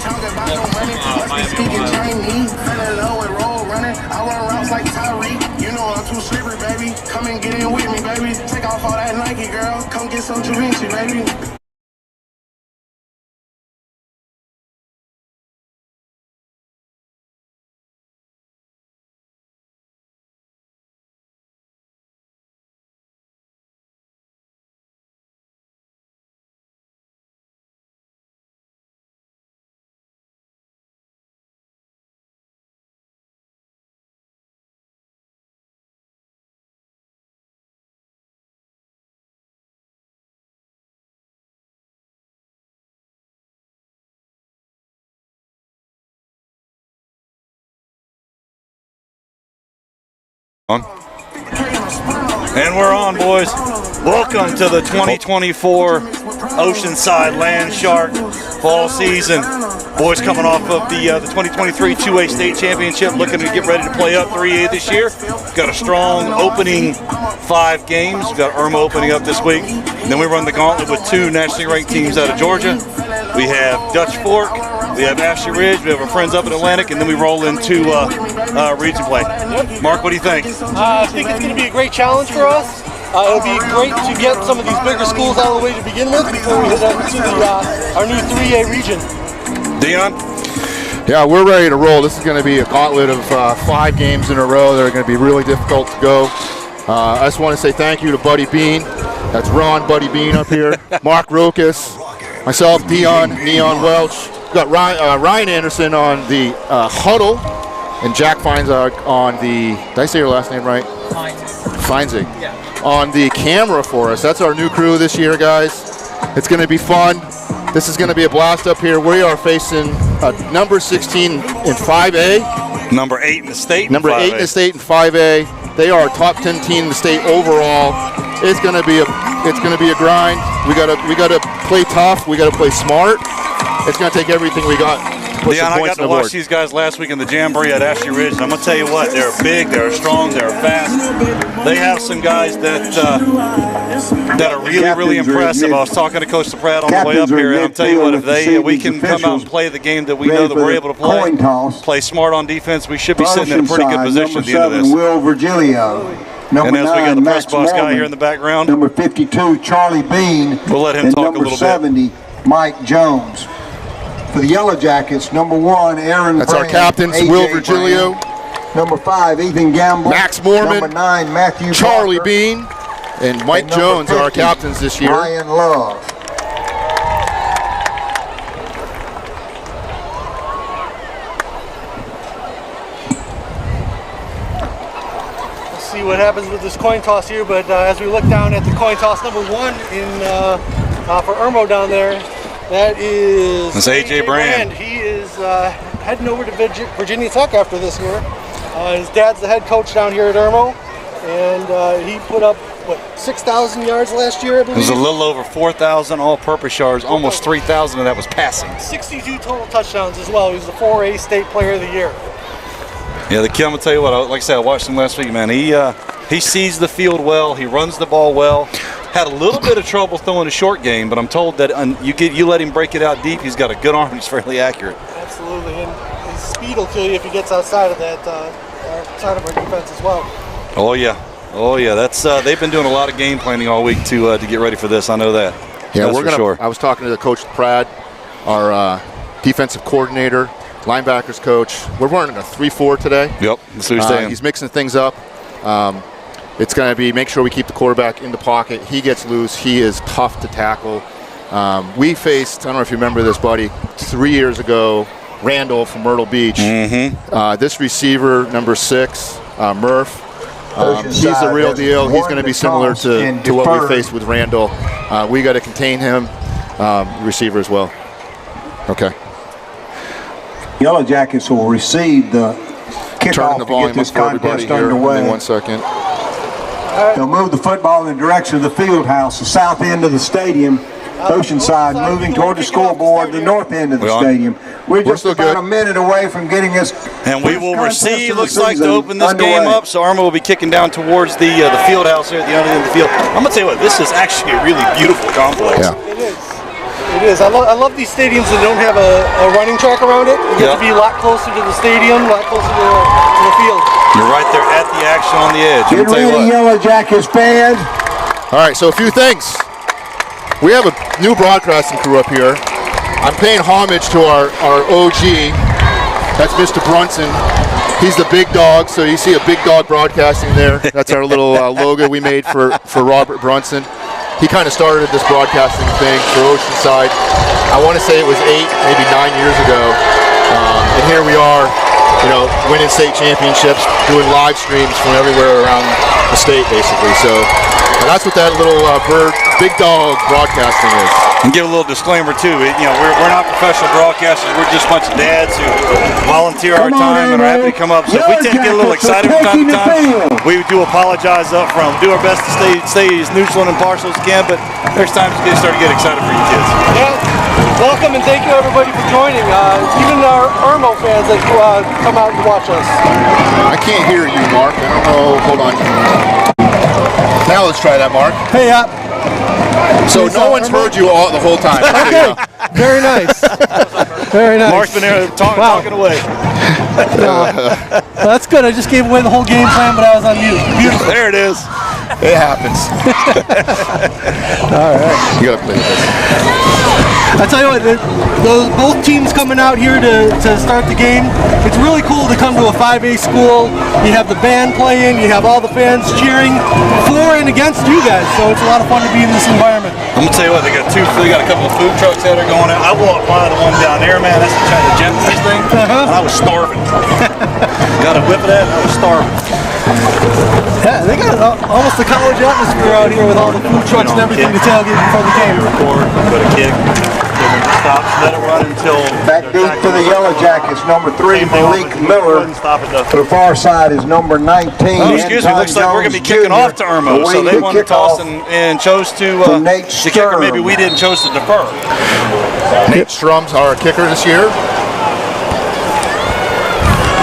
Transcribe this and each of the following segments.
talking about no money. Must be speaking Chinese. Feeling low and roll running. I run routes like Tyreek. You know I'm too slippery, baby. Come and get in with me, baby. Take off all that Nike, girl. Come get some Givenchy, baby. And we're on, boys. Welcome to the 2024 Oceanside Land Shark fall season. Boys coming off of the 2023 2A state championship, looking to get ready to play up 3A this year. Got a strong opening 5 games. We've got Irmo opening up this week. And then we run the gauntlet with 2 nationally ranked teams out of Georgia. We have Dutch Fork, we have Ashley Ridge, we have our friends up in Atlantic, and then we roll into region play. Mark, what do you think? I think it's going to be a great challenge for us. It'll be great to get some of these bigger schools out of the way to begin with before we head into our new 3A region. Dion? Yeah, we're ready to roll. This is going to be a gauntlet of 5 games in a row that are going to be really difficult to go. I just want to say thank you to Buddy Bean. That's Ron, Buddy Bean up here. Mark Rokas, myself, Dion, Neon Welch. We've got Ryan Anderson on the huddle, and Jack Feinzig on the, did I say your last name right? Feinzig. Yeah. On the camera for us. That's our new crew this year, guys. It's going to be fun. This is going to be a blast up here. We are facing number 16 in 5A. Number 8 in the state. Number 8 in the state in 5A. They are a top 10 team in the state overall. It's going to be a grind. We got to play tough. We got to play smart. It's going to take everything we got to put some points on the board. I got to watch these guys last week in the Jamboree at Ashley Ridge, and I'm going to tell you what, they're big, they're strong, they're fast. They have some guys that are really, really impressive. I was talking to Coach Pratt on the way up here, and I'm telling you what, if we can come out and play the game that we know that we're able to play smart on defense, we should be sitting in a pretty good position at the end of this. Will Virgilio. And as we got the press box guy here in the background, number 52, Charlie Bean. We'll let him talk a little bit. Number 70, Mike Jones. For the Yellow Jackets, number 1, Aaron That's Brand, our captains, AJ Will Virgilio. Brand. Number 5, Ethan Gamble. Max Mormon. Number 9, Matthew Charlie Parker. Bean. And Mike Jones 50, are our captains this year. Ryan Love. See what happens with this coin toss here, but as we look down at the coin toss, number 1 for Irmo down there, that is AJ Brand. He is heading over to Virginia Tech after this year. His dad's the head coach down here at Irmo, and he put up, 6,000 yards last year, I believe? It was a little over 4,000 all-purpose yards, almost 3,000 of that was passing. 62 total touchdowns as well. He was the 4A State Player of the Year. Yeah, the kid, I'm going to tell you what, like I said, I watched him last week, man. He sees the field well. He runs the ball well. Had a little bit of trouble throwing a short game, but I'm told that you let him break it out deep. He's got a good arm. He's fairly accurate. Absolutely, and his speed will kill you if he gets outside of that side of our defense as well. Oh yeah. That's they've been doing a lot of game planning all week to get ready for this. I know that. Yeah, that's for sure. I was talking to the Coach Pratt, our defensive coordinator, linebackers coach. We're running a 3-4 today. Yep, that's what he's saying. He's mixing things up. It's going to be make sure we keep the quarterback in the pocket. He gets loose. He is tough to tackle. We faced, I don't know if you remember this, buddy, 3 years ago, Randall from Myrtle Beach. Mm-hmm. This receiver, number 6, Murph, he's the real deal. He's going to be similar to what we faced with Randall. We got to contain him, receiver as well. Okay. Yellow Jackets will receive the kickoff to get this contest underway. Give me 1 second. They'll move the football in the direction of the field house, the south end of the stadium. Oceanside moving toward the scoreboard, the north end of the stadium. We're just about a minute away from getting us. And we will receive, looks like, to open this game up. So Irmo will be kicking down towards the field house here at the other end of the field. I'm going to tell you what, this is actually a really beautiful complex. Yeah. It is. It is. I love these stadiums that don't have a running track around it. You get to be a lot closer to the stadium, a lot closer to the field. You're right there at the action on the edge. Get ready, Yellow Jackets fans. All right, so a few things. We have a new broadcasting crew up here. I'm paying homage to our OG. That's Mr. Brunson. He's the big dog, so you see a big dog broadcasting there. That's our little logo we made for Robert Brunson. He kind of started this broadcasting thing for Oceanside. I want to say it was 8, maybe 9 years ago. And here we are, you know, winning state championships, doing live streams from everywhere around the state, basically. So that's what that little big dog broadcasting is. And give a little disclaimer too. You know, we're not professional broadcasters. We're just a bunch of dads who volunteer our time and are happy to come up. So if we tend to get a little excited from time to time, we do apologize up front. We do our best to stay as neutral and impartial as we can, but there's times you start to get excited for your kids. Yeah. Welcome and thank you everybody for joining. Even our Irmo fans that come out and watch us. I can't hear you, Mark. I don't know. Hold on. Now let's try that, Mark. Hey, so no one's heard you the whole time. Okay. Very nice. Very nice. Mark's been there talking away. That's good. I just gave away the whole game plan, but I was on mute. Beautiful. There it is. It happens. All right. You gotta play this. I tell you what, both teams coming out here to start the game. It's really cool to come to a 5A school. You have the band playing, you have all the fans cheering for and against you guys. So it's a lot of fun to be in this environment. I'm gonna tell you what, they got a couple of food trucks that are going out. I walked by the one down there, man. That's the Japanese thing. And I was starving. Got a whip of that, and I was starving. Yeah, they got almost a college atmosphere out here with all the food trucks and everything to tailgate before the game. Record, put a kick, stop, let it run until. Back deep to the Yellow Jackets, number 3, Malik Miller. To the far side is number 19. Oh, excuse me, looks like we're going to be kicking off to Irmo. So they won the toss and chose to kicker. Maybe we didn't chose to defer. Nate Strum's our kicker this year.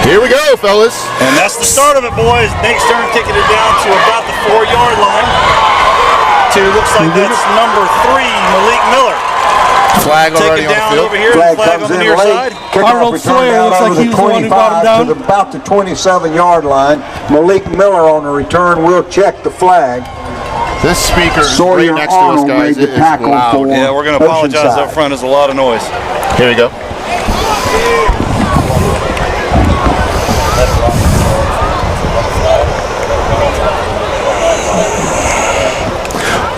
Here we go, fellas. And that's the start of it, boys. Nate Stern kicking it down to about the 4-yard line. Looks like that's number 3, Malik Miller. Flag already on the field. Over here. Flag on comes the in near late. side. Arnold Sawyer looks like he was the one who brought him down. To about the 27-yard line. Malik Miller on the return will check the flag. This speaker is right next to us, guys. It is loud. Yeah, we're going to apologize up front. There's a lot of noise. Here we go.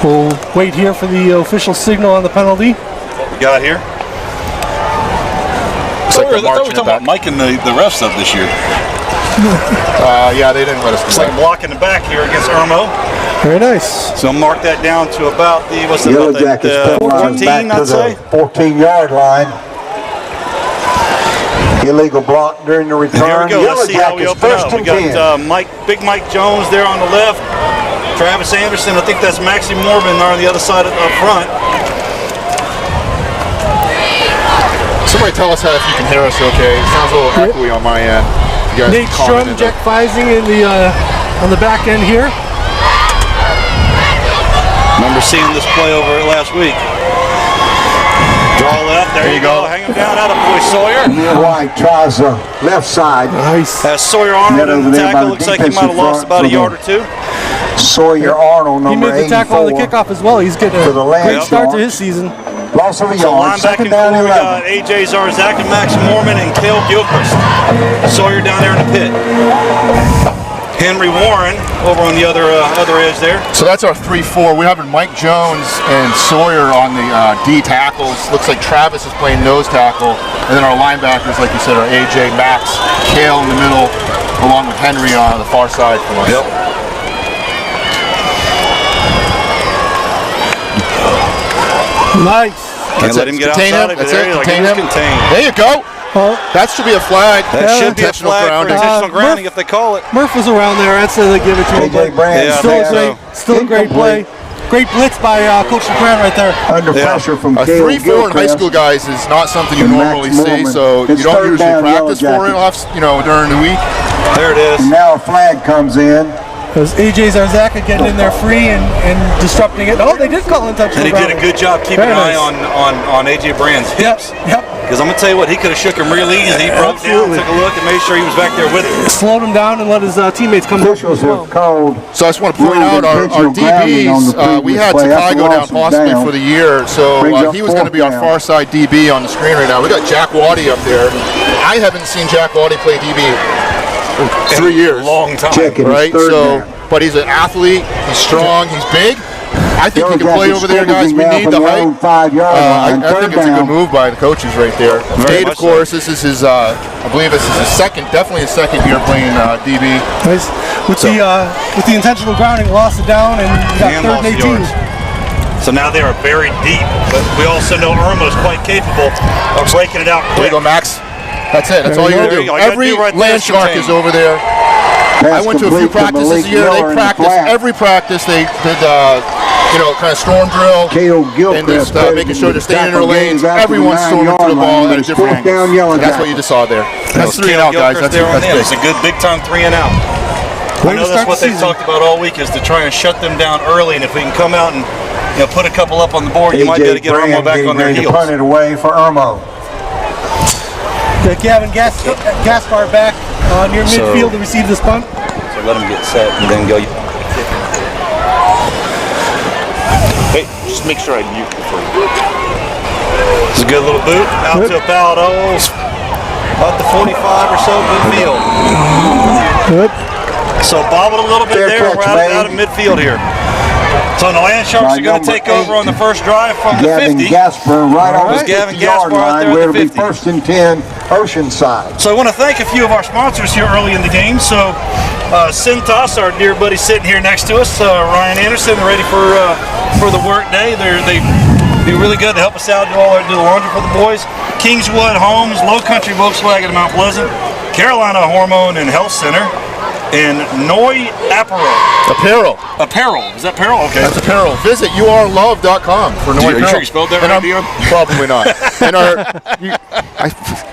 We'll wait here for the official signal on the penalty. We got here. Looks like I thought we were talking about miking the refs up this year. Yeah, they didn't let us do It's like blocking the back here against Irmo. Very nice. So I'll mark that down to about the, Yellow Jackets 14, I'd say. 14-yard line. Illegal block during the return. Here we go. Yellow Let's see how we Jackets open up. We got 10. Big Mike Jones there on the left. Travis Anderson, I think that's Maxie Mormon on the other side up front. Somebody tell us if you can hear us okay. It sounds a little echoey on my end. You guys Nate Strum, Jack Feising in the on the back end here. Remember seeing this play over last week. Draw left, there you go. Hang him down, out of boy Sawyer. White tries the left side. Nice. Sawyer Arnold in the tackle. Looks like he might have lost about a yard or two. Sawyer Arnold, number 84. He made the tackle on the kickoff as well. He's getting a great start to his season. Loss of a So yard. linebacking core, we got A.J. Zarzak and Max Mormon and Cale Gilchrist. Sawyer down there in the pit. Henry Warren over on the other edge there. So that's our 3-4. We're having Mike Jones and Sawyer on the D tackles. Looks like Travis is playing nose tackle. And then our linebackers, like you said, are A.J., Max, Cale in the middle, along with Henry on the far side from us. Yep. Nice. Can't let him get outside of it. There you go. That should be a flag. That should be a flag for intentional grounding if they call it. Murph was around there. I'd say they give it to him. Still a great play. Great blitz by Coach LeGrand right there. Under pressure from a 3-4 in high school, guys, is not something you normally see. So you don't usually practice for it, during the week. There it is. And now a flag comes in. There's AJ Zarzaka getting in there free and disrupting it. Oh, they did call intentional. And he did a good job keeping an eye on AJ Brand's hips. Yep. Because I'm going to tell you what, he could have shook him real easy. He broke down, took a look, and made sure he was back there with him. Slowed him down and let his teammates come down. Officials have called. So I just want to point out our DBs. We had Takai go down possibly for the year, so he was going to be our far side DB on the screen right now. We got Jack Waddy up there. I haven't seen Jack Waddy play DB in 3 years. Long time. Right? So, but he's an athlete. He's strong. He's big. I think he can play over there, guys. We need the height. I think it's a good move by the coaches right there. Tate, of course, this is his, I believe this is his definitely his second year playing DB. Nice. With the intentional grounding, lost it down and got third and 18. So now they are buried deep, but we also know Irmo is quite capable of breaking it out quick. There you go, Max. That's it. That's all you got to do. Every land shark is over there. I went to a few practices a year. They practice every practice. They did, kind of storm drill and just making sure they're staying in their lanes. Everyone's storming to the ball at a different angle. That's what you just saw there. That's 3 and out, guys. That's big. It's a good big-time 3 and out. I know that's what they've talked about all week, is to try and shut them down early. And if we can come out and put a couple up on the board, you might be able to get Irmo back on their heels. Punt it away for Irmo. Gavin Gaspar back near midfield to receive this punt. So let him get set and then go. Hey, just make sure I mute before you. It's a good little boot out to about the 45 or so midfield. Good. So bobbled a little bit there. We're out of midfield here. So the Land Sharks are going to take over on the first drive from the 50. Gavin Gaspar right on the Gavin 50-yard Gaspar line, there where at it'll the be 50. first and 10, Oceanside. So I want to thank a few of our sponsors here early in the game. So Cintas, our dear buddy sitting here next to us, Ryan Anderson, ready for the work day. They do really good to help us out, do the laundry for the boys. Kingswood Homes, Low Country Volkswagen of Mount Pleasant, Carolina Hormone and Health Center, and Noi Apparel. Apparel. Is that apparel? Okay. That's apparel. Visit yourlove.com for Noi Apparel. You sure you spelled that right, Dion? Probably not. And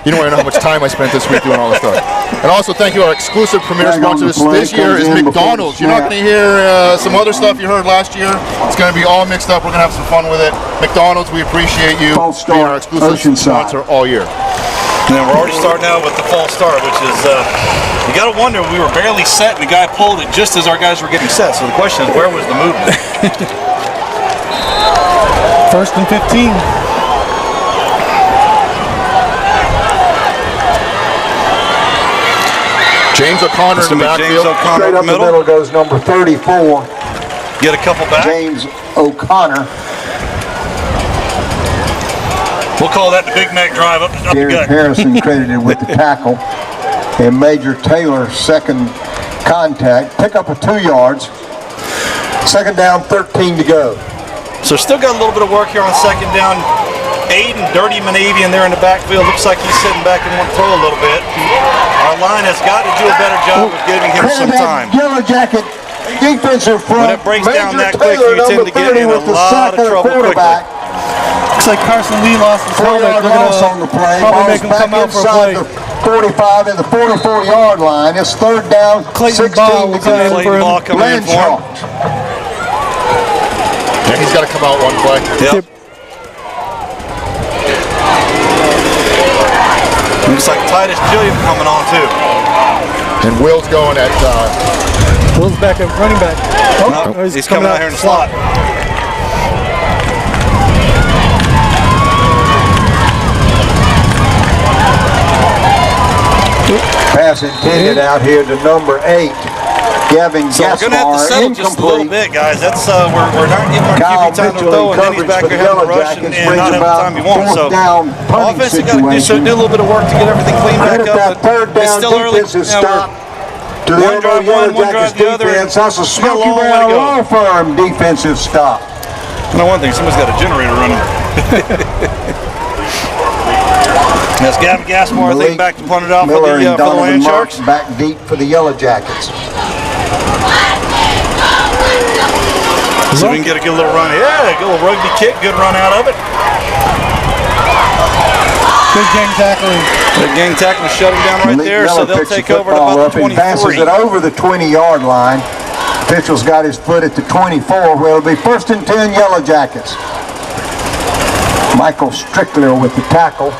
you don't even know how much time I spent this week doing all this stuff. And also thank you, our exclusive premier sponsor this year is McDonald's. You're not going to hear some other stuff you heard last year. It's going to be all mixed up. We're going to have some fun with it. McDonald's, we appreciate you being our exclusive sponsor all year. And then we're already starting out with the false start, which is, you got to wonder, we were barely set and the guy pulled it just as our guys were getting set. So the question is, where was the movement? First and 15. James O'Connor in the backfield. James O'Connor Straight up the middle goes number 34. Get a couple back. James O'Connor. We'll call that the Big Mac drive up the Derek gut. Harrison credited with the tackle. And Major Taylor, second contact. Pick up of 2 yards. Second down, 13 to go. So still got a little bit of work here on second down. Aiden Dirty Manavian there in the backfield. Looks like he's sitting back and want to throw a little bit. Our line has got to do a better job of giving him some time. Yellow Jacket defensive front. When it breaks down Major that quick, Taylor, you tend to get in a with the lot of sack trouble quickly. Looks like Carson Lee lost his helmet. They're loss on the play. probably make him come out for a play. The 45 and the 44-yard line. It's third down. Clayton 16 Ball will to come in go. for him. Ball coming in for him. Yeah, he's got to come out one play. Yep. Looks like Titus Gilliam coming on too. And Will's going at... Will's back at running back. No, he's coming out here in the slot. Pass intended out here to number 8. Gavin So we're going to have to settle just a little bit, guys. That's we're not getting our Kyle QB time to Mitchell throw, in and then he's coverage back for there the having a Yellow rush and Jackets, not brings having the about time you want. fourth So down punting offense, you got to do a little bit of work to get everything cleaned back Right at that up. third But it's down still early. defensive Yeah, stop to the one drive Yellow one drive Jackets the other. defense. That's a Still a Smoky long way to Brown go. Law Firm defensive stop. I know one thing, someone's got a generator running. That's Gavin Gaspar, I think, back to punt it off for Miller the and Donovan Land Marks Sharks. back deep for the Yellow Jackets. So we can get a good little run. Yeah, a good little rugby kick, good run out of it. Good game tackling. The gang tackle shut him down right Malik there, so Miller they'll picks the take over at football about up the and passes 23. it over the 20-yard line. Official's got his foot at the 24, where it'll be 1st and 10 Yellow Jackets. Michael Strickler with the tackle.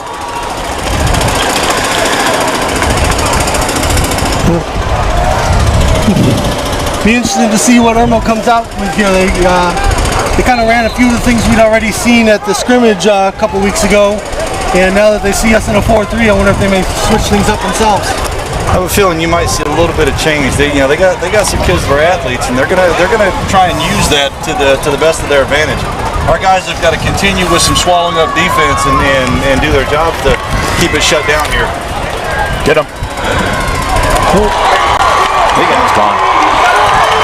Be interesting to see what Irmo comes out with here. They kind of ran a few of the things we'd already seen at the scrimmage a couple weeks ago, and now that they see us in a 4-3, I wonder if they may switch things up themselves. I have a feeling you might see a little bit of change. They got some kids that are athletes, and they're gonna try and use that to the best of their advantage. Our guys have got to continue with some swallowing up defense and do their jobs to keep it shut down here. Get him. Cool. Big guy's gone.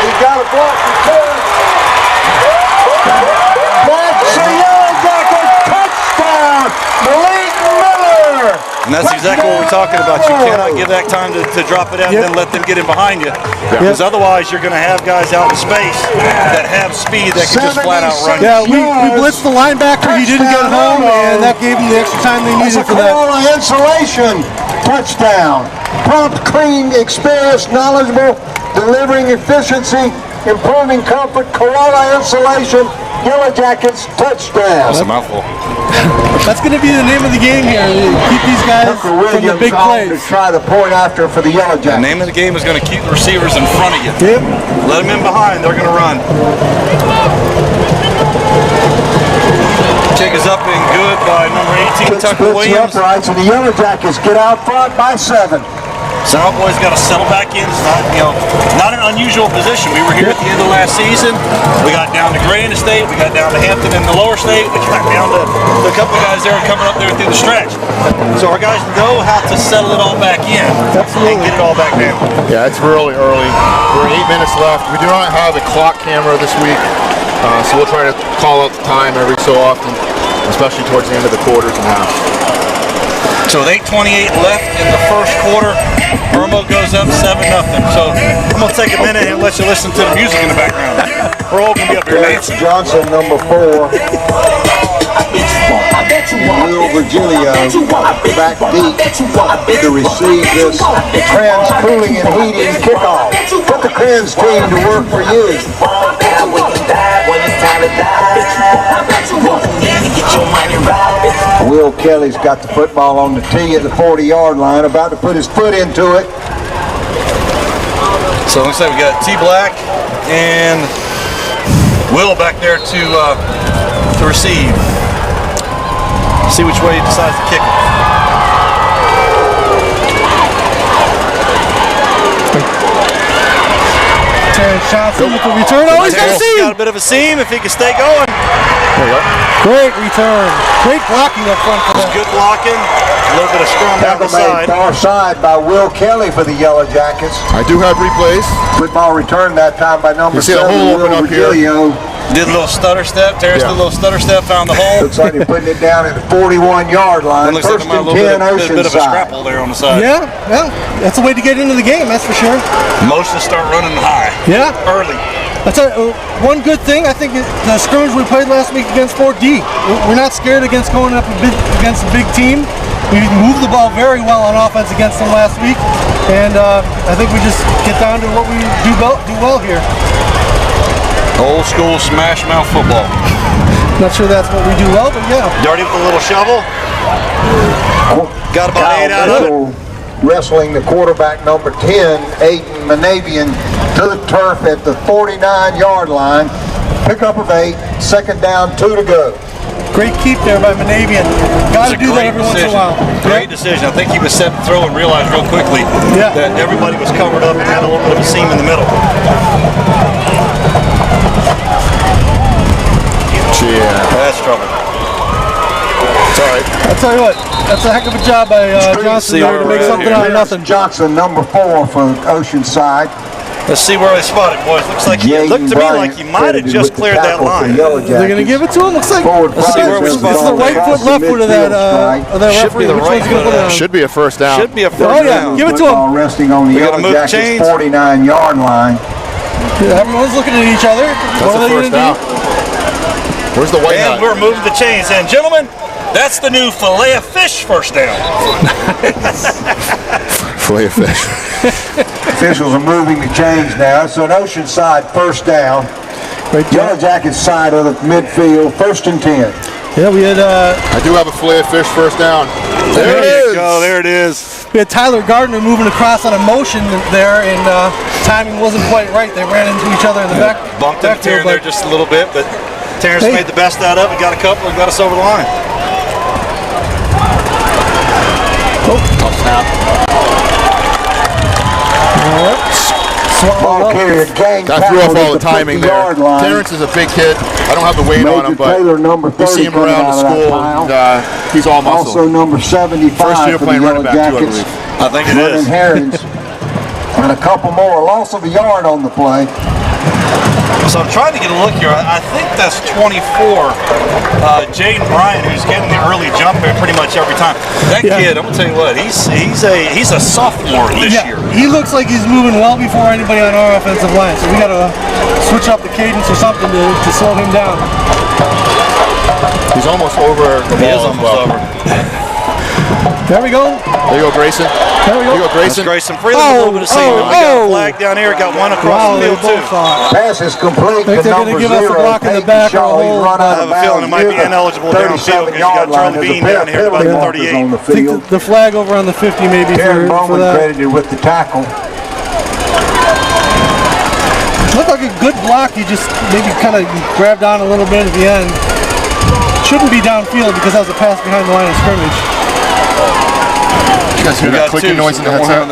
He got a block return. That's a Yellow Jacket touchdown. Malik Miller. And that's exactly what we're talking about. You cannot give that time to drop it out and then let them get in behind you. Because otherwise you're going to have guys out in space that have speed that can just flat out run. Yeah, we blitzed the linebacker. He didn't get home, and that gave him the extra time they needed for that. Corolla insulation touchdown. Prompt, clean, experienced, knowledgeable, delivering efficiency, improving comfort. Corolla insulation. Yellow Jackets touchdown. That's a mouthful. That's going to be the name of the game here. Keep these guys from the big plays. To try the point after for the Yellow Jackets. The name of the game is going to keep the receivers in front of you. Yep. Let them in behind. They're going to run. Kick is up and good by number 18, Tucker Williams. Uprights, and the Yellow Jackets get out front by 7. South Boys got to settle back in. It's not an unusual position. We were here at the end of last season. We got down to Gray in the state. We got down to Hampton in the lower state. We got down to a couple of guys there coming up there through the stretch. So our guys know how to settle it all back in and get it all back down. Yeah, it's really early. We're 8 minutes left. We do not have a clock camera this week, so we'll try to call out the time every so often, especially towards the end of the quarters and half. So with 8:28 left in the first quarter, Irmo goes up 7-0. So I'm going to take a minute and let you listen to the music in the background. We're all going to be up here dancing. Johnson, number 4. Will Virgilio back deep to receive this Trans Cooling and Heating kickoff. Put the Trans team to work for you. Will Kelly's got the football on the tee at the 40-yard line, about to put his foot into it. So it looks like we got T Black and Will back there to receive. See which way he decides to kick it. Terrence Johnson with the return. Oh, he's got a seam! Got a bit of a seam if he can stay going. There you go. Great return. Great blocking up front for them. Good blocking. A little bit of scrum down the side. Far side by Will Kelly for the Yellow Jackets. I do have replays. Football returned that time by number 7, Will Virgilio. Did a little stutter step. Terrence did a little stutter step, found the hole. Looks like they're putting it down at the 41-yard line. Looks like 1st there might and 10 a little bit of a Oceanside. scrapple there on the side. Yeah, well, that's a way to get into the game, that's for sure. Most of start running high. Yeah. Early. That's one good thing, I think, the scrimmage we played last week against Fort D. We're not scared against going up against a big team. We moved the ball very well on offense against them last week, and I think we just get down to what we do well here. Old school smash mouth football. Not sure that's what we do well, but yeah. Dirty with a little shovel. Got about 8 out of it. Wrestling the quarterback number 10, Aiden Manavian, to the turf at the 49-yard line. Pickup of 8, 2nd down, 2 to go. Great keep there by Manavian. Got to do that every once in a while. Great decision. I think he was set to throw and realized real quickly that everybody was covered up and had a little bit of a seam in the middle. Yeah. That's trouble. It's all right. I'll tell you what, that's a heck of a job by Johnson there to make something out of nothing. Johnson, number 4 for Oceanside. Let's see where they spot it, boys. Looks like it looked to me like he might have just cleared that line. They're going to give it to him? Looks like let's see where we spot this is the right foot, left foot of that referee. Which one's going to put it on? Should be a first down. Should be a first down. Give it to him. Resting on the Yellow Jackets 49-yard line. Yeah, everyone's looking at each other. That's the first down. Where's the white hat? And we're moving the chains. And gentlemen, that's the new fillet of fish first down. Fillet of fish. Officials are moving the chains now. So an Oceanside first down. Yellow Jackets side of the midfield, 1st and 10. Yeah, we had. I do have a fillet of fish first down. There you go. There it is. We had Tyler Gardner moving across on a motion there, and timing wasn't quite right. They ran into each other in the back. Bumped into Terrence there just a little bit, but Terrence made the best out of it. Got a couple and got us over the line. Oh, snap. Ball carrier gang That threw off all the at timing 50 there. yard line. Terrence is a big kid. I don't have the weight on him, but Taylor, number 30, we see him around the school, and he's all muscle. Also number 75 First year for playing the running Yellow back too, I Jackets. believe. I think it Vernon is. Herons. And a couple more. Loss of a yard on the play. So I'm trying to get a look here. I think that's 24. Jaden Bryant, who's getting the early jump here pretty much every time. That kid, I'm gonna tell you what, he's a sophomore this year. He looks like he's moving well before anybody on our offensive line. So we got to switch up the cadence or something to slow him down. He's almost over the ball. He is almost over. There we go. There you go, Grayson. There we go. There you go, Grayson. Grayson Freeland, a little bit of seam. We got a flag down here. Got one across the field too. Pass is complete. I think they're going to give us a block in the back or a hold. I have a feeling it might be ineligible downfield because you got Charlie Bean down here at about the 38. On the I think field. the flag over on the 50 maybe Karen for Bowman that. credited with the tackle. Looked like a good block. He just maybe kind of grabbed on a little bit at the end. Shouldn't be downfield because that was a pass behind the line of scrimmage. You guys hear that clicking noise in the headset?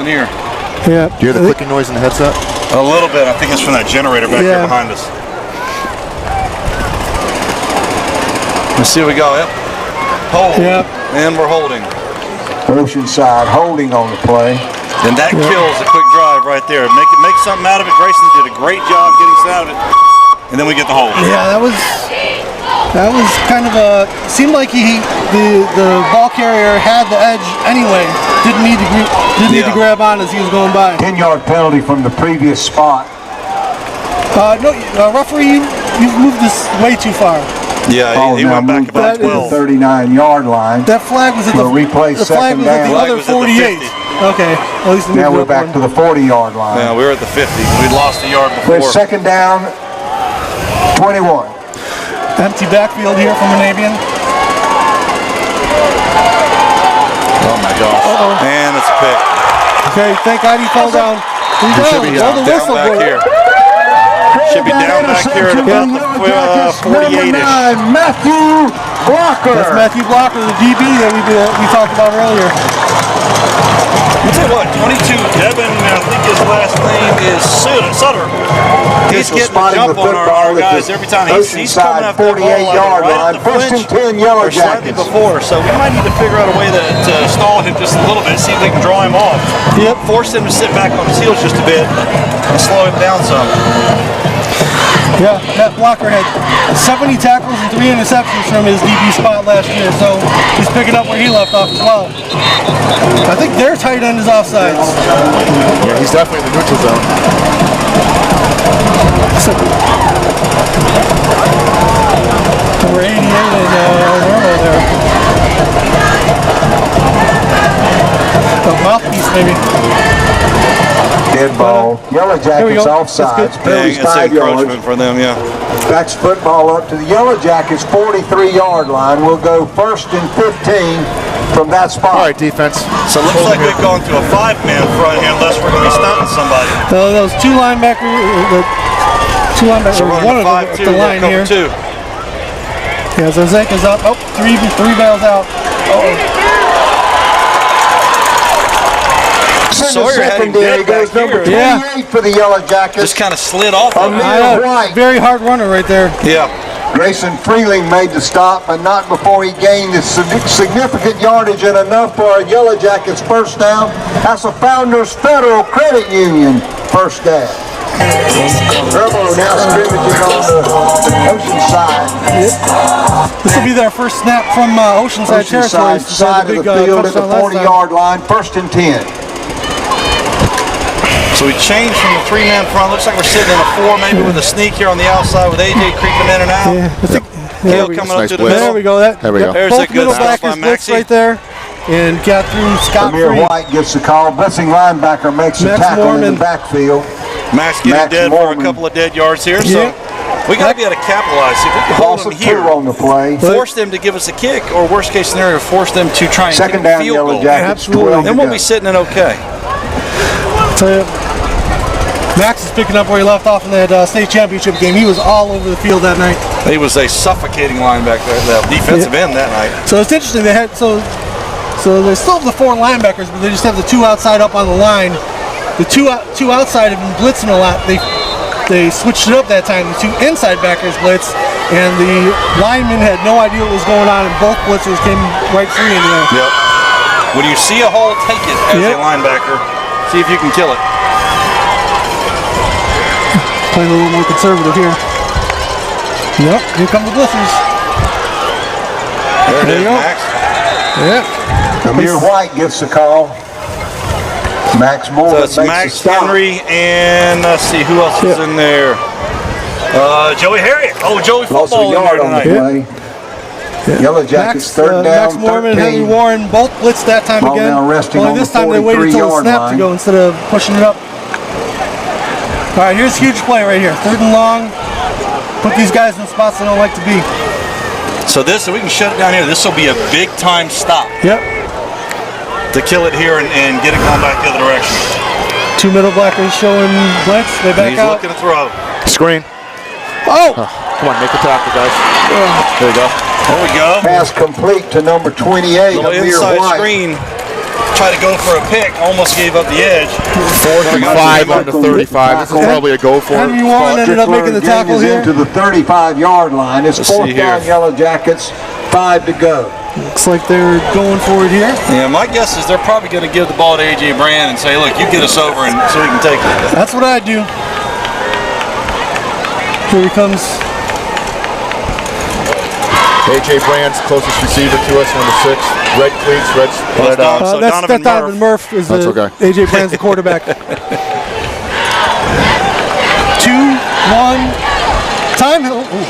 Yeah. Do you hear the clicking noise in the headset? A little bit. I think it's from that generator back there behind us. Let's see what we got. Yep. Hold. Yep. And we're holding. Oceanside holding on the play. And that kills a quick drive right there. Make something out of it. Grayson did a great job getting us out of it. And then we get the hold. Yeah, that was kind of a, seemed like the ball carrier had the edge anyway. Didn't need to grab on as he was going by. 10-yard penalty from the previous spot. No, referee, you've moved this way too far. Yeah, he went back about 12. 39-yard line. That flag was at the replay the flag second was at down. the other 48. Okay, at least Now we're back to the 40-yard line. Yeah, we were at the 50. We lost a yard before. With second down, 21. Empty backfield here from Monavian. Oh my gosh. And it's a pick. Okay, thank God he fell down. He's down. Blow the whistle, back boy. here. Should be down back here at about the 48-ish. Matthew Blocker. That's Matthew Blocker, the DB that we talked about earlier. I'll tell you what, 22, Devin, I think his last name is Sutter. He's getting a jump on our guys every time. He's coming up that ball 48-yard right line. at the First and flinch 10 Yellow or slightly Jackets. before. So we might need to figure out a way to stall him just a little bit, see if we can draw him off. Yep. Force him to sit back on his heels just a bit and slow him down some. Yeah, Matt Blocker had 70 tackles and 3 interceptions from his DB spot last year, so he's picking up where he left off as well. I think their tight end is offsides. Yeah, he's definitely in the neutral zone. Number 88 and Irmo there. A mouthpiece maybe. Dead ball. Yellow Jackets offsides. Penalty's 5 yards. For them, yeah. Backs football up to the Yellow Jackets 43-yard line. We'll go first and 15 from that spot. All right, defense. So it looks like we've gone to a 5-man front here unless we're going to be stunting somebody. Those two linebackers, So we're one running of 5-2, the line here. 2. Yeah, so Zanka's up. Oh, three bails out. Sawyer had him Secondary dead back goes number here. 28 for the Yellow Jackets. Just kind of slid off of it. White. Very hard runner right there. Yeah. Grayson Freeling made the stop, but not before he gained the significant yardage and enough for a Yellow Jackets first down. That's a Founders Federal Credit Union first down. Irmo now scrimmaging on the Oceanside. This will be their first snap from Oceanside territory. Oceanside side of the field at the 40-yard line, first and 10. So we changed from the 3-man front. Looks like we're sitting in a 4, maybe with a sneak here on the outside with AJ creeping in and out. Yeah, I think, Hill coming up Nice to the blitz. middle. There we go. There we go. There's Both a good middle stop by backers blitz Maxey. right there. and got through scot-free. Amir White gets the call. Blitzing linebacker makes the tackle in the backfield. Max getting dead for a couple of dead yards here, so we got to be able to capitalize. If we can hold them here, on the play. force them to give us a kick, or worst case scenario, force them to try and second get a down, field Yellow goal. Jackets. Absolutely. Then we'll be sitting in okay. So, Max is picking up where he left off in that state championship game. He was all over the field that night. He was a suffocating linebacker, that defensive end that night. So it's interesting. They had so they still have the 4 linebackers, but they just have the 2 outside up on the line. The two outside have been blitzing a lot. They switched it up that time. The 2 inside backers blitz, and the linemen had no idea what was going on, and both blitzers came right free in there. Yep. When you see a hole, take it as a linebacker. See if you can kill it. Playing a little more conservative here. Yep, here come the blitzers. There it is, you go. Max. Yep. Amir White gets the call. Max Moore So it's makes Max the stop. Henry and let's see who else is in there. Joey Harriet. Oh, Joey Lost a Football in there yard on the tonight. play. Yellow Jackets third down, Max Mormon 13. and Henry Warren both blitzed that time Ball again. now resting Only on this the time they waited till the 43-yard snap line. to go instead of pushing it up. All right, here's a huge play right here. 3rd and long. Put these guys in spots they don't like to be. So we can shut it down here. This will be a big time stop Yep. to kill it here and get it going back the other direction. 2 middle blackers showing blitz. They back He's out. looking to throw. Screen. Oh! Come on, make the tackle, guys. There you go. There we go. Pass complete to number 28, Little Amir inside White. screen. Try to go for a pick. Almost gave up the edge. 4th and 5 on the 35. This is probably a go for it. Henry Warren ended up making the tackle here. Into the 35-yard line. It's Let's 4th see here. down, Yellow Jackets. 5 to go. Looks like they're going for it here. Yeah, my guess is they're probably going to give the ball to A.J. Brand and say, look, you get us over and so we can take it. That's what I do. Here he comes. A.J. Brand's closest receiver to us, number 6. Red cleats, red. So That's Donovan Donovan Murph is That's okay. A.J. Brand's the quarterback. 2-1. Time.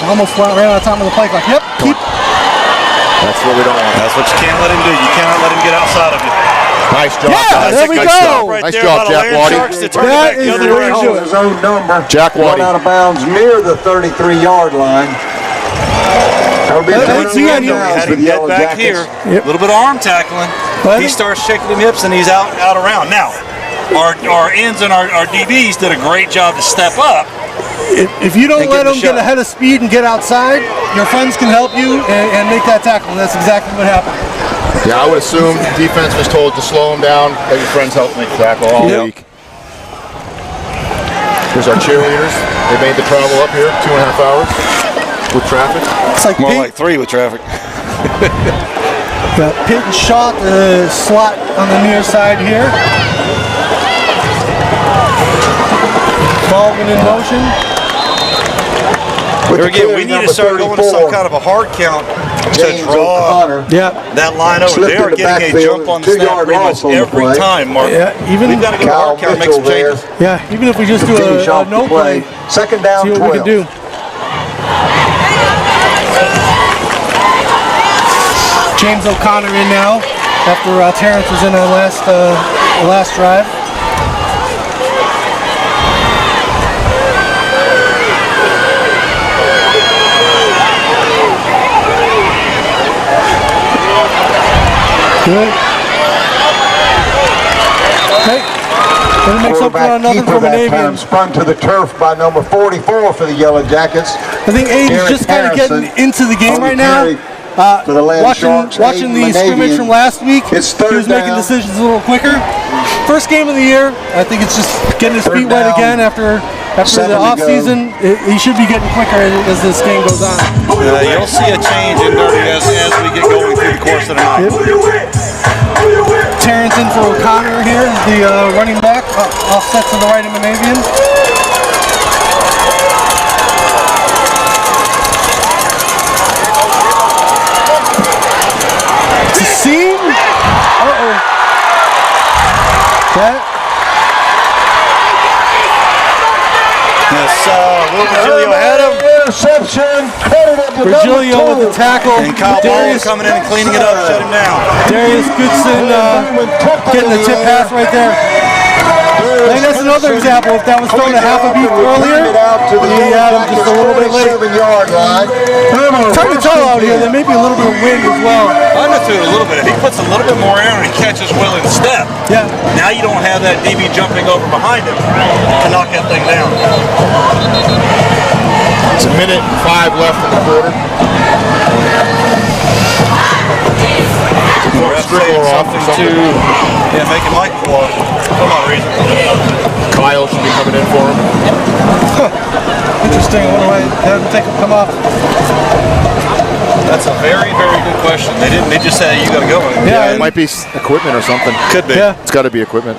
Almost ran out of time on the play clock. Yep. Keep. That's what we don't want. That's what you can't let him do. You cannot let him get outside of you. Nice job, Yeah, guys. there we Nice go. job. Right Nice there job, by the Jack Land Waddy. Sharks to turn it That back the is other really direction. good. His own number. Jack Run Waddy. out of bounds near the 33-yard line. That'll be Let's see on you. We had him get back here. A Yep. little bit of arm tackling. Well, He starts shaking them hips and he's out around. Now, our ends and our DBs did a great job to step up. If you don't And let give them it a get shot. ahead of speed and get outside, your friends can help you and make that tackle. And that's exactly what happened. Yeah, I would assume defense was told to slow him down. Let your friends help make the tackle all Yep. week. Here's our cheerleaders. They made the travel up here 2.5 hours with traffic. It's like More Peyton, like 3 with traffic. Peyton shot the slot on the near side here. Baldwin in motion. Here again, we need to start going to some kind of a hard count to draw Yeah. that line over Slipped there, in the getting a backfield, jump on the snap 2-yard pretty loss much on the every play. time, Mark. Yeah, even We've got to get a Kyle hard count and make Mitchell some there. changes. Yeah, even if we just do Finish a off no the play. play, Second down, see what 12. we can do. James O'Connor in now after Terrence was in our last drive. Good. Okay. Gonna make something Quarterback on nothing keeper from an that time, avian. spun to the turf by number 44 for the Yellow Jackets. I think Aiden's Eric just kind of Harrison getting into the game on the right now. carry for the Land Sharks. Watching Aiden the scrimmage Manavian. from last week, It's he third was making down. decisions a little quicker. First game of the year, I think it's just getting his Third feet wet down. again after Seven the to off go. season. He should be getting quicker as this game goes on. You'll see a change in Derby as we get going through the course of the night. Terrence in for O'Connor here, the running back, offset to the right of Manavian. To seam. That. Yes, Will Virgilio had him. interception credited to Virgilio number 2. with the tackle. And Kyle Baldwin coming in and cleaning it up, shut him down. Darius Goodson getting the tip pass right there. I think that's another example. If that was thrown a half a beat earlier, he had him just a little bit late. It's hard to tell out here. There may be a little bit of wind as well. Underthrew it a little bit. If he puts a little bit more air and he catches well in step, Yeah. now you don't have that DB jumping over behind him to knock that thing down. It's a minute and 5 left in the quarter. Saying something to make him like for some odd reason. Kyle should be coming in for him. Interesting. I wonder why they haven't taken come off. That's a very, very good question. They didn't. They just said you got to go. Yeah, It might be equipment or something. Could be. Yeah. It's got to be equipment.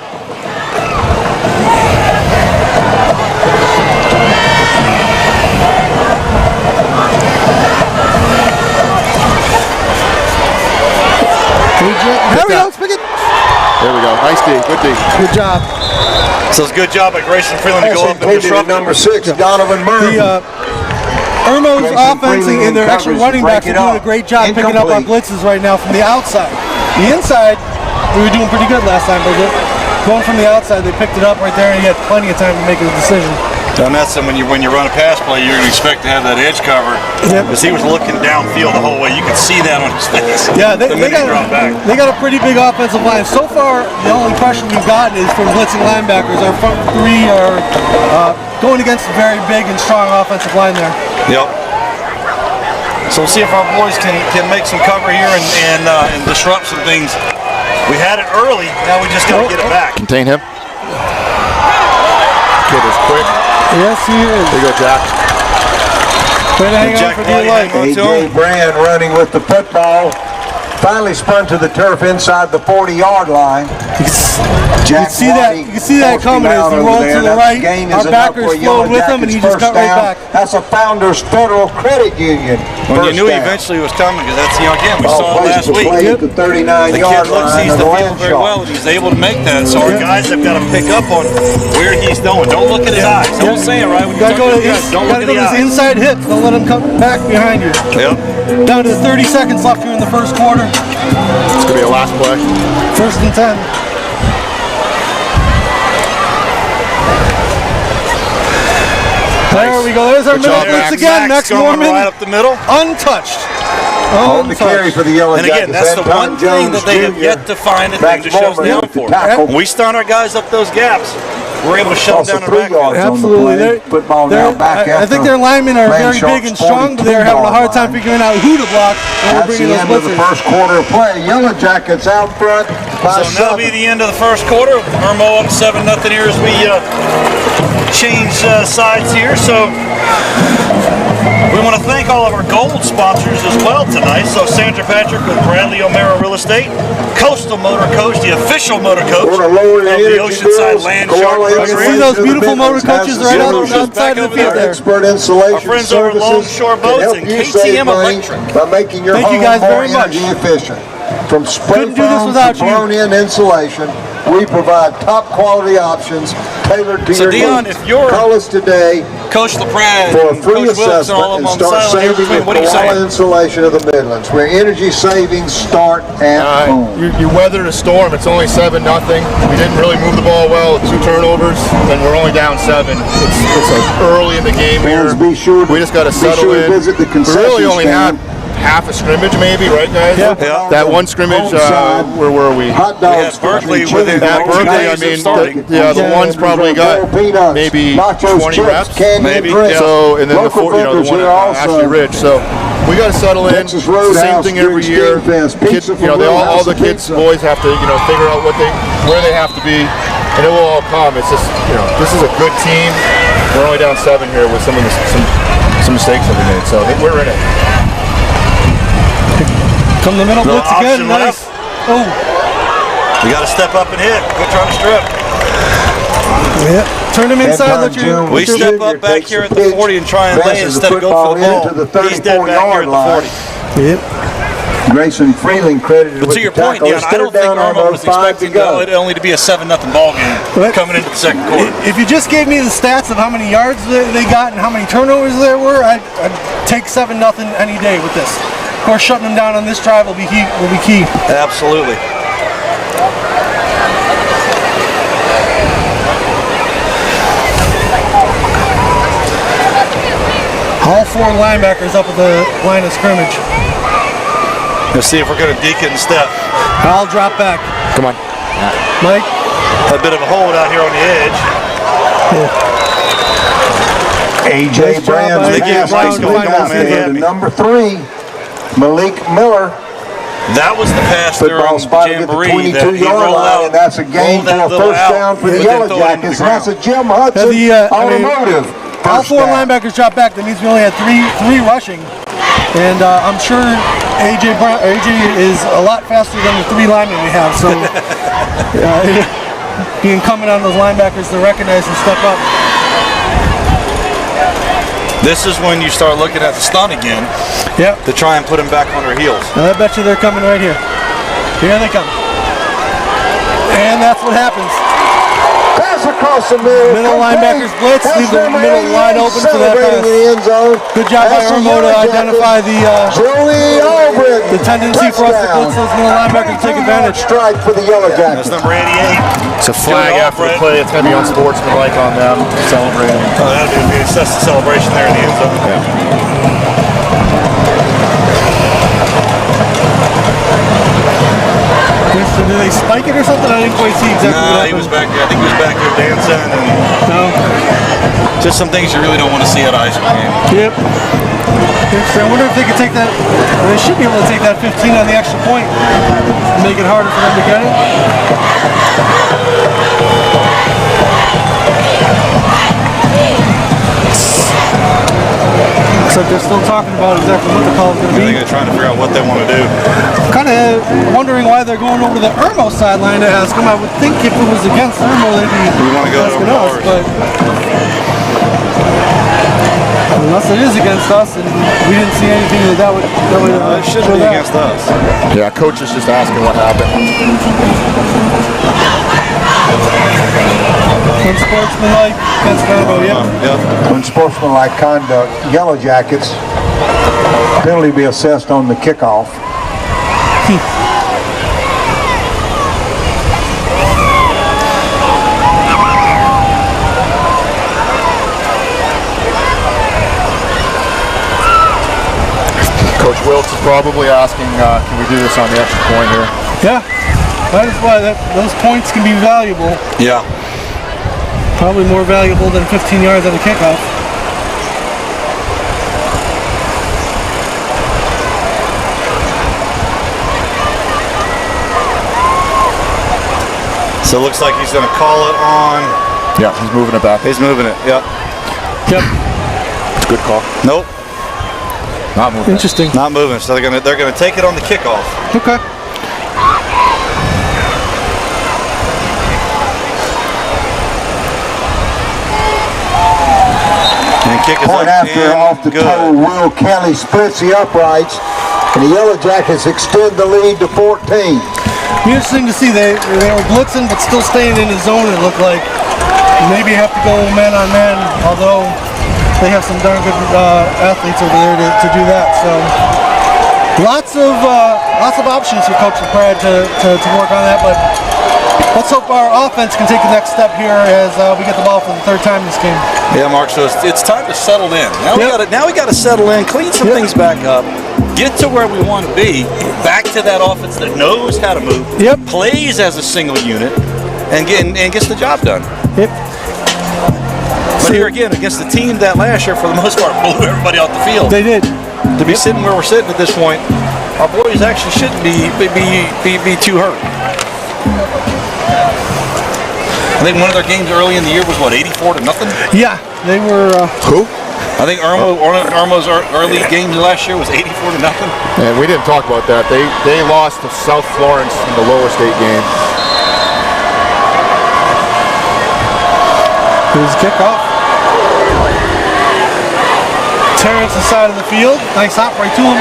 There we go. Nice D. Good D. Good job. So it's a good job by Grayson Freeland to go up and disrupt him. Number 6, Donovan Murray. Irmo's Grayson offense Freeland and their in extra coverage to running backs are break it doing a up. great job picking up on blitzes right now from the outside. The inside, we were doing pretty good last time, but going from the outside, they picked it up right there, and he had plenty of time to make a decision. And that's when you run a pass play, you're going to expect to have that edge cover. Yep. Because he was looking downfield the whole way. You could see that on his face. Yeah, they dropped back. got a pretty big offensive line. So far, the only pressure we've gotten is from blitzing linebackers. Our front three are going against a very big and strong offensive line there. Yep. So we'll see if our boys can make some cover here and disrupt some things. We had it early, now we just got to get it back. Contain him. Kid is quick. Yes, he is. There you go, Jack. Way to hang on for dear life. A.J. Brand running with the football. Finally spun to the turf inside the 40-yard line. You can see that coming as he rolled to the right. Our backers flowed with him, and he just got right back. That's a Founders Federal Credit Union. When you knew he eventually was coming, because that's, again, we saw it last week. The 39-yard line. Sees the field very well, and he's able to make that. So our guys have got to pick up on where he's going. Don't look at his eyes. Don't say it, right? When you gotta go to his inside hip. Don't let him come back behind you. Yep. Down to 30 seconds left here in the first quarter. It's going to be a last play. 1st and 10. There we go. There's our middle blitz again. Max Norman. Right up the middle. Untouched. On the carry for the Yellow And Jackets. again, that's the one thing that they have yet to find a thing to shut us down for. When we stun our guys up those gaps, we're able to shut them down their back. Absolutely. I think their linemen are very big and strong, but they're having a hard time figuring out who to block when we're bringing those That's the end of the blitzers. first quarter of play. Yellow Jackets out front by So that'll be the end of the first quarter. Irmo up 7-0 here as we change sides here. So we want to thank all of our gold sponsors as well tonight. So Sandra Patrick with Bradley O'Mara Real Estate, Coastal Motor Coach, the official motor coach of the Oceanside Land Shark I can see those beautiful motor coaches right outside of the field there. Expert insulation Our friends over at Longshore Boats and KTM Electric. By making your Thank you home guys more very much. energy efficient. From spray Couldn't do this foam without to you. blown-in insulation, we provide top quality options tailored to So your Dion, needs. if you're Call us today Coach LaPrade for a and free Coach Wilkes and all assessment of them and on the start sideline here saving between, with what are you Koala saying? Insulation of the Midlands, where energy savings start at home. You weathered a storm. It's only 7-0. We didn't really move the ball well. 2 turnovers, and we're only down 7. It's early in the game here. Be sure to, We just got to settle be sure to in. visit the We concession really only stand. had half a scrimmage, maybe, right, guys? Yeah. That one scrimmage. Where were we? Hot dogs. Berkeley featuring within chili At dogs, Berkeley, I days of mean, starting. the one's probably got peanuts, maybe nachos, 20 chips, reps. candy, Maybe, and drinks. yeah. So, and then the Local one vendors at here also. Ashley Ridge. So we got to settle in. Texas It's the Roadhouse same thing every during year. Steam Fest. Kids, Pizza they from all Roadhouse the kids, Pizza. boys have to, figure out where they have to be, and it will all come. It's just, this is a good team. We're only down 7 here with some mistakes that we made. So we're in it. Come the middle blitz again. option Nice. Oh. We got to step up and hit. Quit trying to strip. Yeah. Turn him inside. Let your, We step up back here at the 40 and try and lay instead of go for the ball. He's dead back here at the 40. Yep. Grayson Freeling credited with To your the point, tackle. Dion, I don't think Irmo was expecting it only to be a 7-0 ball game coming into the second quarter. If you just gave me the stats of how many yards they got and how many turnovers there were, I'd take 7-0 any day with this. Of course, shutting them down on this drive will be key. Absolutely. All 4 linebackers up at the line of scrimmage. Let's see if we're going to deke it and step. I'll drop back. Come on. Mike? A bit of a hold out here on the edge. A.J. Brown's pass to number 3, Malik Miller. That was the pass there on Football spotted at the Jamboree that he 22-yard rolled line, out. and that's a gain for a first down for the Yellow Jackets. And that's a Jim Hudson automotive. All 4 linebackers dropped back. That means we only had three rushing. And I'm sure AJ is a lot faster than the 3 linemen we have. So be incumbent on those linebackers to recognize and step up. This is when you start looking at the stun again. Yep. To try and put them back on their heels. And I bet you they're coming right here. Here they come. And that's what happens. Pass across the middle. Middle linebackers blitz, leave the middle wide open for that pass. Good job by Irmo to identify the tendency for us to blitz those middle linebackers to take advantage. Strike for the Yellow Jackets. That's number 88. It's a flag after the play. It's going to be unsportsmanlike on them celebrating. Oh, that'll be a celebration there in the end zone. Yeah. So did they spike it or something? I didn't quite see exactly what happened. He was back there. I think he was back there dancing. And just some things you really don't want to see at a high school game. Yep. I wonder if they could take that. They should be able to take that 15 on the extra point and make it harder for them to get it. Looks like they're still talking about exactly what the call is going to be. I think they're trying to figure out what they want to do. Kind of wondering why they're going over to the Irmo sideline to ask them. I would think if it was against Irmo, they'd be asking us, but unless it is against us, and we didn't see anything that would it shouldn't be against us. Yeah, coach is just asking what happened. Unsportsmanlike against Irmo, Yep. Unsportsmanlike conduct. Yellow Jackets. Penalty be assessed on the kickoff. Coach Wiltz is probably asking, can we do this on the extra point here? Yeah, that is why those points can be valuable. Yeah. Probably more valuable than 15 yards on the kickoff. So it looks like he's going to call it on. Yeah, he's moving it back. He's moving it. Yep. Yep. It's a good call. Nope. Not moving. Interesting. Not moving. So they're going to take it on the kickoff. Okay. And kick is Point up after and off the good. toe. Will Kelly splits the uprights, and the Yellow Jackets extend the lead to 14. Be interesting to see. They were blitzing, but still staying in the zone. It looked like maybe have to go man on man, although they have some darn good athletes over there to do that. So lots of options for Coach Pratt to work on that, but let's hope our offense can take the next step here as we get the ball for the 3rd time this game. Yeah, Mark. So it's time to settle in. Now we got to settle in, clean some things back up, get to where we want to be, back to that offense that knows how to move, plays as a single unit, and gets the job done. Yep. But here again, against the team that last year, for the most part, blew everybody off the field. They did. To be sitting where we're sitting at this point, our boys actually shouldn't be too hurt. I think one of their games early in the year was 84-0. Yeah, they were. Who? I think Irmo's early games last year was 84-0. And we didn't talk about that. They lost to South Florence in the lower state game. Here's the kickoff. Terrence inside of the field. Nice hop right to him.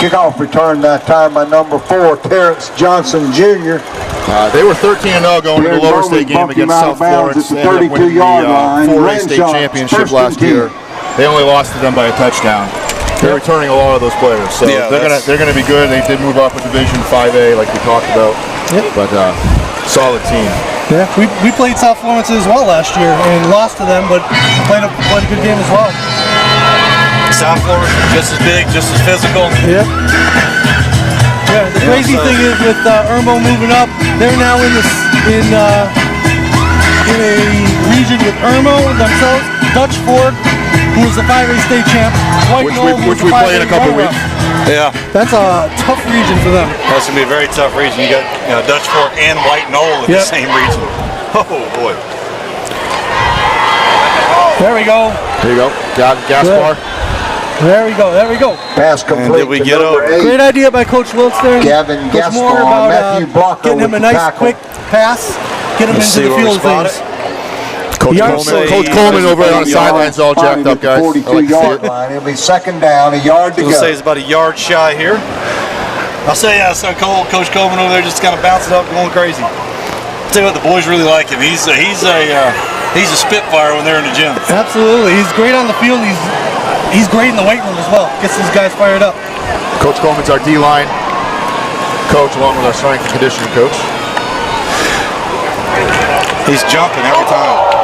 Kickoff return that time by number 4, Terrence Johnson Jr. They were 13-0 going to the Lower State game against South Florence. They ended up winning the 4A state championship last year. They only lost to them by a touchdown. They're returning a lot of those players, so they're gonna be good. They did move up a Division 5A like we talked about, but solid team. Yeah, we played South Florence as well last year and lost to them, but played a good game as well. South Florence just as big, just as physical. Yeah. Yeah. The crazy thing is with Irmo moving up, they're now in a region with Irmo themselves, Dutch Fork, who was the 5A state champ, which we play in a couple weeks. Yeah. That's a tough region for them. That's going to be a very tough region. You got Dutch Fork and White Knoll in the same region. Oh, boy. There we go. There you go. Gaspar. There we go. Pass complete. Did we get over? Great idea by Coach Wiltz there. Gavin Coach Moore Gaspar, about Matthew Blanco getting him a nice quick pass, get him into the field of things. Coach Coleman over there on the sidelines all jacked up, guys. 42-yard line. It'll be second down, a yard to go. I'll say it's about a yard shy here. I'll say, Coach Coleman over there just kind of bouncing up, going crazy. I'll tell you what, the boys really like him. He's a spitfire when they're in the gym. Absolutely, he's great on the field. He's great in the weight room as well. Gets these guys fired up. Coach Coleman's our D-line coach, along with our strength and conditioning coach. He's jumping every time.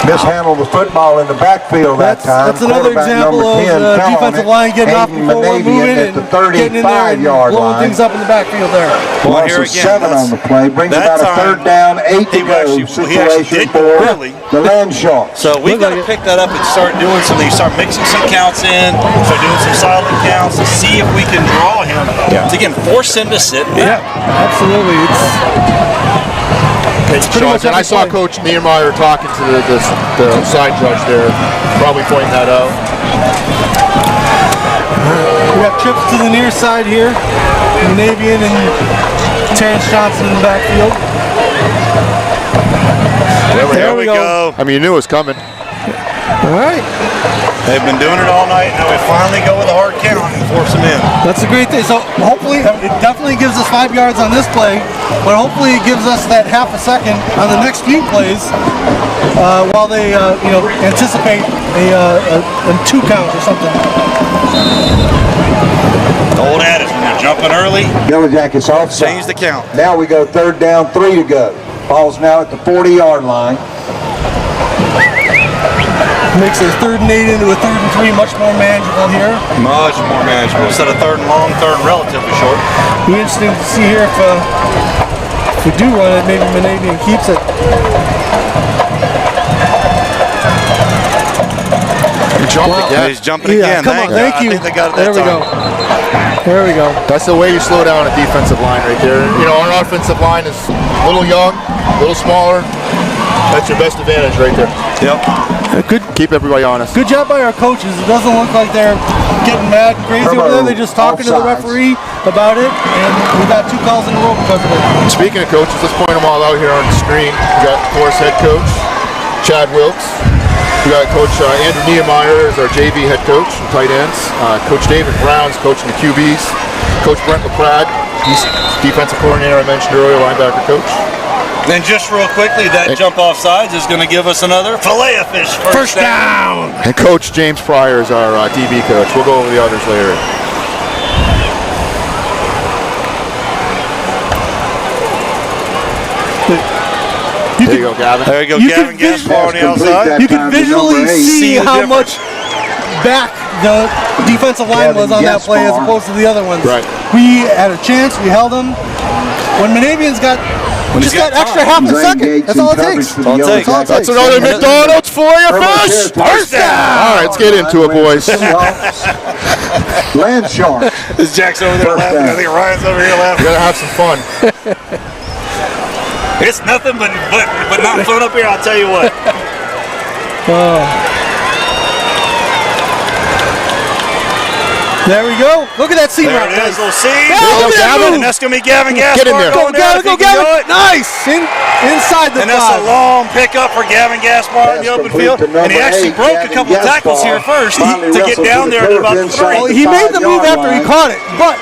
Mishandled the football in the backfield that time. That's another example of the defensive line getting off before we're moving and getting in there and blowing things up in the backfield there. Well, here again, 7 on the play. Brings about a third down, 8 to go situation for the Land Sharks. So we've got to pick that up and start doing something. Start mixing some counts in, start doing some solid counts to see if we can draw him. To again, force him to sit back. Yeah, absolutely. It's pretty much and I saw Coach Niemeyer talking to the side judge there, probably pointing that out. We got trips to the near side here. Navian and Terrence Johnson in the backfield. There we go. I mean, you knew it was coming. All right. They've been doing it all night. Now we finally go with a hard count and force them in. That's a great thing. So hopefully, it definitely gives us 5 yards on this play, but hopefully it gives us that half a second on the next few plays while they, anticipate a 2 count or something. The old adage, when you're jumping early, Yellow Jackets offside. change the count. Now we go third down, 3 to go. Ball's now at the 40-yard line. Makes their 3rd and 8 into a 3rd and 3 much more manageable here. Much more manageable. Instead of 3rd and long, 3rd and relatively short. Be interesting to see here if we do run it, maybe Monavian keeps it. He's jumping again. Come on, thank you. I think they got it that time. There we go. That's the way you slow down a defensive line right there. Our offensive line is a little young, a little smaller. That's your best advantage right there. Yep. Good. Keep everybody honest. Good job by our coaches. It doesn't look like they're getting mad and crazy over there. They're just talking to the referee about it, and we got 2 calls in a row because of it. Speaking of coaches, let's point them all out here on the screen. We got, of course, head coach Chad Wilkes. We got Coach Andrew Niemeyer as our JV head coach and tight ends. Coach David Brown's coaching the QBs. Coach Brent McBride, he's defensive coordinator I mentioned earlier, linebacker coach. Then just real quickly, that jump off sides is going to give us another fillet of fish first down. And Coach James Pryor is our DB coach. We'll go over the others later. There you go, Gavin. There you go, Gavin Gaspar on the outside. You can visually see how much back the defensive line was on that play as opposed to the other ones. Right. We had a chance. We held them. When Monavian's got just that extra half a second. That's all it takes. That's another McDonald's for you, fish. First down. All right, let's get into it, boys. Land Shark. Is Jack's over there laughing? I think Ryan's over here laughing. We gotta have some fun. It's nothing but not fun up here, I'll tell you what. There we go. Look at that seam There route. it is, little seam. Yeah, look at that move. And that's going to be Gavin Gaspar. Get in there. Go, Gavin, go, Gavin. Nice. Inside the And that's a long pickup for Gavin Gaspar in the open field. And he actually broke a couple of tackles here first to get down there to about the 3. Well, he made the move after he caught it, but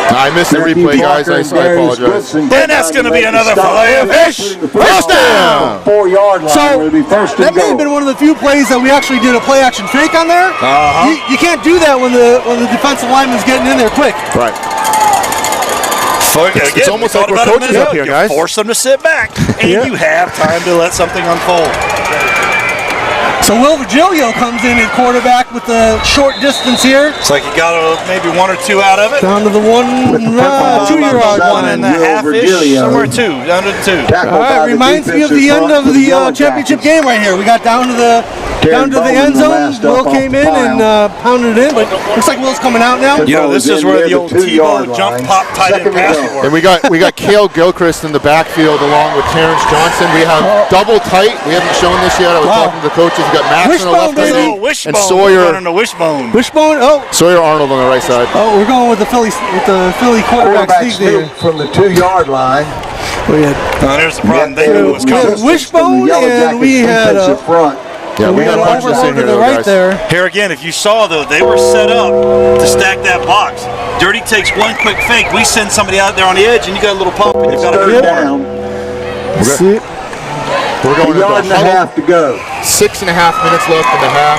I missed the replay, guys. I apologize. And that's going to be another filet of fish. First down. 4-yard line. so Will be first and that may have goal. been one of the few plays that we actually did a play action fake on there. You can't do that when the defensive lineman's getting in there quick. Right. Again, It's almost like we're about coaches up here, you guys. force them to sit back, and you have time to let something unfold. So Will Virgilio comes in at quarterback with the short distance here. It's like you got maybe 1 or 2 out of it. Down to the 2-yard line. 1.5-ish, somewhere 2, down to 2. All right, reminds me of the end of the championship game right here. We got down to the end zone. Will came in and pounded it in, but looks like Will's coming out now. You know, this is where the old Tebow jump pop tight end pass would work. And we got Cale Gilchrist in the backfield along with Terrence Johnson. We have double tight. We haven't shown this yet. I was talking to the coaches. We got Max on the left side Wishbone, and Sawyer. running the wishbone. Wishbone. Oh, Sawyer Arnold on the right side. we're going with the Philly quarterback sneak there. From the 2-yard line. There's the problem. They knew it was coming. Wishbone, and we had front. Yeah, we got to punch this in here, though, right guys. there. Here again, if you saw, though, they were set up to stack that box. Dirty takes one quick fake. We send somebody out there on the edge, and you got a little pump, and you've got a Third good down. See it. We're going A yard and a half to go. 6.5 minutes left in the half.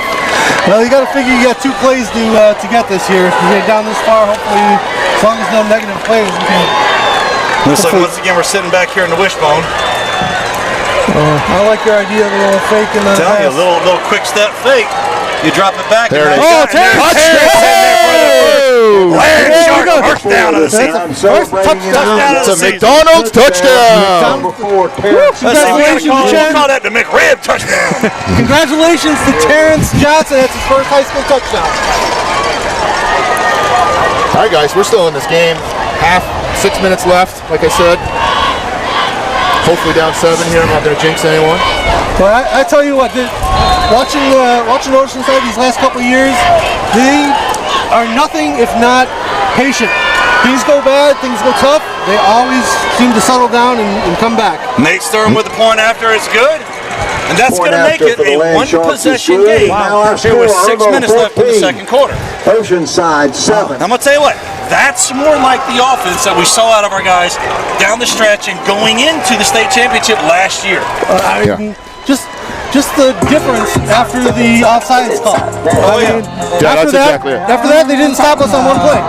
Well, you got to figure you got 2 plays to get this here. You get down this far, hopefully, as long as no negative plays, we can. Looks like once again we're sitting back here in the wishbone. I like your idea of a little fake in the Tell you, a pass. little quick step fake. You drop it back. There it is. Oh, Terrence! First down of the season. Touchdown of It's the a season. McDonald's touchdown. Before Terrence. Congratulations, We'll Chen. call that the McRib touchdown. Congratulations to Terrence Johnson. That's his first high school touchdown. All right, guys, we're still in this game. 6 minutes left, like I said. Hopefully down 7 here. I'm not going to jinx anyone. But I tell you what, watching Oceanside these last couple of years, they are nothing if not patient. Things go bad, things go tough. They always seem to settle down and come back. Nate Sturm with the point after is good. And that's going to make it a 1-possession game. Wow. Here with 6 minutes left in the second quarter. Oceanside 7. I'm going to tell you what, that's more like the offense that we saw out of our guys down the stretch and going into the state championship last year. Just the difference after the offsides call. That's exactly it. After that, they didn't stop us on one play.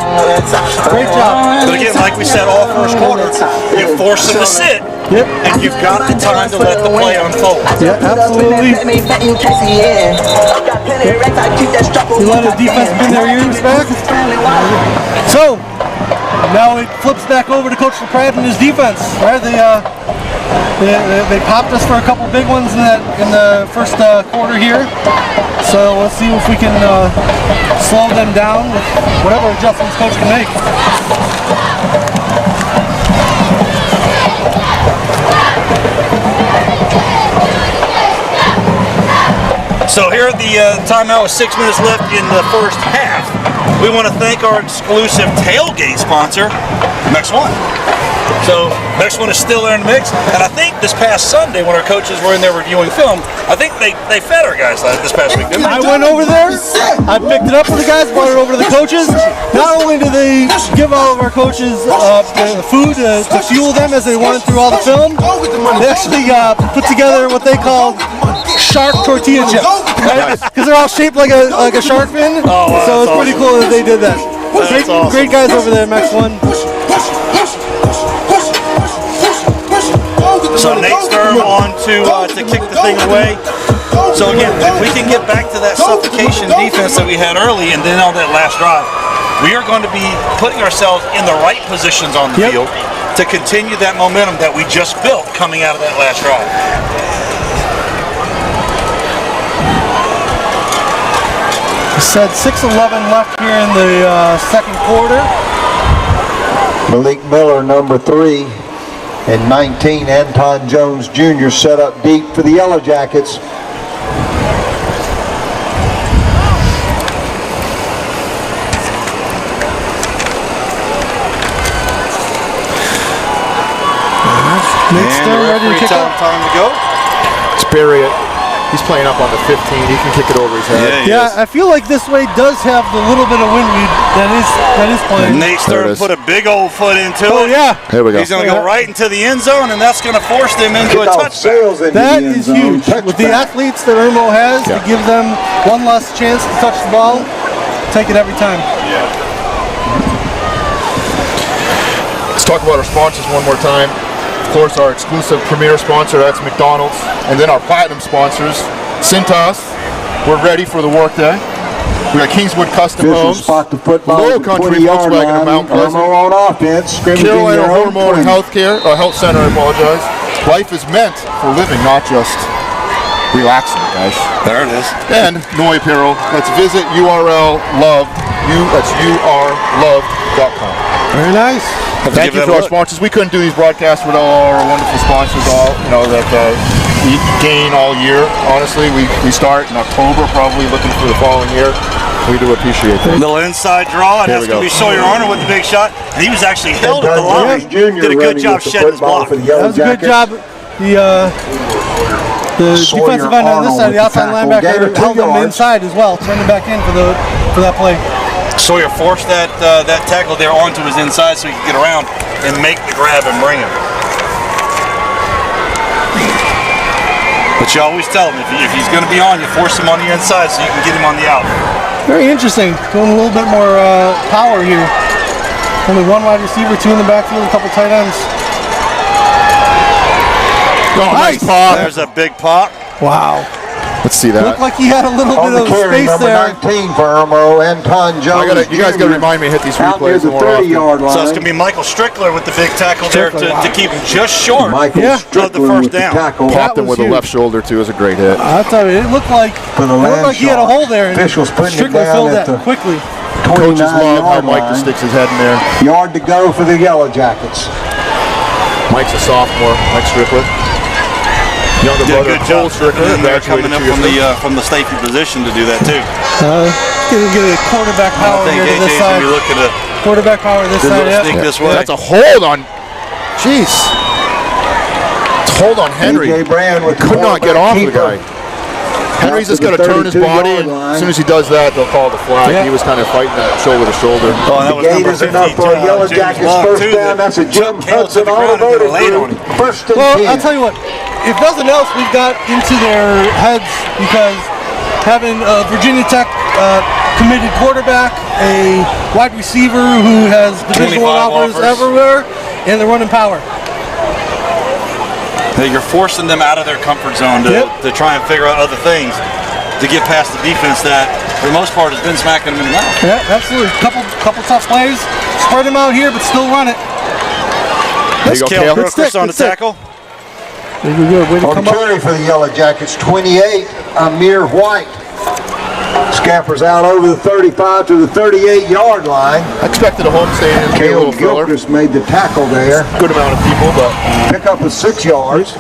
Great job. But again, like we said all first quarter, you force them to sit, and you've got the time to let the play unfold. Yeah, absolutely. You let the defense pin their ears back. So, now it flips back over to Coach LaPrade and his defense. Right? They popped us for a couple big ones in the first quarter here. So let's see if we can slow them down with whatever adjustments Coach can make. So here at the timeout with 6 minutes left in the first half, we want to thank our exclusive tailgate sponsor, Mex One. So Mex One is still there in the mix, and I think this past Sunday when our coaches were in there reviewing film, I think they fed our guys this past week, didn't they? I went over there, I picked it up for the guys, brought it over to the coaches. Not only do they give all of our coaches the food to fuel them as they went through all the film, they actually put together what they call shark tortilla chips, right? Because they're all shaped like a shark fin. So it's pretty cool that they did that. Great guys over there, Mex One. So Nate Sturm on to kick the thing away. So again, if we can get back to that suffocation defense that we had early and then on that last drive, we are going to be putting ourselves in the right positions on the field to continue that momentum that we just built coming out of that last drive. Said 6:11 left here in the second quarter. Malik Miller, number 3. And 19, Anton Jones Jr. set up deep for the Yellow Jackets. Nate Stern ready to kick off. Time to go. Let's bury it. He's playing up on the 15. He can kick it over his head. Yeah, I feel like this way does have the little bit of wind that is playing. Nate Stern put a big old foot into it. Oh, yeah. Here we go. He's going to go right into the end zone, and that's going to force them into a touchdown. That is huge. With the athletes that Irmo has, to give them one last chance to touch the ball, take it every time. Yeah. Let's talk about our sponsors one more time. Of course, our exclusive premier sponsor, that's McDonald's. And then our platinum sponsors, Cintas. We're ready for the workday. We got Kingswood Custom Homes, Low Country Volkswagen of Mount Pleasant, on offense, Carolina Hormone and Health Center, I apologize. Life is meant for living, not just relaxing, guys. There it is. And Noi Apparel. Let's visit urloved.com. Very nice. Thank you to our sponsors. We couldn't do these broadcasts without all our wonderful sponsors, that we gain all year. Honestly, we start in October, probably looking for the following year. We do appreciate that. Little inside draw, and that's going to be Sawyer Arnold with the big shot. And he was actually held at the line. Did a good job shedding his block. That was a good job. The defensive end on this side, the outside linebacker, held him inside as well, turning back in for that play. Sawyer forced that tackle there onto his inside so he could get around and make the grab and bring him. But you always tell him, if he's going to be on, you force him on the inside so you can get him on the out. Very interesting. Going a little bit more power here. Only one wide receiver, two in the backfield, a couple tight ends. Oh, nice pop. There's a big pop. Wow. Let's see that. Looked like he had a little bit of space there. Number 19 for Irmo, Anton Jones. You guys got to remind me to hit these replays more often. So it's going to be Michael Strickler with the big tackle there to keep him just short of the first down. Popped him with the left shoulder, too. It was a great hit. I tell you, it looked like he had a hole there. And Strickler filled that quickly. Coaches love how Mike just sticks his head in there. Yard to go for the Yellow Jackets. Mike's a sophomore, Mike Strickler. Younger brother, Cole Strickler, coming up from the safety position to do that too. Gonna get a quarterback power here to this side. Quarterback power this side. This way. That's a hold on. Jeez. It's hold on Henry. Could not get off the guy. Henry's just got to turn his body, and as soon as he does that, they'll call the flag. He was kind of fighting that shoulder to shoulder. Oh, that was number 50. Enough for a Yellow Jackets first down. That's a Jim Hudson automotive group. First and 10. Well, I'll tell you what. If nothing else, we've got into their heads because having a Virginia Tech committed quarterback, a wide receiver who has Division I offers everywhere, and they're running power. You're forcing them out of their comfort zone to try and figure out other things to get past the defense that, for the most part, has been smacking them in the mouth. Yeah, absolutely. Couple tough plays. Spread them out here, but still run it. That's Cale Crooker on the tackle. Very good. Way to come carry for the Yellow Jackets, 28, Amir White. Scampers out over the 35 to the 38-yard line. I expected a home stadium. Caleb Gilchrist made the tackle there. Good amount of people, but pick up with 6 yards.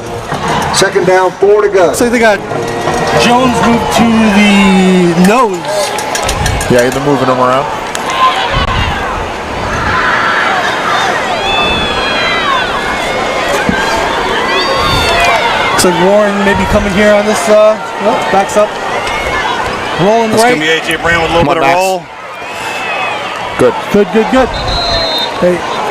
Second down, 4 to go. So they got Jones moved to the nose. Yeah, they're moving him around. Looks like Warren maybe coming here on this. Backs up. Rolling That's right. It's going to be A.J. Brown with a little bit of roll. Good.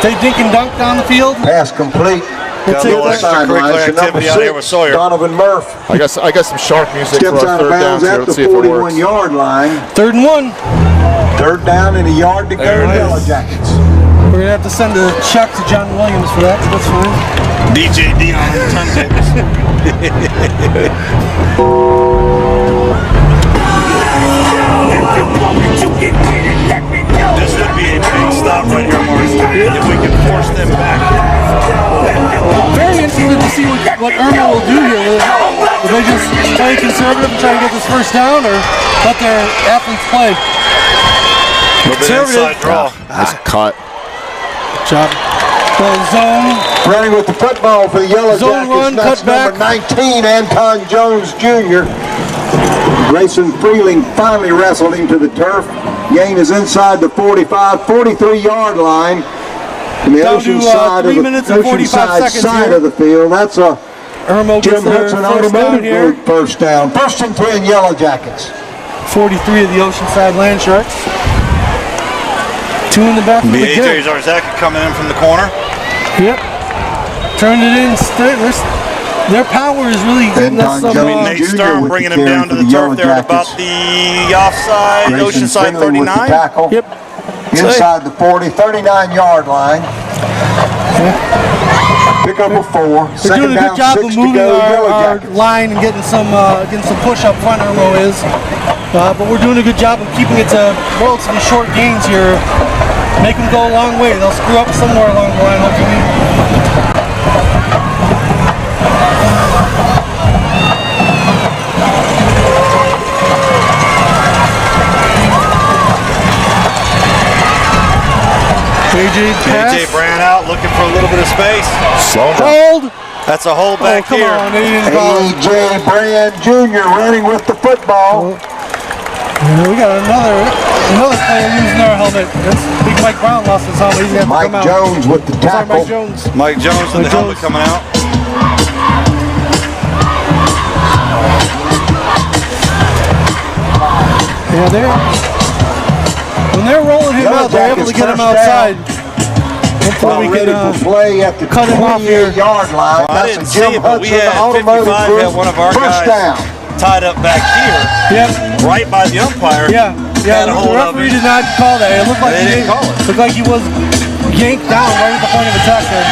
They dink and dunk down the field. Pass complete. Got a little extracurricular activity out here with Sawyer. Donovan Murph. I got some sharp music Steps for our out of third down bounds here. at Let's the see if it works. 41-yard line. 3rd and 1. Third down and a yard to go to Yellow Jackets. We're going to have to send a check to John Williams for that. That's fine. DJ Dion on the turntables. This would be a big stop right here, Mark, if we can force them back. Very interested to see what Irmo will do here. Will they just play conservative and try to get this first down, or let their athletes play? Conservative. Inside draw. Nice cut. Good job. Zone. Running with the football for the Yellow Zone Jackets. run, That's cut back. number 19, Anton Jones Jr. Grayson Freeling finally wrestled him to the turf. Gain is inside the 45, 43-yard line. On the Down Ocean to side 3 minutes and 45 seconds side here. of the field. That's a Irmo gets Jim their Hudson first down Automotive here. Group first down. 1st and 10 Yellow Jackets. 43 of the Oceanside Land Sharks. 2 in the back. AJ Zarzaki coming in from the corner. Yep. Turned it in. Their power is really getting us some. Nate Stern bringing him down to the turf there at about the offside, Oceanside 39. Yep. Inside the 40, 39-yard line. Pick up a 4. They're doing a good job of moving our line and getting some push up front. Irmo is, but we're doing a good job of keeping it to relatively short gains here. Make them go a long way. They'll screw up somewhere along the line, hopefully. AJ Brand out, looking for a little bit of space. Hold. That's a hold back come here. On, AJ Brand Jr. running with the football. We got another player losing their helmet. That's Big Mike Brown lost his helmet. He's gonna have to come out. Mike Jones with the tackle. Mike Jones with the helmet coming out. Yeah, when they're rolling him out, they're able to get him outside. Hopefully we can play at the cut him off here. 28-yard line. Well, I didn't see it, but we had 55 had one of our guys tied up back here, right by the umpire. Yeah. The referee did not call that. It looked like they didn't call it. Looked like he was yanked down right at the point of attack there.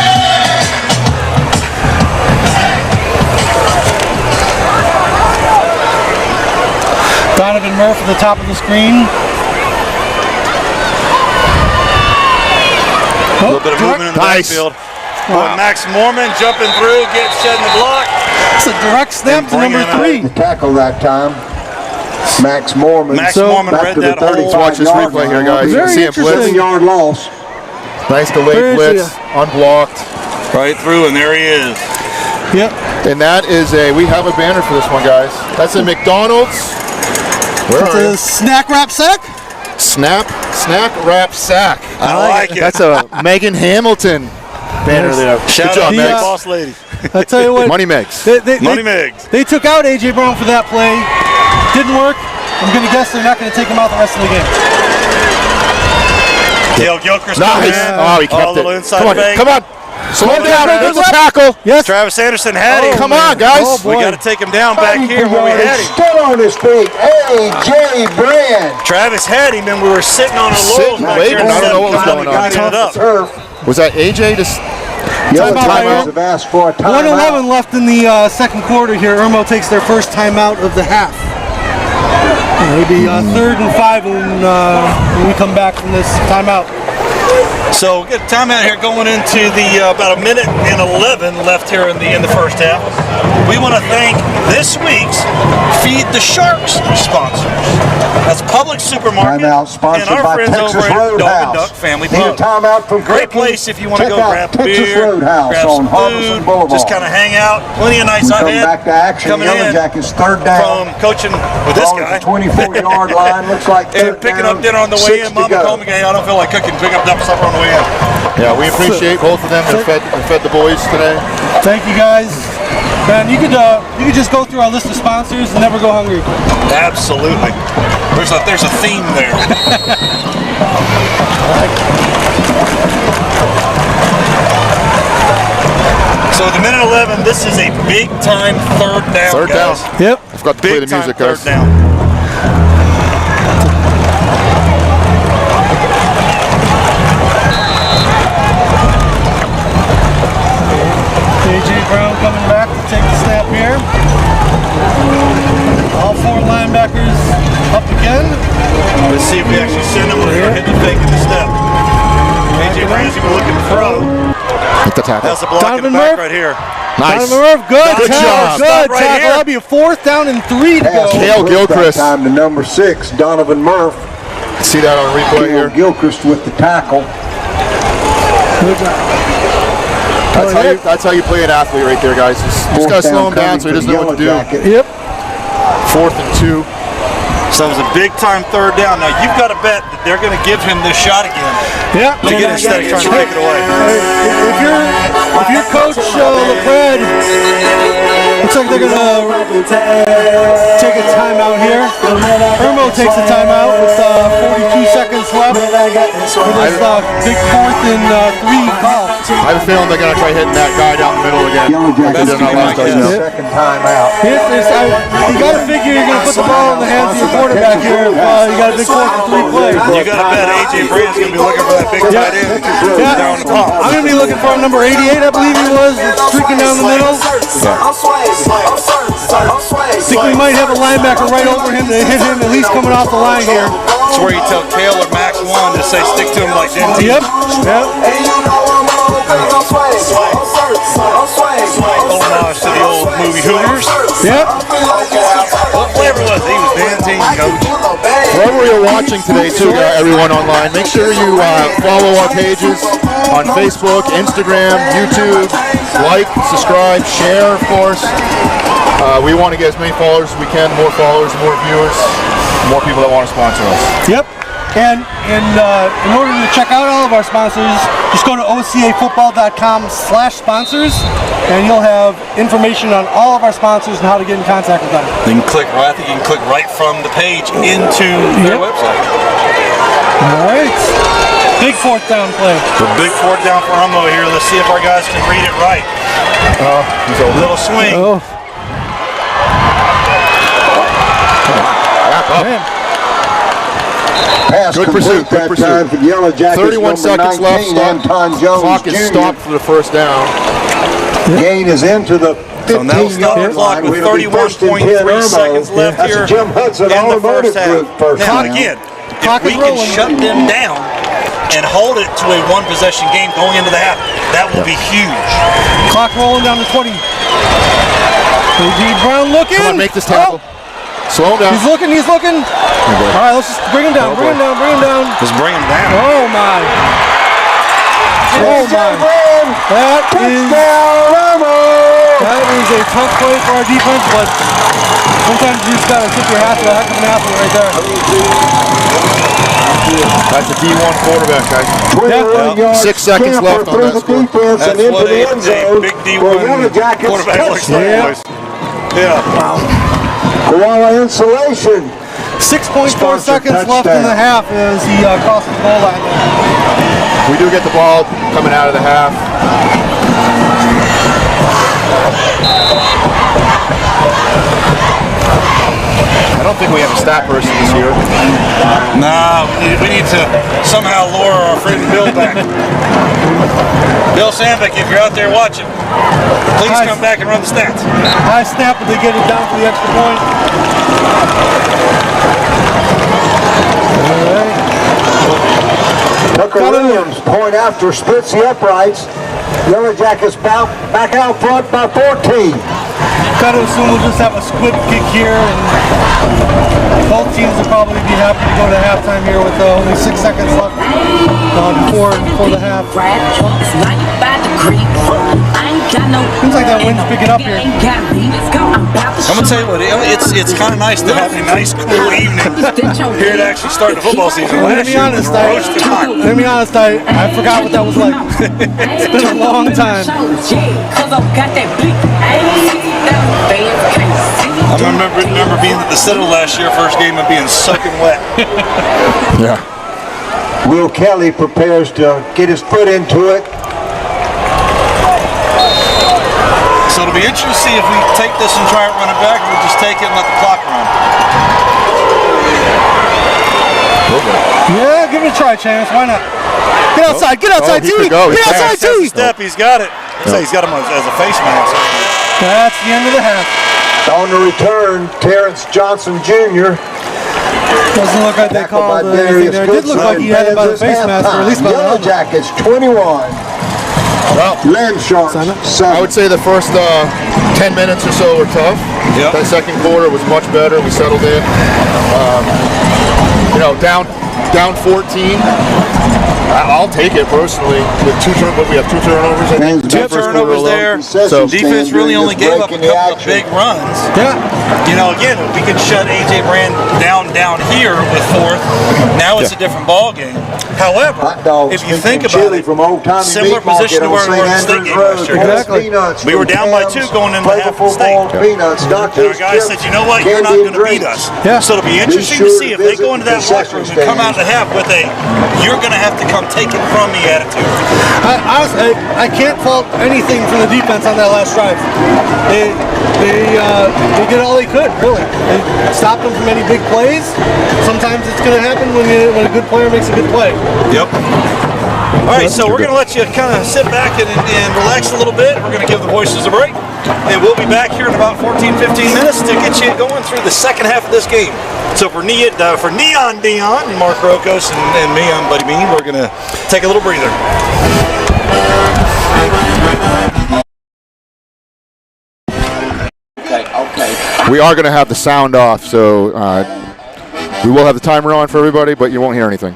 Donovan Murphy at the top of the screen. A little bit of movement in the backfield. Max Mormon jumping through, gets shedding the block. It's a direct snap to number 3. The tackle that time. Max Mormon. Mormon read that hole. Let's watch this replay here, guys. You can see him blitz. 7-yard loss. Nice delayed blitz, unblocked. Right through, and there he is. Yep. And that is we have a banner for this one, guys. That's a McDonald's. That's a snack wrap sack? Snack wrap sack. I like it. That's a Megan Hamilton banner there. Shout Good job, out to Megs. the boss lady. I tell you what. Money Megs. Money Megs. They took out AJ Brown for that play. Didn't work. I'm going to guess they're not going to take him out the rest of the game. Dale Gilchrist. Nice. Oh, he kept it. Come on. Slow down. There's a tackle. Yes. Travis Anderson had him. Come on, guys. We got to take him down back here where we had him. Still on his feet. AJ Brand. Travis had him, and we were sitting on our laurels back here. I don't know what was going on. Was that AJ just... Timeout. Have asked for a timeout. 1:11 left in the second quarter here. Irmo takes their first timeout of the half. Maybe 3rd and 5 when we come back from this timeout. So we get a timeout here going into the about 1:11 left here in the first half. We want to thank this week's Feed the Sharks sponsors. That's Publix Supermarket Timeout sponsored and our by friends Texas over at Dog Roadhouse. and Duck Family Need a Pub. timeout from Great cooking? place if you want to Check go out grab Texas beer, Roadhouse grab on some Harbison food, Boulevard. just kind of hang out. Plenty of nights I've Come had back to action. coming Yellow in Jackets 3rd down. from coaching with this Ball guy. at the 24-yard line. Looks like And picking up dinner on the way in. Mama called me, I don't feel like cooking. Pick up supper on the way in. Yeah, we appreciate both of them. They fed the boys today. Thank you guys. Man, you could just go through our list of sponsors and never go hungry. Absolutely. There's a theme there. So with 1:11, this is a big time 3rd down. Third guys. down. Yep. I forgot to play the music, guys. 3rd down. AJ Brown coming back to take the snap here. All 4 linebackers up again. Let's see if we actually send him. We're hitting the fake in the step. AJ Brown's even looking to throw. Hit the tackle. That's a block Donovan in the back Murphy. right here. Nice. Donovan Murphy, good Good tackle. job. Good Right tackle. here. That'll be a 4th down and 3 to go. Cale Gilchrist. Time to number 6, Donovan Murph. See that on replay here. Gilchrist with the tackle. That's how you play an athlete right there, guys. Just got to slow him down so he doesn't know what to do. Jacket. Yep. 4th and 2. So it was a big-time third down. Now, you've got to bet that they're going to give him this shot again. Yeah. To get instead of trying to take it away. If you're Coach LeBred, looks like they're going to take a timeout here. Irmo takes a timeout with 42 seconds left for this big 4th and 3 call. I have a feeling they're going to try hitting that guy down the middle again. Second timeout. You got to figure you're going to put the ball in the hands of your quarterback here if you got a big 4th and 3 play. You got to bet A.J. Brand's going to be looking for that big tight end down the top. I'm going to be looking for number 88, I believe he was, streaking down the middle. I think we might have a linebacker right over him to hit him, at least coming off the line here. That's where you tell Taylor Max 1 to say stick to him like Denton. Yep. Homage to the old movie Hooters. Yep. What flavor was it? He was Denton, coach. Wherever you're watching today, too, everyone online, make sure you follow our pages on Facebook, Instagram, YouTube. Like, subscribe, share, of course. We want to get as many followers as we can. More followers, more viewers, more people that want to sponsor us. Yep. And in order to check out all of our sponsors, just go to ocafootball.com/sponsors, and you'll have information on all of our sponsors and how to get in contact with them. You can click right. I think you can click right from the page into their website. All right. Big 4th down play. The big 4th down for Irmo here. Let's see if our guys can read it right. He's over. Little swing. Oh. Man. Pass Good pursuit, complete good that time pursuit. for the Yellow Jackets. 31 seconds left. Anton Jones Clock is Jr. stopped for the first down. Gain is into the 15-yard clock line. with It'll be 31.3 seconds left That's here Jim Hudson in the Automotive first half. Group first Now down. again, Clock if we is can rolling. shut them down and hold it to a one-possession game going into the half, that will be huge. Clock rolling down to 20. A.J. Brown looking. Come on, make this tackle. Slow him down. He's looking. All right, let's just bring him down. Bring him down. Just bring them down. Oh my. Oh my. That is a tough play for our defense, but sometimes you just gotta tip your hat to a heck of an athlete right there. That's a D1 quarterback, guys. 21-yard 6 seconds left on through that the score. defense and That's into what the a end zone big for Yellow D1 Jackets quarterback looks touchdown. like. Yeah. Koala Insulation. 6.4 seconds left in the half as he crosses the goal line. We do get the ball coming out of the half. I don't think we have a stat person this year. Nah, we need to somehow lure our friend Bill back. Bill Sandbeck, if you're out there watching, please come back and run the stats. High snap, but they get it down for the extra point. Tucker Williams, point after, splits the uprights. Yellow Jackets back out front by 14. Gotta assume we'll just have a squib kick here, and both teams will probably be happy to go to halftime here with only 6 seconds left before the half. Seems like that wind's picking up here. I'm gonna tell you what, it's kind of nice to have a nice, cool evening here to actually start the football season. Let me be honest, I forgot what that was like. It's been a long time. I remember being at the Citadel last year, first game, and being soaking wet. Yeah. Will Kelly prepares to get his foot into it. So it'll be interesting to see if we take this and try and run it back, or we just take it and let the clock run. Yeah, give it a try, Chance. Why not? Get outside, T. Get outside, T. Step, he's got it. He's got him as a face mask. That's the end of the half. On the return, Terrence Johnson Jr. Doesn't look like they called anything there. It did look like he had it by the face mask, or at least by the Yellow helmet. Jackets 21. Well, Land Sharks I 7. would say the first 10 minutes or so were tough. Yep. That second quarter was much better. We settled in. Down 14. I'll take it personally. With we have 2 turnovers. I think. 2 turnovers there. So defense really only gave up a couple of big runs. Yeah. You know, again, we can shut AJ Brand down here with 4th. Now it's a different ball game. However, if you think about it, similar position to where we were in the state game last year. Exactly. We were down by 2 going into half the state. And our guys said, you know what, you're not going to beat us. Yeah. So it'll be interesting to see if they go into that locker room and come out of the half with a, you're going to have to come take it from me attitude. I can't fault anything from the defense on that last drive. They did all they could, really. They stopped them from any big plays. Sometimes it's going to happen when a good player makes a good play. Yep. All right, so we're going to let you kind of sit back and relax a little bit. We're going to give the voices a break. And we'll be back here in about 14, 15 minutes to get you going through the second half of this game. So for Neon Dion and Mark Rokos and me, I'm Buddy Bean, we're going to take a little breather. Okay. We are going to have the sound off, so we will have the timer on for everybody, but you won't hear anything.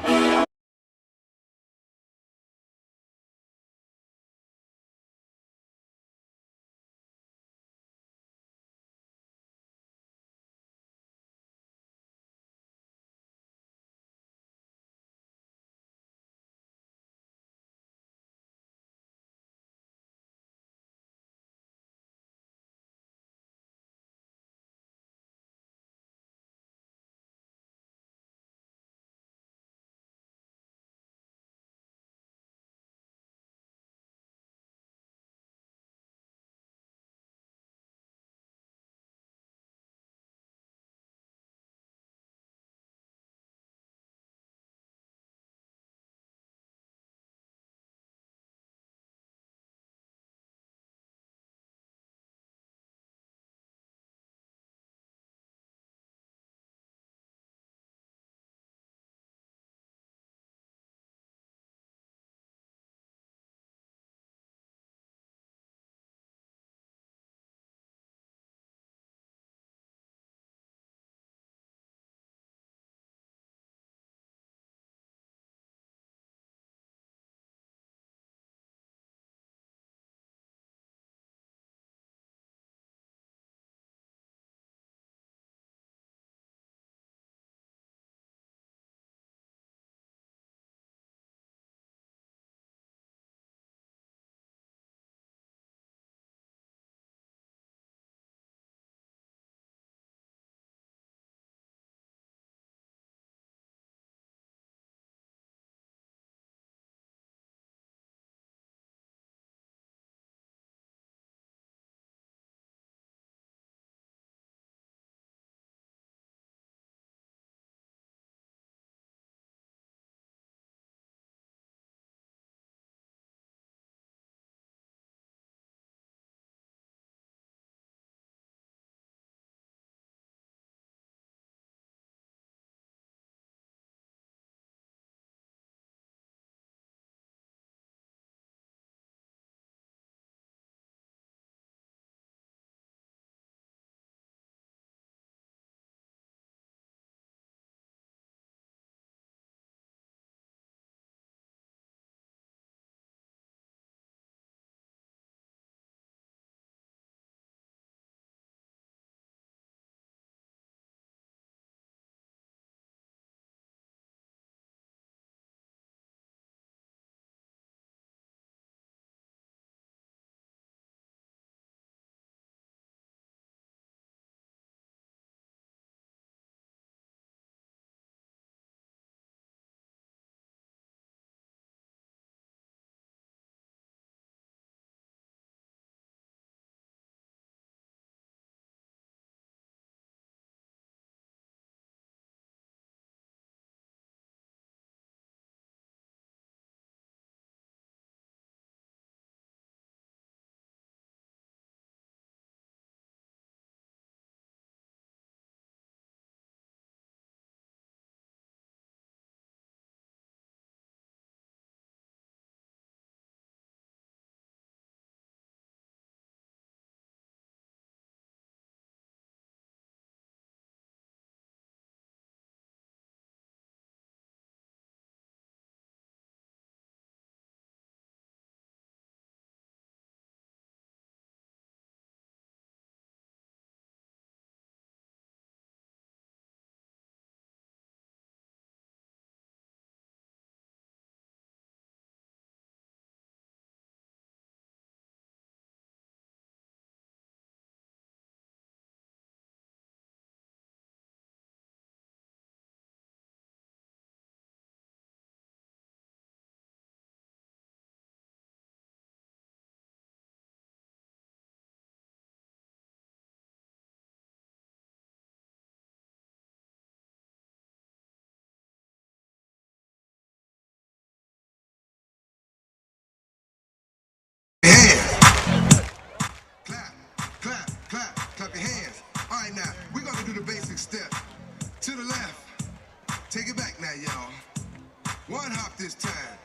One hop this time.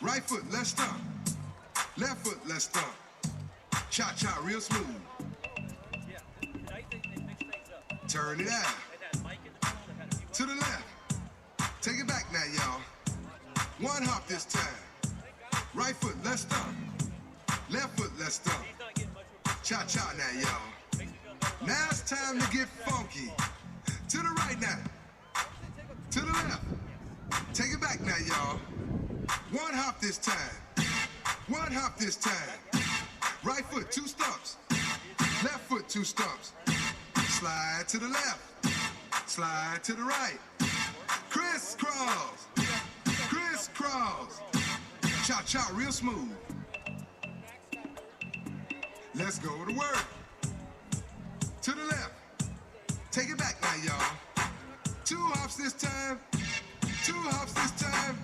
Right foot, let's stomp. Left foot, let's stomp. Cha-cha, real smooth. Turn it out. To the left. Take it back now, y'all. One hop this time. Right foot, let's stomp. Left foot, let's stomp. Cha-cha now, y'all. Now it's time to get funky. To the right now. To the left. Take it back now, y'all. One hop this time. One hop this time. Right foot, 2 stumps. Left foot, 2 stumps. Slide to the left. Slide to the right. Crisscross. Crisscross. Cha-cha, real smooth. Let's go to work. To the left. Take it back now, y'all. 2 hops this time. 2 hops this time.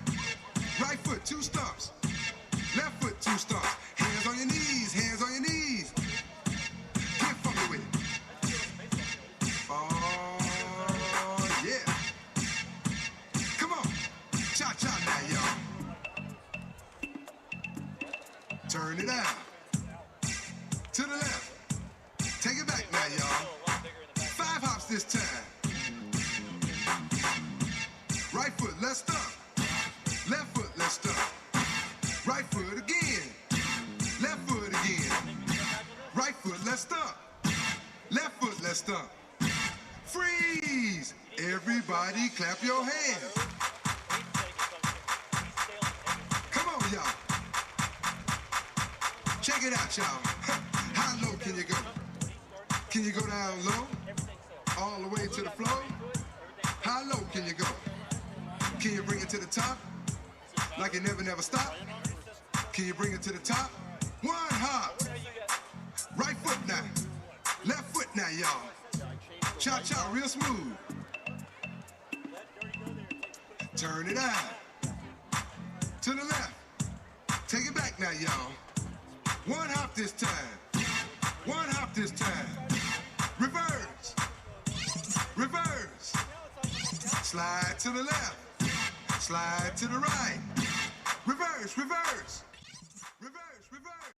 Right foot, 2 stumps. Left foot, 2 stumps. Hands on your knees, hands on your knees. Get funky with it. Oh, yeah. Come on. Cha-cha now, y'all. Turn it out. To the left. Take it back now, y'all. 5 hops this time. Right foot, let's stomp. Left foot, let's stomp. Right foot again. Left foot again. Right foot, let's stomp. Left foot, let's stomp. Freeze! Everybody clap your hands. Come on, y'all. Check it out, y'all. How low can you go? Can you go down low? All the way to the floor? How low can you go? Can you bring it to the top? Like it never stop? Can you bring it to the top? One hop. Right foot now. Left foot now, y'all. Cha-cha, real smooth. Turn it out. To the left. Take it back now, y'all. One hop this time. One hop this time. Reverse. Reverse. Slide to the left. Slide to the right. Reverse, reverse. Reverse, reverse.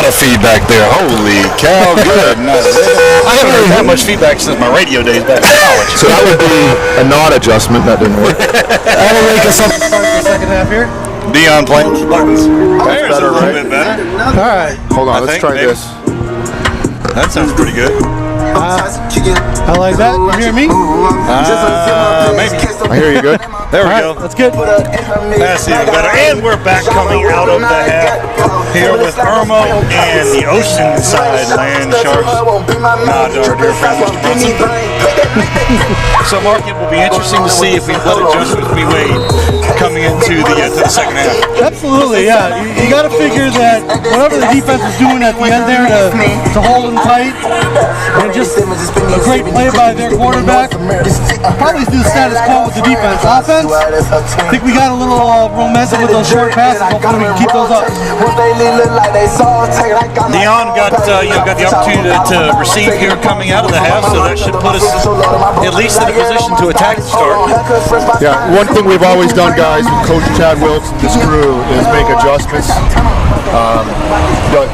of feedback there. Holy cow, good. I haven't heard that much feedback since my radio days back in college. So that would be a nod adjustment. That didn't work. That'll make us up to start the second half here. Dion playing with the buttons. That's better, a little right? bit better. All right. Hold on, I let's think, try maybe. this. That sounds pretty good. I like that. You hear me? Maybe. I hear you good. There we go. That's good. That's even better. And we're back coming out of the half here with Irmo and the Oceanside Land Sharks. Nod to our dear friend, Mr. Brunson. So, Mark, it will be interesting to see if we let adjustments be made coming into the second half. Absolutely, yeah. You got to figure that whatever the defense is doing at the end there to hold them tight, and just a great play by their quarterback, probably do the status quo with the defense. Offense, I think we got a little momentum with those short passes. Hopefully we can keep those up. Dion got the opportunity to receive here coming out of the half, so that should put us at least in a position to attack the start. Yeah, one thing we've always done, guys, with Coach Chad Wilkes and this crew is make adjustments.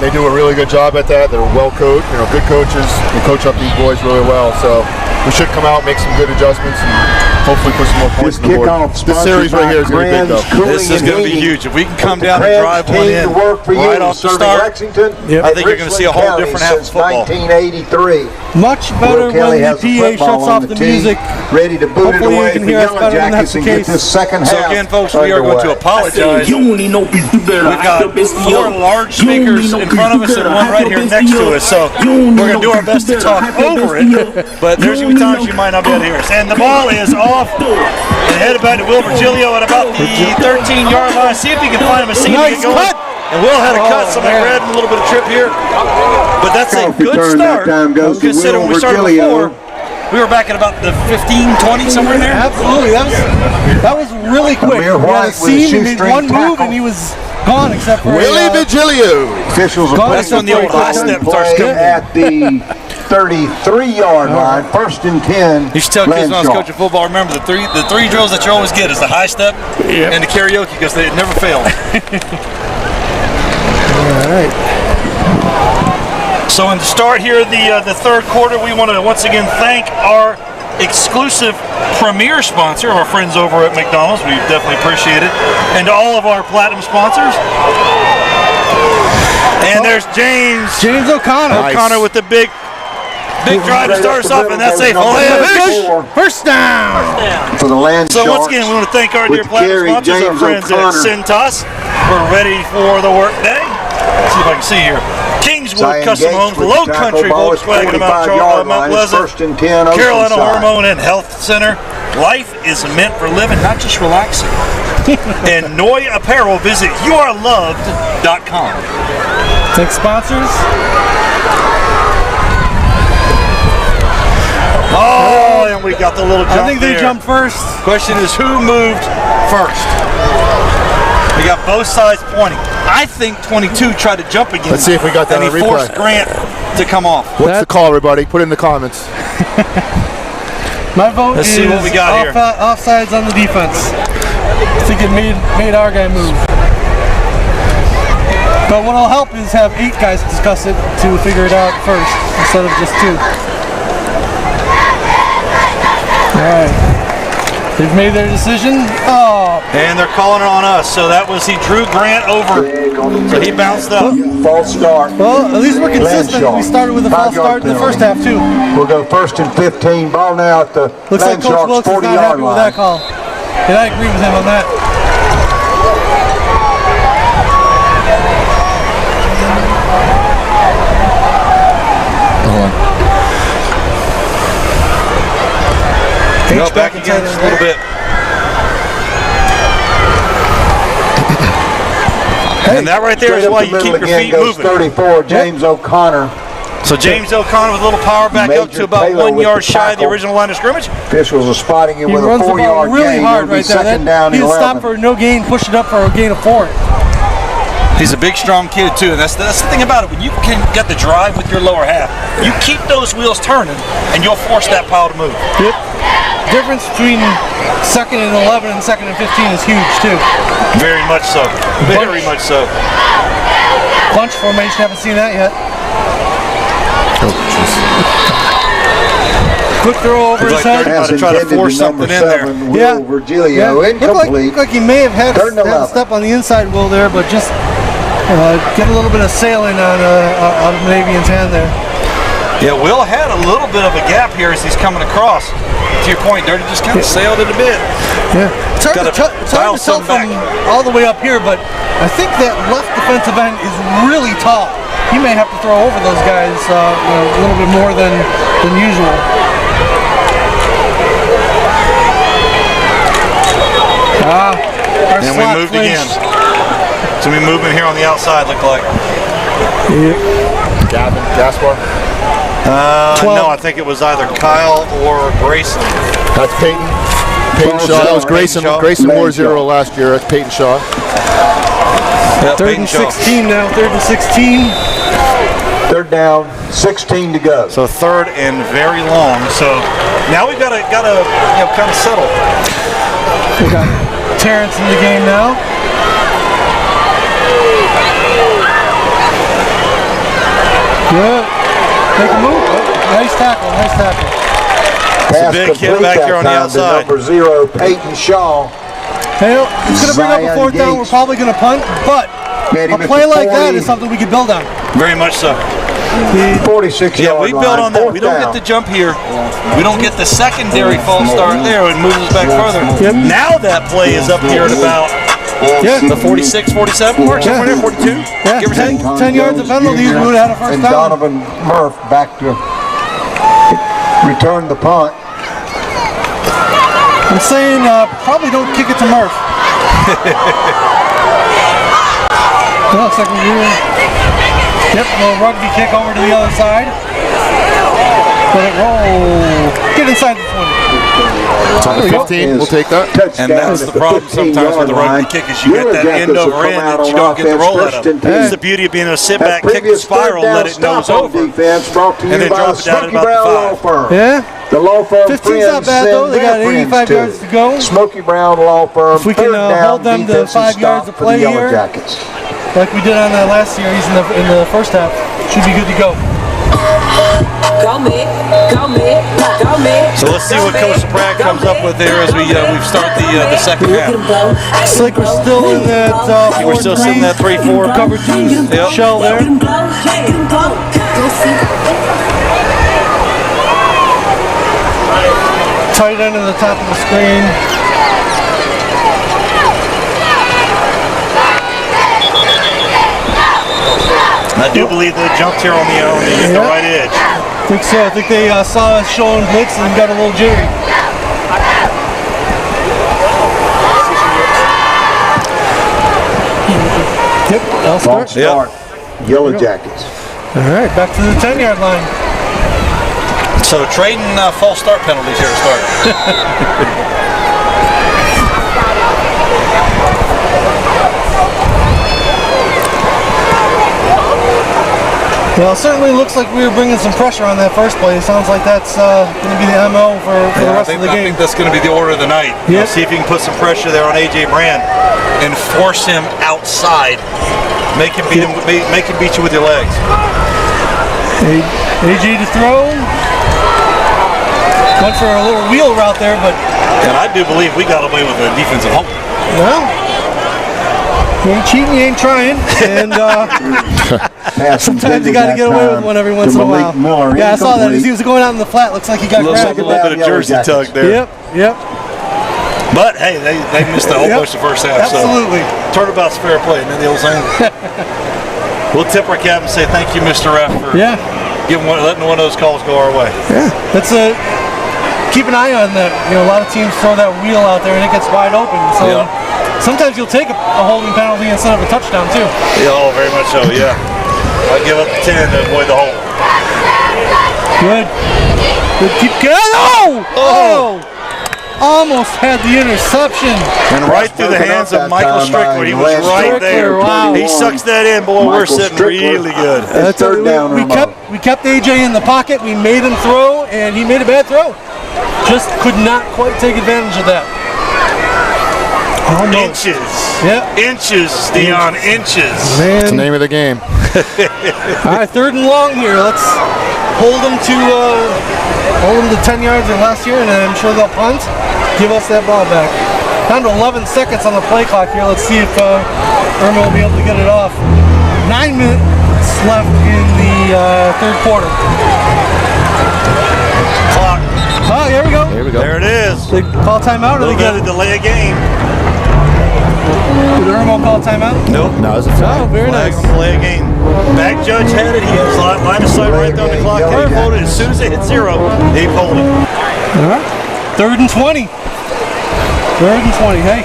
They do a really good job at that. They're well coached, good coaches. They coach up these boys really well. So we should come out, make some good adjustments, and hopefully put some more points on the board. This series right here is going to be big, though. This is going to be huge. If we can come down and drive one in right off the start, I think you're going to see a whole different half of football. 1983. Much better when the PA shuts off the music. Ready to boot it Hopefully away you can for hear us Yellow better when that's Jackets the and get case. this second half. So again, folks, we are going to apologize. We've got 4 large speakers in front of us and one right here next to us, so we're going to do our best to talk over it, but there's going to be times you might not be able to hear us. And the ball is off and headed back to Will Virgilio at about the 13-yard line. See if he can find him a seat to get going. And Will had a cut, so I read a little bit of trip here. But that's a good start, considering we started before. We were back at about the 15, 20, somewhere in there. Absolutely. That was really quick. We had a seam, he made one move, and he was gone except for Willie Vigilio. Officials are That's when the old high step starts coming at the 33-yard line, 1st and 10. You should tell kids when I was coaching football, remember the three drills that you always get is the high step and the karaoke, because they never fail. All right. So in the start here, the third quarter, we want to once again thank our exclusive premier sponsor, our friends over at McDonald's. We definitely appreciate it. And to all of our platinum sponsors. And there's James O'Connor. Nice. O'Connor with the big drive to start us off, and that's a filet. First down. For the Land So once Sharks. again, we want to thank our dear With platinum Gary sponsors, our James friends O'Connor. at Cintas. We're ready for the work day. Let's see if I can see here. Kingswood Custom Homes, Low Country Volkswagen, Mount Pleasant, 1st and 10, Carolina Oceanside. Hormone and Health Center. Life is meant for living, not just relaxing. And Noi Apparel, visit youareloved.com. Thanks, sponsors. Oh, and we got the little jump I think they there. jumped first. Question is, who moved first? We got both sides pointing. I think 22 tried to jump again. Let's see if we got that and on he replay. forced Grant to come off. What's the call, everybody? Put it in the comments. My vote Let's is see what we got here. offsides on the defense. I think it made our guy move. But what will help is have 8 guys discuss it to figure it out first instead of just 2. All right. They've made their decision. Oh. And they're calling it on us. So that was, he drew Grant over. So he bounced up. False start. Well, at least we're consistent. We started with a false start in the first half, too. We'll go 1st and 15. Ball now at the Looks like Land Coach Sharks Wilkes is not 40-yard happy with line. that call. And I agree with him on that. Go back again just a little bit. And that right there is why you keep your feet moving. 34, James O'Connor. So James O'Connor with a little power back up to about 1 yard shy of the original line of scrimmage. Officials are spotting him He with a runs the ball 4-yard really gain. hard It'll be right there. second down He'll 11. stop for no gain, push it up for a gain of 4. He's a big, strong kid too, and that's the thing about it. When you can get the drive with your lower half, you keep those wheels turning, and you'll force that pile to move. Yep. Difference between 2nd and 11 and 2nd and 15 is huge too. Very much so. Very much so. Bunch formation, haven't seen that yet. Quick throw over his head. To try to force something in there. Yeah. Virgilio, incomplete. Looked like he may have had a step on the inside wheel there, but just get a little bit of sailing on out of Navian's hand there. Yeah, Will had a little bit of a gap here as he's coming across. To your point, Dirty just kind of sailed it a bit. Yeah, it's hard to tell from all the way up here, but I think that left defensive end is really tall. He may have to throw over those guys a little bit more than usual. And we moved again. So we movement here on the outside, look like. Yep. Gavin, Gaspar. No, I think it was either Kyle or Grayson. That's Peyton. Peyton Shaw. That was Grayson. Grayson wore 0 last year. That's Peyton Shaw. Yep, 3rd and 16 now. 3rd and 16. 3rd down, 16 to go. So 3rd and very long. So now we've got to kind of settle. We got Terrence in the game now. Good. Take a move. Nice tackle. Nice tackle. It's a big hit back here on the outside. Number 0, Peyton Shaw. Hey, it's going to bring up a 4th down. We're probably going to punt, but a play like that is something we can build on. Very much so. 46 Yeah, we build on that. We don't get the jump here. We don't get the secondary false start there. It moves us back further. Yep. Now that play is up here at about the 46, 47 mark, somewhere there, 42. Yeah. Give or take. 10 yards of penalties, we would have had a first and down. Donovan Murph back to return the punt. I'm saying probably don't kick it to Murph. Looks like yep, a little rugby kick over to the other side. Let it roll. Get inside the 20. It's on the 15. We'll take that. And that's the problem sometimes with the rugby kick is you get that end over end and you don't get the roll out of it. That's the beauty of being able to sit back, kick the spiral, let it nose over, and then drop it down at about the 5. Yeah. The law firm 15's not bad though. They got 85 yards to go. Smoky Brown Law Firm. If we can hold them to 5 yards to play here, Jackets. like we did on the last series in the first half, should be good to go. Go me, go me, go me. So let's see what Coach Pratt comes up with there as we start the second half. Looks like we're still in that We're still sitting at 3-4 cover 2 shell there. Tight end in the top of the screen. I do believe they jumped here on the right edge. I think so. I think they saw us showing blitz and got a little jittery. Yep, I'll start. Yellow Jackets. All right, back to the 10-yard line. So trading false start penalties here to start. Well, it certainly looks like we were bringing some pressure on that first play. It sounds like that's going to be the MO for the rest of the game. I think that's going to be the order of the night. Yep. See if you can put some pressure there on A.J. Brand and force him outside. Make him beat you with your legs. A.J. to throw. Went for a little wheel route there, but... And I do believe we got away with a defensive hold. Well, you ain't cheating, you ain't trying. And... sometimes you got to get away with one every once in a while. Yeah, I saw that. As he was going out in the flat, looks like he got grabbed. A little bit of jersey tug there. Yep. But hey, they missed the whole bunch the first half. Absolutely. So turnabout's fair play, and then the old saying. We'll tip our cap and say thank you, Mr. Ref, for letting one of those calls go our way. Yeah, that's keep an eye on that. You know, a lot of teams throw that wheel out there and it gets wide open. So sometimes you'll take a holding penalty instead of a touchdown too. Yeah, very much so. Yeah. I'll give up the 10 to avoid the hole. Good. Keep going. Oh! almost had the interception. And right through the hands of Michael Strickler. He was right there. Wow. He sucks that in, boy. We're sitting really good. It's third down, Irmo. We kept AJ in the pocket. We made him throw, and he made a bad throw. Just could not quite take advantage of that. Almost. Inches. Yeah. Inches, Dion. Inches. Man. That's the name of the game. All right, 3rd and long here. Let's hold them to 10 yards or less here, and I'm sure they'll punt. Give us that ball back. Down to 11 seconds on the play clock here. Let's see if Irmo will be able to get it off. 9 minutes left in the 3rd quarter. Clock. Oh, here we go. Here we go. There it is. They call timeout, or they get A delay a game. Did Irmo call timeout? Nope. No, it's a flag. Oh, very Flag nice. on delay a game. Back judge had it. He has line of sight right there on the clock. He pulled it. As soon as it hit 0, he pulled it. All right. 3rd and 20. 3rd and 20. Hey,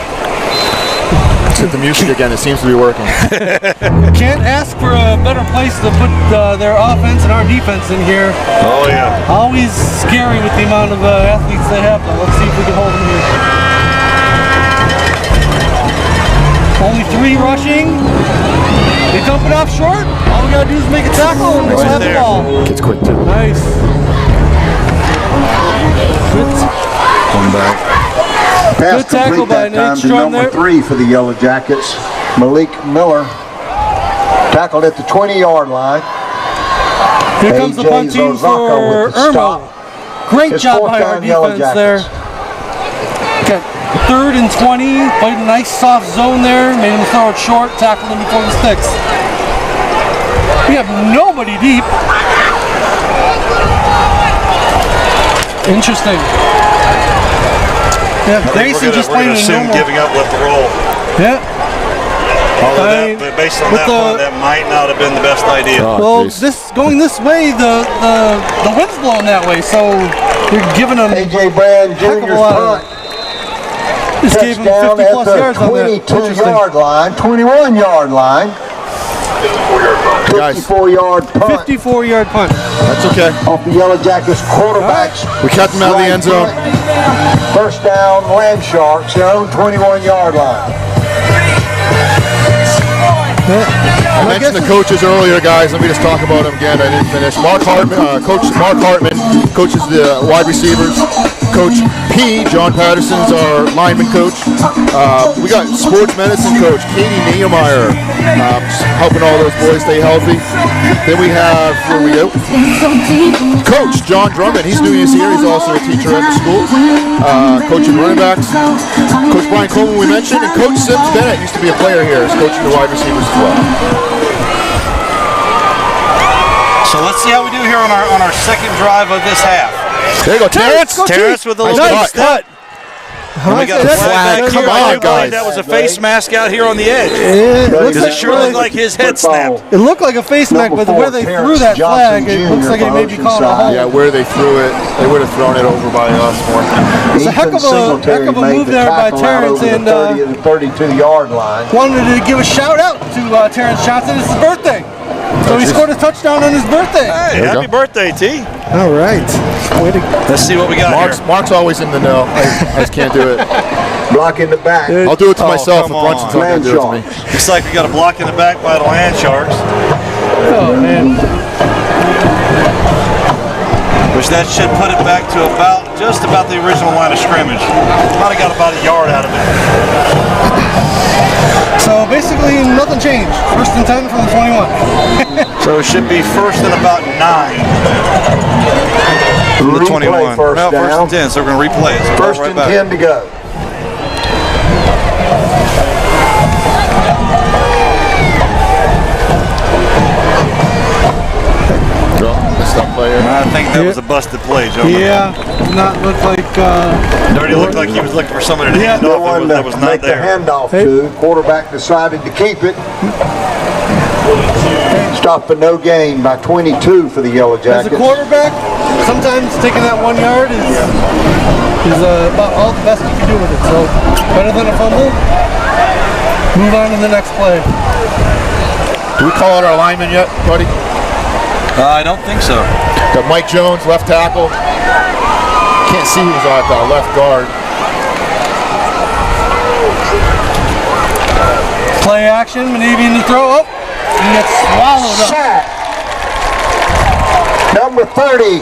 Let's hit the music again. It seems to be working. can't ask for a better place to put their offense and our defense in here. Oh, yeah. Always scary with the amount of athletes they have, though. Let's see if we can hold them here. Only 3 rushing. They dump it off short. All we gotta do is make a tackle and we'll have the ball. Kids quick too. Nice. Good. Come back. Pass Good tackle complete by that time Nate to Strom number there. 3 for the Yellow Jackets, Malik Miller. Tackled at the 20-yard line. Here comes the AJ punt team Zozaka for with the Irmo. stop. Great His job fourth by our down, Yellow defense there. Jackets. Okay, 3rd and 20. Played a nice soft zone there. Made him throw it short. Tackled him before the sticks. We have nobody deep. Interesting. Yeah, Grayson just playing a normal. Giving up with the roll. Yeah. Although but based on that one, that might not have been the best idea. Well, going this way, the wind's blowing that way, so you're giving them AJ Brand heck of a Jr.'s lot. punt. Just gave him Touchdown 50 at plus the yards on that. Interesting. 22-yard line, 21-yard line. 54-yard punt 54-yard punt. That's okay. off the Yellow Jackets quarterbacks. We kept them out of the end zone. First down, Land Sharks, their own 21-yard line. I mentioned the coaches earlier, guys. Let me just talk about them again. I didn't finish. Coach Mark Hartman coaches the wide receivers. Coach P, John Patterson's our lineman coach. We got sports medicine coach Katie Niemeyer, helping all those boys stay healthy. Then we have, where we go? Coach John Drummond. He's new this year. He's also a teacher at the school. Coaching running backs. Coach Brian Coleman we mentioned, and Coach Sims Bennett used to be a player here. He's coaching the wide receivers as well. So let's see how we do here on our second drive of this half. There you go, Terrence. Terrence with a little Nice cut. And we got a flag back Come here. on, I do believe guys. that was a face mask out here on the edge. Because It sure looked like his head snapped. It looked like a face mask, but where they threw that flag, it looks like it may be called a hold. Yeah, where they threw it, they would have thrown it over by us more. It's a heck of a move there by Terrence, and 32-yard line. wanted to give a shout out to Terrence Johnson. It's his birthday. So he scored a touchdown on his birthday. Hey, happy birthday, T. All right. Let's see what we got here. Mark's always in the know. I just can't do it. Block in the back. I'll do it to Oh, myself if come Brunson's on. not going to do it to me. Looks like we got a block in the back by the Land Sharks. Oh, man. Which that should put it back to just about the original line of scrimmage. Might have got about a yard out of it. So basically, nothing changed. 1st and 10 from the 21. So it should be first and about 9 from the 21. First No, first down. and 10, so we're going to replay it. So First right and back. 10 to go. Missed that player. I think that was a busted play, gentlemen. Yeah, did not look like. Dirty looked like he was looking for somebody to hand No off one that was to not make the there. handoff to. Quarterback decided to keep it. Stopped for no gain by 22 for the Yellow As Jackets. a quarterback, sometimes taking that 1 yard is about all the best you can do with it. So better than a fumble. Move on to the next play. Do we call out our lineman yet, buddy? I don't think so. Got Mike Jones, left tackle. Can't see who's at left guard. Play action, Manavian to throw up. He gets swallowed up. Sack. Number 30,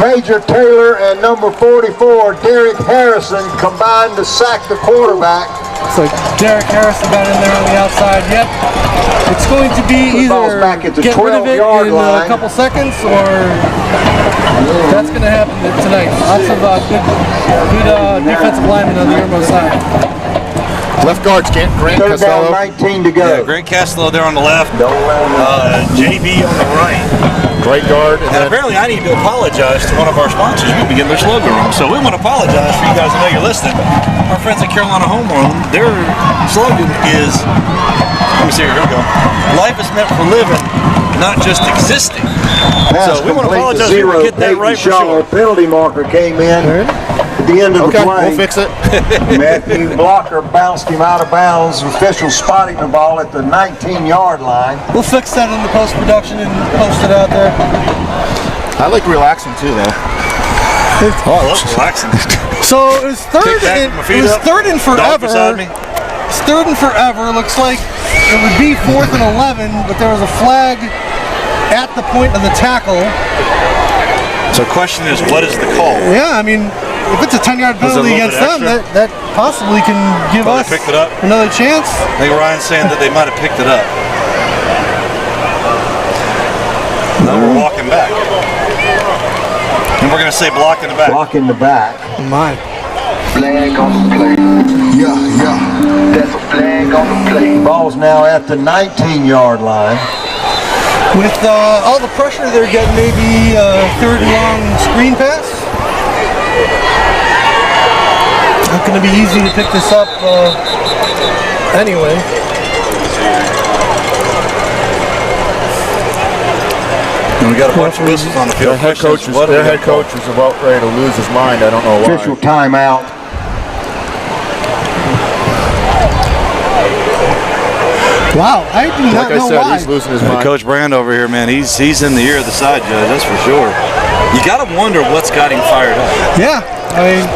Major Taylor, and number 44, Derek Harrison, combined to sack the quarterback. Looks like Derek Harrison got in there on the outside. Yep. It's going to be either back at the get rid of it 12-yard in line. a couple seconds, or that's going to happen tonight. Lots of good defensive linemen on the Irmo side. Left guard's Grant Third down, Costello. 19 to go. Yeah, Grant Costello there on the left. JB on the right. Right guard. And apparently I need to apologize to one of our sponsors. We begin their slogan wrong. So we want to apologize for you guys to know you're listening. Our friends at Carolina Home Loan, their slogan is, let me see here we go. Life is meant for living, not just existing. So we want to apologize if we get that right for sure. Penalty marker came in at the end of the play. We'll fix it. Matthew Blocker bounced him out of bounds. Official spotting the ball at the 19-yard line. We'll fix that in the post-production and post it out there. I like relaxing too, though. Oh, I love relaxing. So it was third and forever. It's third and forever. Looks like it would be 4th and 11, but there was a flag at the point of the tackle. So the question is, what is the call? Yeah, I mean, if it's a 10-yard penalty against them, that possibly can give us picked it up. another chance. I think Ryan's saying that they might have picked it up. No, we're walking back. And we're going to say block in the back. Block in the back. My. Flag on the play. Yeah. That's a flag on the play. Ball's now at the 19-yard line. With all the pressure they're getting, maybe third and long screen pass. Not going to be easy to pick this up anyway. And we got a bunch of whistles on the field. Their head coach is about ready to lose his mind. I don't know why. Official timeout. Wow, I do not know why. He's losing his mind. Coach Brand over here, man, he's in the ear of the side judge, that's for sure. You got to wonder what's got him fired up. Yeah, I mean,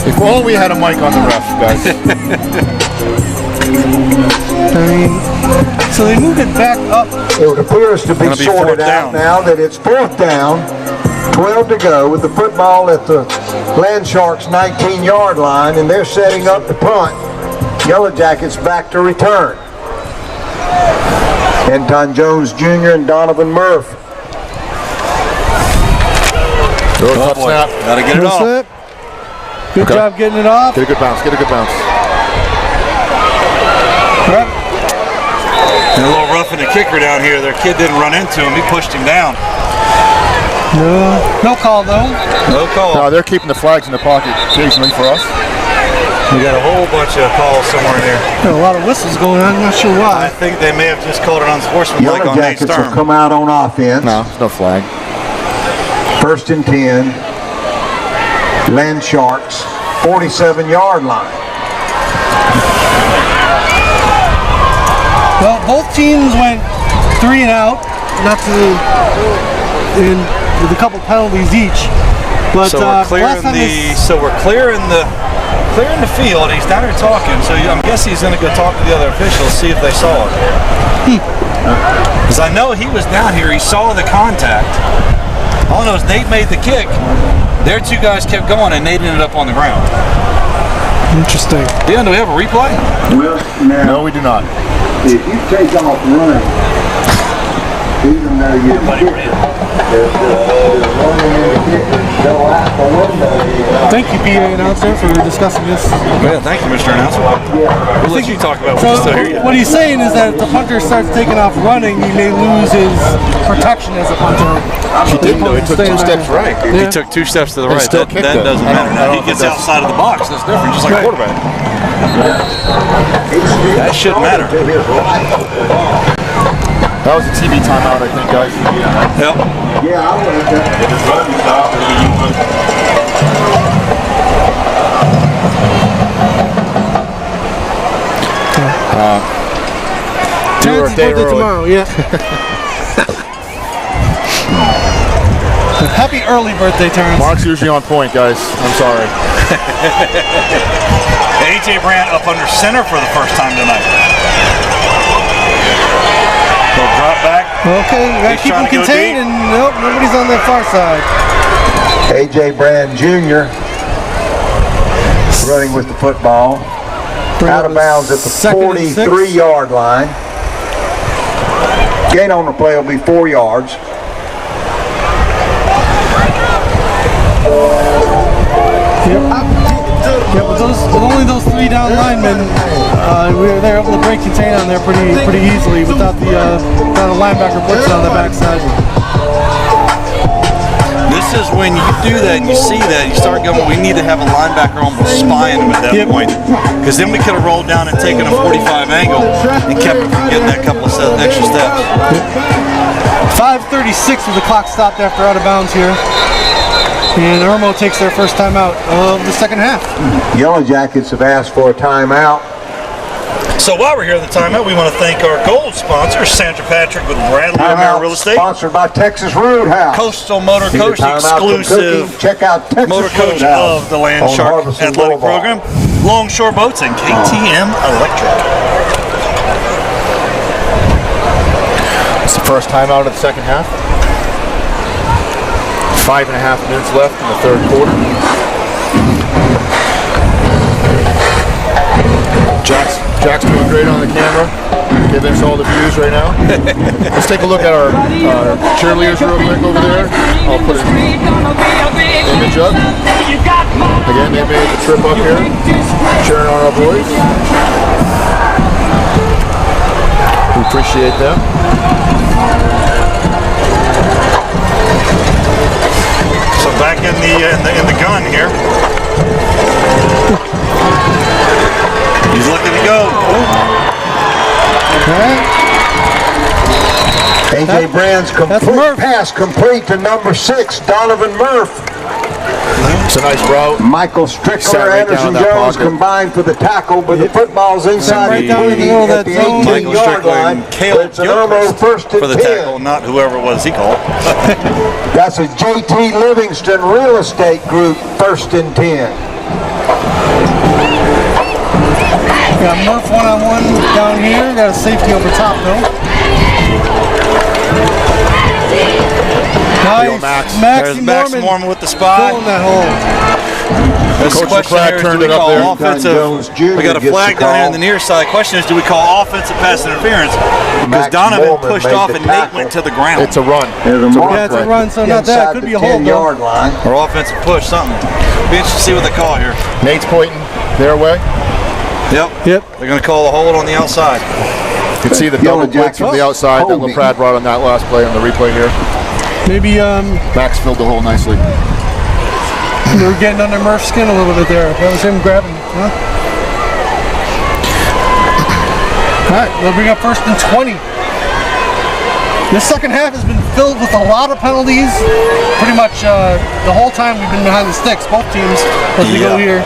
If only we had a mic on the ref, guys. so they moved it back up. It appears to be Gonna be sorted fourth out down. now that it's 4th down, 12 to go with the football at the Land Sharks 19-yard line, and they're setting up the punt. Yellow Jackets back to return. Anton Jones Jr. and Donovan Murph. Oh boy, got to get it off. Good job getting it off. Get a good bounce. Yep. And a little roughing the kicker down here. Their kid didn't run into him. He pushed him down. No call though. No call. No, they're keeping the flags in the pocket occasionally for us. We got a whole bunch of calls somewhere in here. A lot of whistles going on. I'm not sure I why. think they may have just called it unsportsmanlike Yellow on Nate Jackets have Sturm. come out on offense. No, there's no flag. 1st and 10. Land Sharks 47-yard line. Well, both teams went 3 and out, with a couple penalties each. But So we're clearing the field. He's down here talking, so I'm guessing he's going to go talk to the other officials, see if they saw it. Because I know he was down here. He saw the contact. All I know is Nate made the kick. Their two guys kept going, and Nate ended up on the ground. Interesting. Dan, do we have a replay? Well, now, No, we do not. if you take off running, even though you go out the window. Thank you, PA announcer, for discussing this. Yeah, thank you, Mr. Announcer. We'll let you talk about what you So still hear. what he's saying is that if the punter starts taking off running, he may lose his protection as a punter. He didn't, though. He took 2 steps right. He took 2 steps to the right. still That kicked it. doesn't matter. Now he gets outside of the box. That's different, just like a quarterback. That shouldn't matter. That was a TV timeout, I think, guys. Yep. Yeah, I would have You were a day early. Tomorrow, yeah. Happy Happy early birthday, Terrence. Mark's usually on point, guys. I'm sorry. A.J. Brandt up under center for the first time tonight. He'll drop back. Okay, we got to keep him contained, and nope, nobody's on that far side. A.J. Brandt Jr. running with the football. Out of bounds at the 43-yard line. Gain on the play will be 4 yards. Yeah, but with only those 3 down linemen, they're able to break contain on there pretty easily without the linebacker blitzing on the backside. This is when you do that and you see that, you start going, we need to have a linebacker almost spying him at that point. Because then we could have rolled down and taken a 45 angle and kept him from getting that couple of extra steps. 5:36 with the clock stopped after out of bounds here. And Irmo takes their first timeout of the second half. Yellow Jackets have asked for a timeout. So while we're here at the timeout, we want to thank our gold sponsor, Sandra Patrick with Bradley O'Meara Real Estate. Sponsored by Texas Roadhouse. Coastal Motor Coach, the exclusive Check out Texas motor coach of the Land Shark Athletic Program. Longshore Boats and KTM Electric. It's the first timeout of the second half. 5.5 minutes left in the third quarter. Jack's doing great on the camera, giving us all the views right now. Let's take a look at our cheerleaders real quick over there. I'll put an image up. Again, they made the trip up here, cheering on our boys. We appreciate them. So back in the gun here. He's looking to go. A.J. Brandt's complete pass complete to number 6, Donovan Murph. It's a nice route. Michael Strickler, Anderson Jones combined for the tackle, but the football's inside right down in the middle of that zone. 18-yard line. It's an Irmo first and 10. For the tackle, not whoever it was he called. That's a J.T. Livingston Real Estate Group, first and 10. Got Murph one-on-one down here. Got a safety over top, though. Nice. Max Mormon with the spot. Filling that hole. The question here is, do we call offensive? We got a flag down here on the near side. Question is, do we call offensive pass interference? Because Donovan pushed off and Nate went to the ground. It's a run. Yeah, it's a run, so not that. Could be a hold, though. Or offensive push, something. Be interested to see what they call here. Nate's pointing their way. Yep. They're going to call the hold on the outside. You can see the double blitz from the outside that LaPrade brought on that last play on the replay here. Maybe Max filled the hole nicely. They were getting under Murph's skin a little bit there. That was him grabbing. Huh? All right, they'll bring up first and 20. This second half has been filled with a lot of penalties. Pretty much the whole time we've been behind the sticks, both teams, as we go here.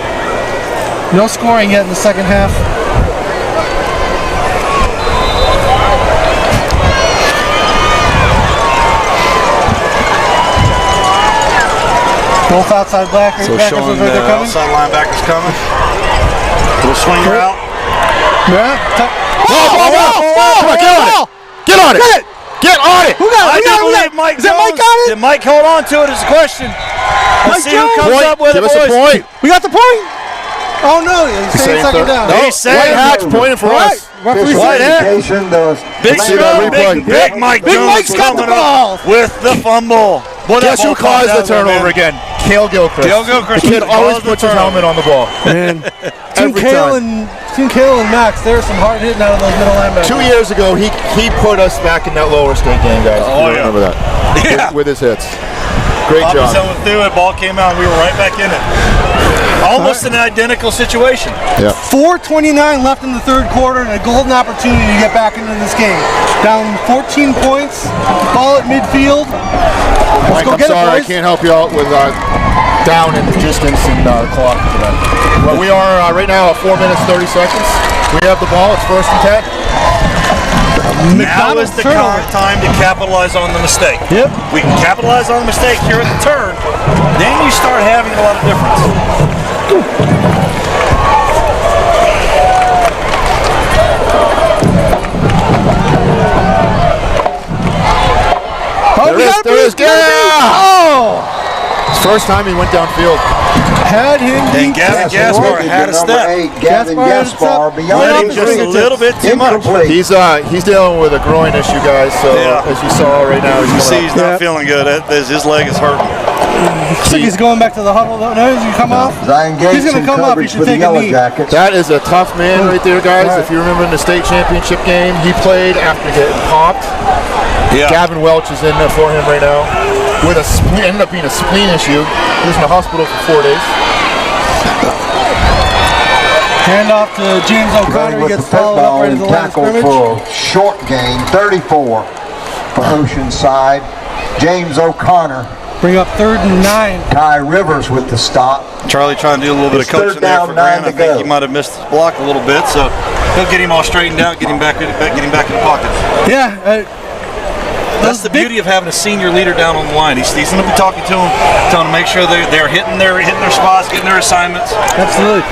No scoring yet in the second half. Both outside backers. So showing the outside linebackers coming. Little swinger out. Yeah. Come on, get on it! Get on it! Get on it! Who got it? I do believe Mike Jones. Is that Mike got it? Did Mike hold on to it is the question. Let's see who comes up with it, boys. Give us a point. We got the point. Oh no, he's saying second down. He's saying White Hatch pointing for us. White Hat. Big strong, big Mike Jones coming up with the fumble. Guess who caused the turnover again? Cale Gilchrist. The kid always puts his helmet on the ball. Man, Team Cale and Max, there's some hard hitting out of those middle linebackers. 2 years ago, he put us back in that lower state game, guys. Oh, yeah. Remember that? Yeah. With his hits. Great job. Someone threw it, ball came out, and we were right back in it. Almost an identical situation. Yeah. 4:29 left in the third quarter and a golden opportunity to get back into this game. Down 14 points, ball at midfield. Let's go get it, boys. I can't help you out with down in distance and clock today. Well, we are right now at 4 minutes 30 seconds. We have the ball. It's first and 10. Now is the time to capitalize on the mistake. Yep. We can capitalize on the mistake here at the turn. Then you start having a lot of difference. There is. Oh! It's the first time he went downfield. Had him. And Gavin Gaspar had a step. Gavin Gaspar Let him just a little bit too much. He's dealing with a groin issue, guys. So as you saw right now, he's not feeling good. His leg is hurting. Looks like he's going back to the huddle. No, he's going to come off. He's going to come off. He should take a knee. That is a tough man right there, guys. If you remember in the state championship game, he played after getting popped. Yeah. Gavin Welch is in there for him right now. With a spleen, ended up being a spleen issue. He was in the hospital for 4 days. Hand off to James O'Connor. He gets followed up right at the line of scrimmage. For short gain, 34 for Oceanside. James O'Connor. Bring up 3rd and 9. Ty Rivers with the stop. Charlie trying to do a little bit of coaching there for Grant. I think he might have missed his block a little bit, so he'll get him all straightened out, get him back in the pocket. Yeah. That's the beauty of having a senior leader down on the line. He's going to be talking to them, telling them to make sure they're hitting their spots, getting their assignments. Absolutely.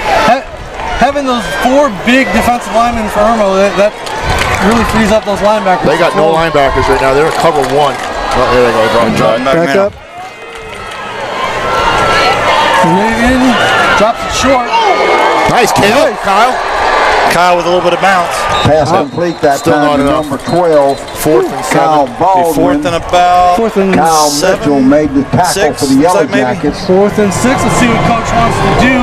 Having those 4 big defensive linemen for Irmo, that really frees up those linebackers. They got no linebackers right now. They're in cover 1. Oh, there they go. Dropping back up. In, drops it short. Nice kill, Kyle. Kyle with a little bit of bounce. Pass complete that Still time to number 12. 4th and 7. Kyle Baldwin. 4th and about. 4th and Kyle 7. Mitchell made the tackle for the Yellow Jackets. 4th and 6. Let's see what Coach wants to do.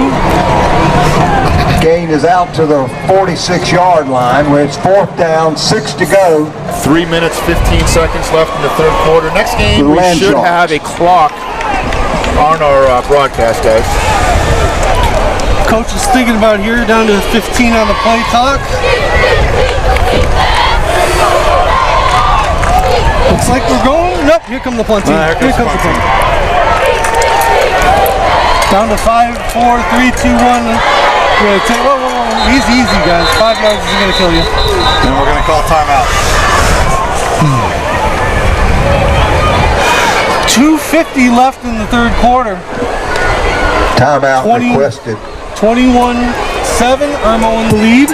Gain is out to the 46-yard line where it's 4th down, 6 to go. 3 minutes, 15 seconds left in the 3rd quarter. Next game, we should have a clock on our broadcast, guys. Coach is thinking about here, down to 15 on the play clock. Looks like we're going. Nope, here come the punt team. Here comes the punt. Down to 5, 4, 3, 2, 1. Whoa. Easy, guys. 5 yards is going to kill you. And we're going to call timeout. 2:50 left in the 3rd quarter. Timeout requested. 21-7, Irmo in the lead.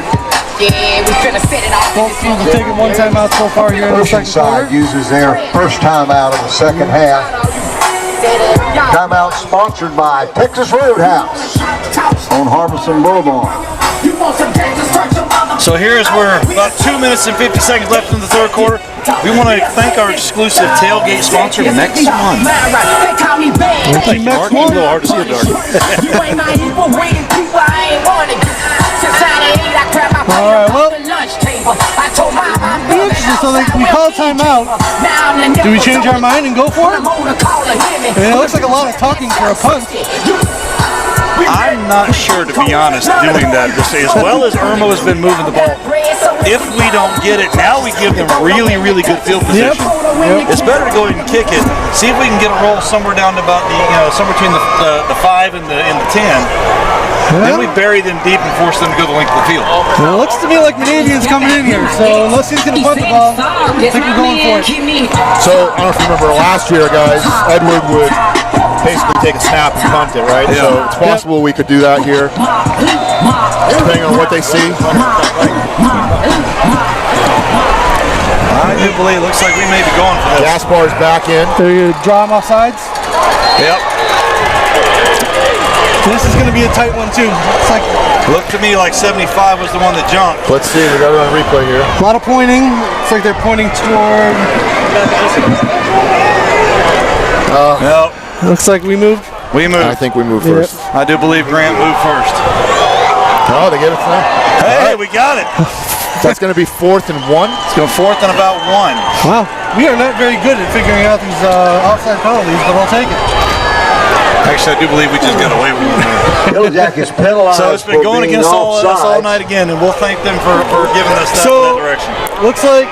Yeah, we finna set it off. Both teams have taken 1 timeout so far here in the 2nd quarter. Oceanside uses their first timeout of the 2nd half. Timeout sponsored by Texas Roadhouse on Harbison Boulevard. So here's where about 2 minutes and 50 seconds left in the 3rd quarter. We want to thank our exclusive tailgate sponsor next month. Thank you, Mark. A little hard to see it, Dark. All right, well, so we call timeout. Do we change our mind and go for it? It looks like a lot of talking for a punt. I'm not sure, to be honest, doing that. As well as Irmo has been moving the ball, if we don't get it, now we give them really, really good field position. Yep. It's better to go ahead and kick it, see if we can get a roll somewhere down to about somewhere between the 5 and the 10. Then we bury them deep and force them to go the length of the field. Well, it looks to me like Monavian's coming in here, so unless he's going to punt the ball, I think we're going for it. So, I don't know if you remember last year, guys, Edward would basically take a snap and punt it, right? Yeah. So, it's possible we could do that here, depending on what they see. I do believe it looks like we may be going for this. Gaspar's back in. They're going to draw him off sides. Yep. This is going to be a tight one, too. It's like Looked to me like 75 was the one that jumped. Let's see, we got it on replay here. a lot of pointing. It's like they're pointing toward. Nope. Looks like we moved. We moved. I think we moved first. I do believe Grant moved first. Oh, they get it now. Hey, we got it. That's going to be 4th and 1. It's going 4th and about 1. Wow. We are not very good at figuring out these offside penalties, but I'll take it. Actually, I do believe we just got away with one there. Yellow Jackets penalized. So it's been going against us all night again, and we'll thank them for giving us that, that direction. Looks like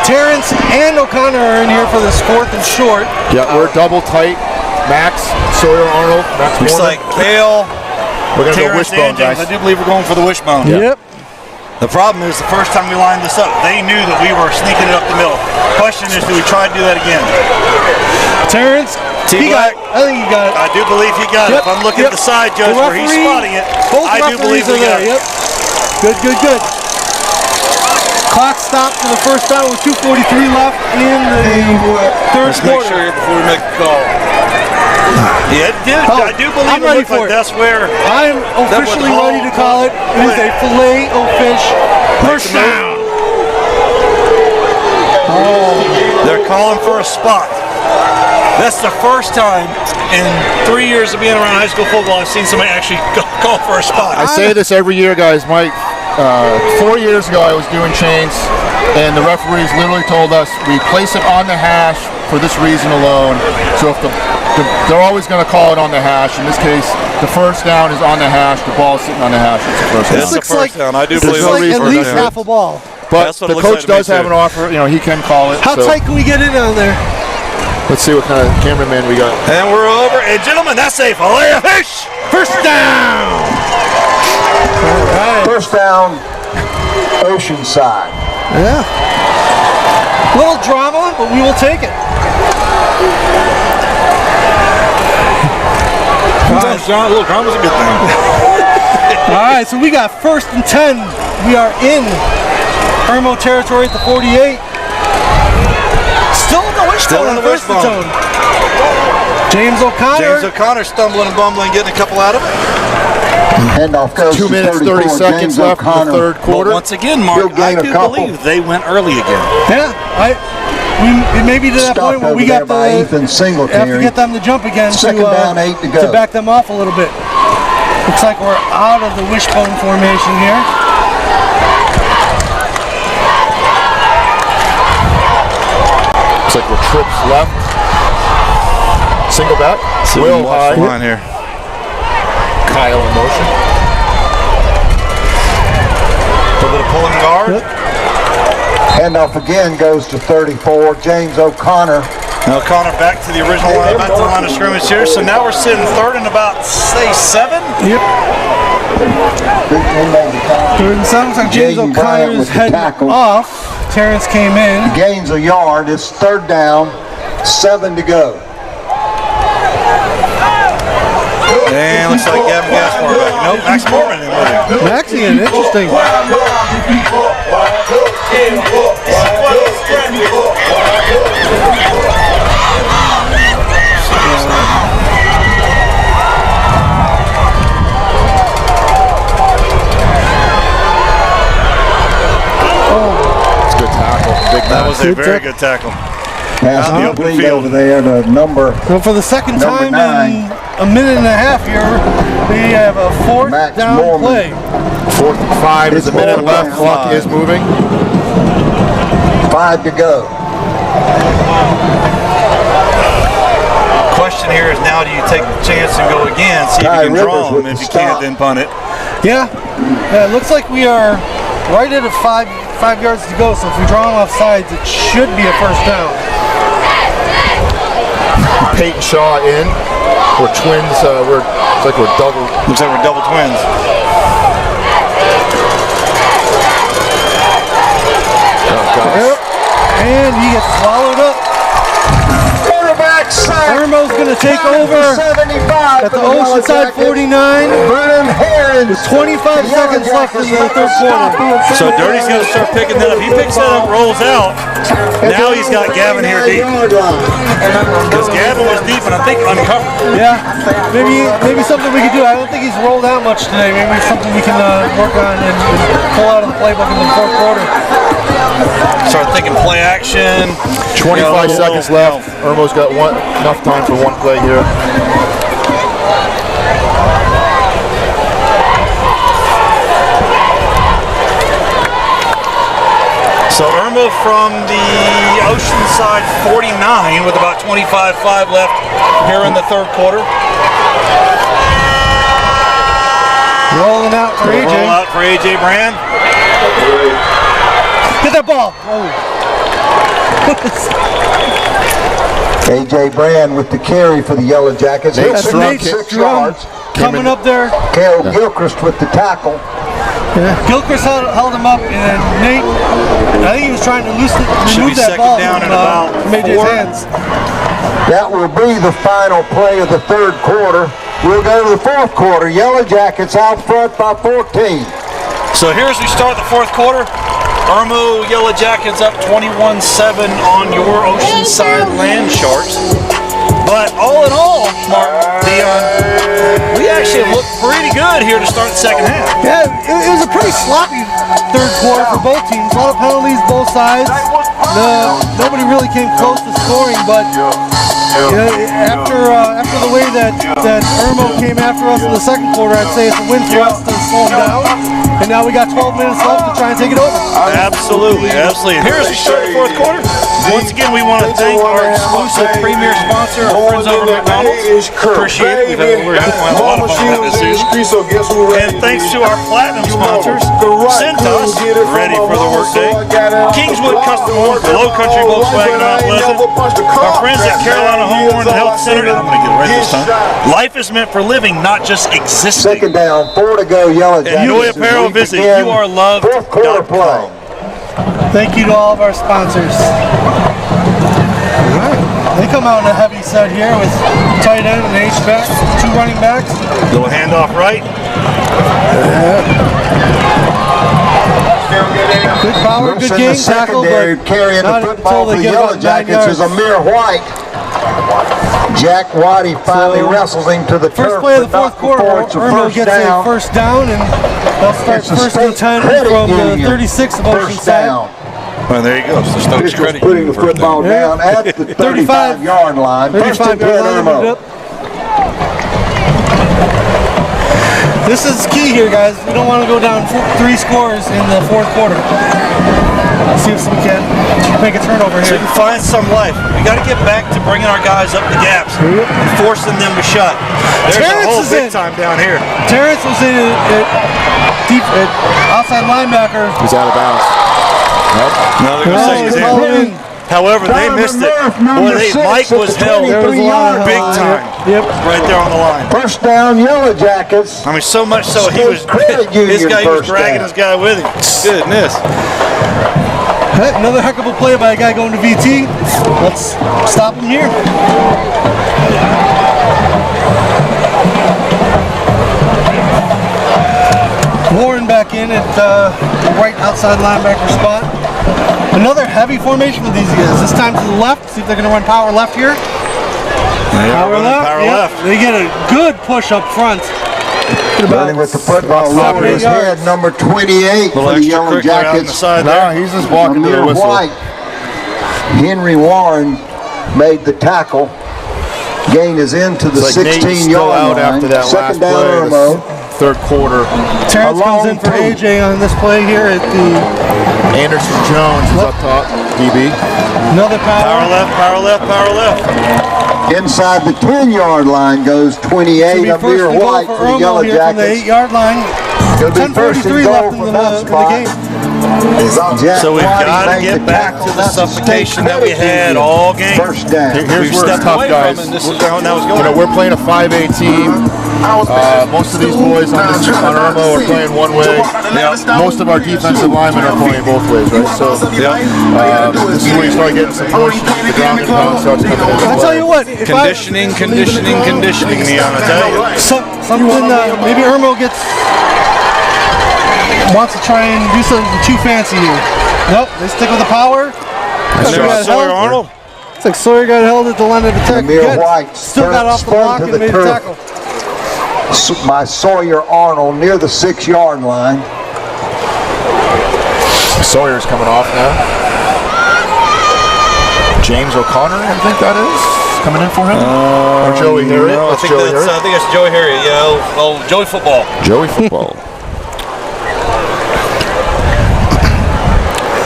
Terrence and O'Connor are in here for this 4th and short. Yeah, we're double tight. Max, Sawyer, Arnold, Max Looks Warner. like Kale, We're going to go Terrence, wishbone, and James. guys. I do believe we're going for the wishbone. Yep. The problem is the first time we lined this up, they knew that we were sneaking it up the middle. Question is, do we try to do that again? Terrence, he got it. I think he got it. I do believe he got it. If I'm looking at the side judge where he's spotting it, I do believe we got it. Yep. Good. Clock stopped for the first time with 2:43 left in the third quarter. Make sure before we make the call. Yeah, it did. I do believe I'm ready for it. That's where I'm officially ready to call it. It is a filet-o-fish first down. They're calling for a spot. That's the first time in 3 years of being around high school football I've seen somebody actually call for a spot. I say this every year, guys. Mike, 4 years ago I was doing chains, and the referees literally told us we place it on the hash for this reason alone. So if they're always going to call it on the hash. In this case, the first down is on the hash. The ball is sitting on the hash. It's the first down. This looks like down. I do believe it's like at least half a ball. But the coach does have an offer. You know, he can call it. How tight can we get in on there? Let's see what kind of cameraman we got. And we're over. And gentlemen, that's a filet-o-fish. First down. All right. First down, Oceanside. Yeah. Little drama, but we will take it. Sometimes a little drama's a good thing. All right, so we got 1st and 10. We are in Irmo territory at the 48. Still in the wishbone. James O'Connor stumbling and bumbling, getting a couple out of it. Handoff goes 2 minutes, 30 seconds left in the third quarter. But once again, Mark, I do believe they went early again. Yeah, we may be to that point where we got have to get them to jump again down, 8 to go. To back them off a little bit. Looks like we're out of the wishbone formation here. Looks like we're trips left. Single back. Will high. Line here. Kyle in motion. A little bit of pulling guard. Yep. Handoff again goes to 34, James O'Connor. Now O'Connor back to the original line, back to the line of scrimmage here. So now we're sitting third and about, say, 7? Yep. Third and 7, so James O'Connor is heading off. Terrence came in. Gains a yard. It's third down, 7 to go. And looks like Gavin Gaspar back. Nope, Max Mormon in there. Maxie, interesting. That was a very good tackle. Pass complete over there to number. So for the second time 9. in a minute and a half here, we have a 4th down play. 4th and 5 is a minute left. Clock is moving. 5 to go. Question here is now, do you take the chance and go again, see if you can draw them? If you can't, then punt it. Yeah, it looks like we are right at a 5 yards to go, so if we draw them off sides, it should be a first down. Peyton Shaw in. We're twins. It's like we're double. Looks like we're double twins. Yep. And he gets swallowed up. Quarterback sack. Irmo's going to take over 75 at the Oceanside 49. With 25 seconds left in the third quarter. So Dirty's going to start picking that up. He picks that up, rolls out. Now he's got Gavin here deep. Because Gavin was deep and I think uncovered. Yeah, maybe something we could do. I don't think he's rolled out much today. Maybe it's something we can work on and pull out of the playbook in the fourth quarter. Start thinking play action. 25 seconds left. Irmo's got enough time for one play here. So Irmo from the Oceanside 49 with about 25-5 left here in the third quarter. Rolling out for AJ. Roll out for AJ Brand. Get that ball. Oh. AJ Brand with the carry for the Yellow Jackets. Nate 6 yards. Coming up there. Cale Gilchrist with the tackle. Yeah. Gilchrist held him up, and Nate, I think he was trying to remove that ball down from in about Major's 4. hands. That will be the final play of the third quarter. We'll go to the fourth quarter. Yellow Jackets out front by 14. So here as we start the fourth quarter, Irmo Yellow Jackets up 21-7 on your Oceanside Land Sharks. But all in all, Mark, Dion, we actually looked pretty good here to start the second half. Yeah, it was a pretty sloppy third quarter for both teams. A lot of penalties, both sides. Nobody really came close to scoring, but after the way that Irmo came after us in the second quarter, I'd say it's a win for us to slow them down. And now we got 12 minutes left to try and take it over. Absolutely, absolutely. And here's the start of the fourth quarter. Once again, we want to thank our exclusive premier sponsor, our friends over at McDonald's. Appreciate it. We're having a lot of fun with this season. And thanks to our platinum sponsors, Cintas, ready for the workday. Kingswood Custom Home for Low Country Volkswagen Mount Pleasant. Our friends at Carolina Homeowner Health Center. I'm going to get it right this time. Life is meant for living, not just existing. Second down, 4 to go, Yellow Jackets. Enjoy apparel. Visit youareloved.com. Thank you to all of our sponsors. All right. They come out in a heavy set here with tight end and H-back, 2 running backs. Little handoff right. Good power, good game tackle, but carrying the football for the Yellow Jackets is Amir White. Jack Waddy finally wrestles him to the turf. First play of the fourth quarter, Irmo gets a first down, and they'll start first and 10 from the 36 of Oceanside. Well, there you go. So Stokes credit putting the football down at the 35-yard line. 35-yard line. This is key here, guys. We don't want to go down 3 scores in the fourth quarter. Let's see if we can make a turnover here. So you can find some life. We got to get back to bringing our guys up the gaps and forcing them to shut. There's a whole big time down here. Terrence was in at outside linebacker. He's out of bounds. Nope. No, they're going to say he's in. However, they missed it. Boy, Mike was held big time. Yep. Right there on the line. First down, Yellow Jackets. I mean, so much so he was dragging his guy with him. Goodness. Another heck of a play by a guy going to VT. Let's stop him here. Warren back in at the right outside linebacker spot. Another heavy formation with these guys. This time to the left. See if they're going to run power left here. Power left. They get a good push up front. Running with the football over his head, number 28 for the Yellow Jackets. No, he's just walking to the whistle. White. Henry Warren made the tackle. Gain is into the 16-yard line. After that Second last down, play, Irmo. Third quarter. Terrence comes in for AJ on this play here at the Anderson Jones is up top, DB. Another power left. Inside the 10-yard line goes 28, Amir White for the Yellow Jackets. From the 8-yard line. 10:43 left in the game. So we've got to get back to the suffocation that we had all game. First down. Here's where it's tough, guys. We're playing a 5A team. Most of these boys on Irmo are playing one way. Most of our defensive linemen are playing both ways, right? So this is where you start getting some push. The ground and pound starts coming in. I'll tell you what. Conditioning, Neon, I tell you. Something maybe Irmo wants to try and do something too fancy here. Nope, they stick with the power. Sawyer Arnold. It's like Sawyer got held at the line of attack. Amir White still got off the block and made a tackle. By Sawyer Arnold near the 6-yard line. Sawyer's coming off now. James O'Connor, I think that is, coming in for him. Or Joey Harriet. No, I think that's Joey Harriet. Yeah, oh, Joey Football. Joey Football.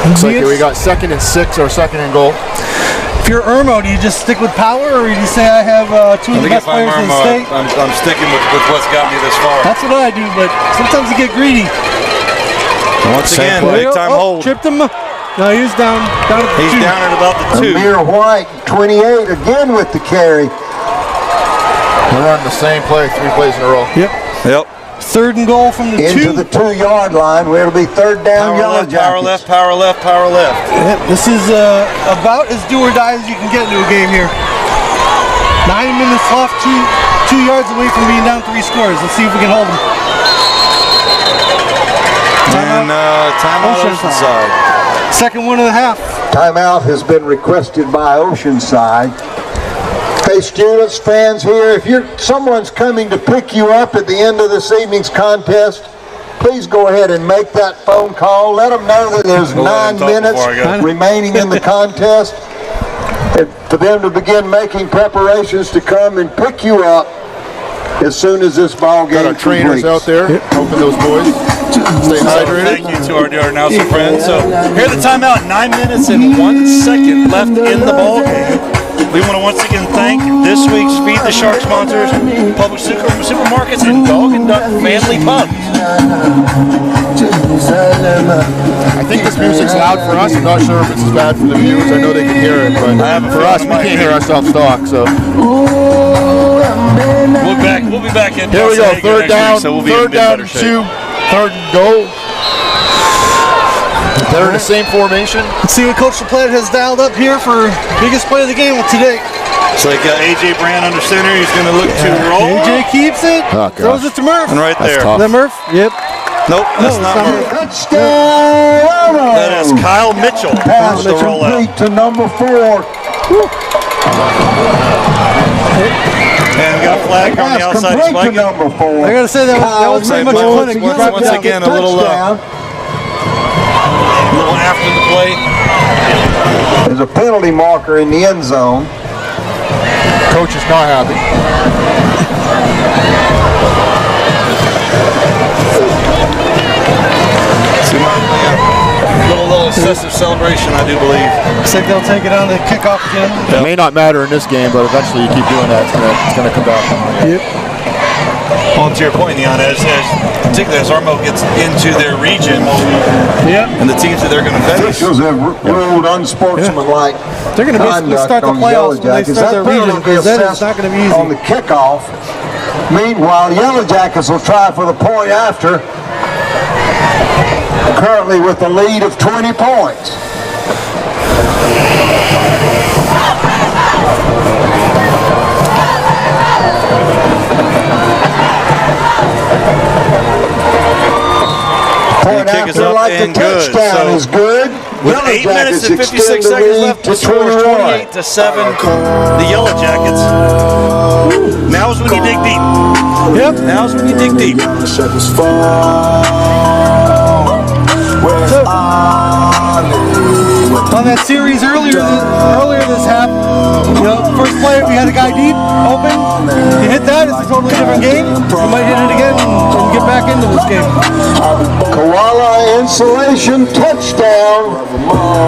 Looks like we got 2nd and 6 or 2nd and goal. If you're Irmo, do you just stick with power, or do you say I have 2 of the best players in the state? I'm sticking with what's got me this far. That's what I do, but sometimes you get greedy. Once again, big time hold. Tripped him. No, he's down at the 2. He's down at about the 2. Amir White, 28, again with the carry. We're on the same play, 3 plays in a row. Yep. Third and goal from the Into the 2-yard line where it'll be third down, Yellow Jackets. Power left, power left, power left. Yeah, this is about as do or die as you can get into a game here. 9 minutes left, two yards away from being down 3 scores. Let's see if we can hold them. Timeout Oceanside. Second one of the half. Timeout has been requested by Oceanside. Hey, students, fans here, if someone's coming to pick you up at the end of this evening's contest, please go ahead and make that phone call. Let them know that there's 9 minutes remaining in the contest, and for them to begin making preparations to come and pick you up as soon as this ball game completes. Got our trainers out there helping those boys stay hydrated. Thank you to our announcer friends. So here at the timeout, 9 minutes and 1 second left in the ball game. We want to once again thank this week's Feed the Shark sponsors, Public Supermarkets, and Dog and Duck Family Pubs. I think this music's loud for us. I'm not sure if it's as bad for the viewers. I know they can hear it, but for us, we can't hear ourselves talk. So we'll be back in. Here we go. Third down. Week, so we'll be third down and 2. Third and goal. They're in the same formation. Let's see what Coach LaPlante has dialed up here for biggest play of the game today. It's like A.J. Brand under center. He's going to look to roll. A.J. keeps it. Throws it to Murph. And right there. Is that Murph? Yep. Nope, that's not Murph. Touchdown! That is Kyle Mitchell. Pass The rollout. to number 4. And we got a flag on the outside. He's flagging. Number 4. I got to say that was pretty much a clinic. Once again, a little after the play. There's a penalty marker in the end zone. Coach is not happy. Little excessive celebration, I do believe. Looks like they'll take it on the kickoff again. It may not matter in this game, but eventually you keep doing that, it's going to come back. Yep. Well, to your point, Neon, particularly as Irmo gets into their region, and the teams that they're going to face. Officials have ruled unsportsmanlike. They're going to basically start the playoffs when they start their region, because that is not going to be easy. On the kickoff. Meanwhile, Yellow Jackets will try for the point after. Currently with a lead of 20 points. Point after like the touchdown is good. With 8 minutes and 56 seconds left, the score is 28-7. The Yellow Jackets. Now is when you dig deep. Yep. Now is when you dig deep. On that series earlier this half, first play we had a guy deep, open. You hit that, it's a totally different game. You might hit it again and get back into this game. Koala Insulation touchdown.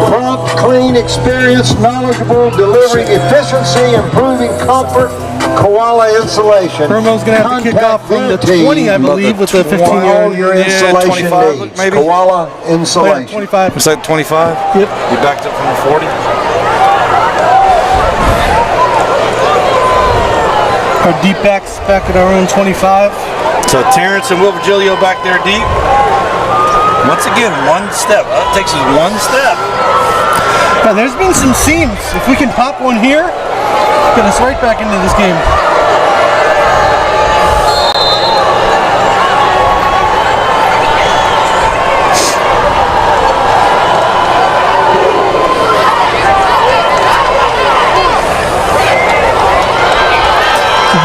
Prompt, clean, experienced, knowledgeable, delivering efficiency, improving comfort. Koala Insulation. Irmo's going to have to kick off from the 20, I believe, with the 15-yard. All your insulation 25, needs. maybe? Koala Insulation. 25. Was that 25? Yep. You backed up from the 40? Our deep backs back at our own 25. So Terrence and Will Virgilio back there deep. Once again, one step. All it takes is one step. Now, there's been some seams. If we can pop one here, get us right back into this game.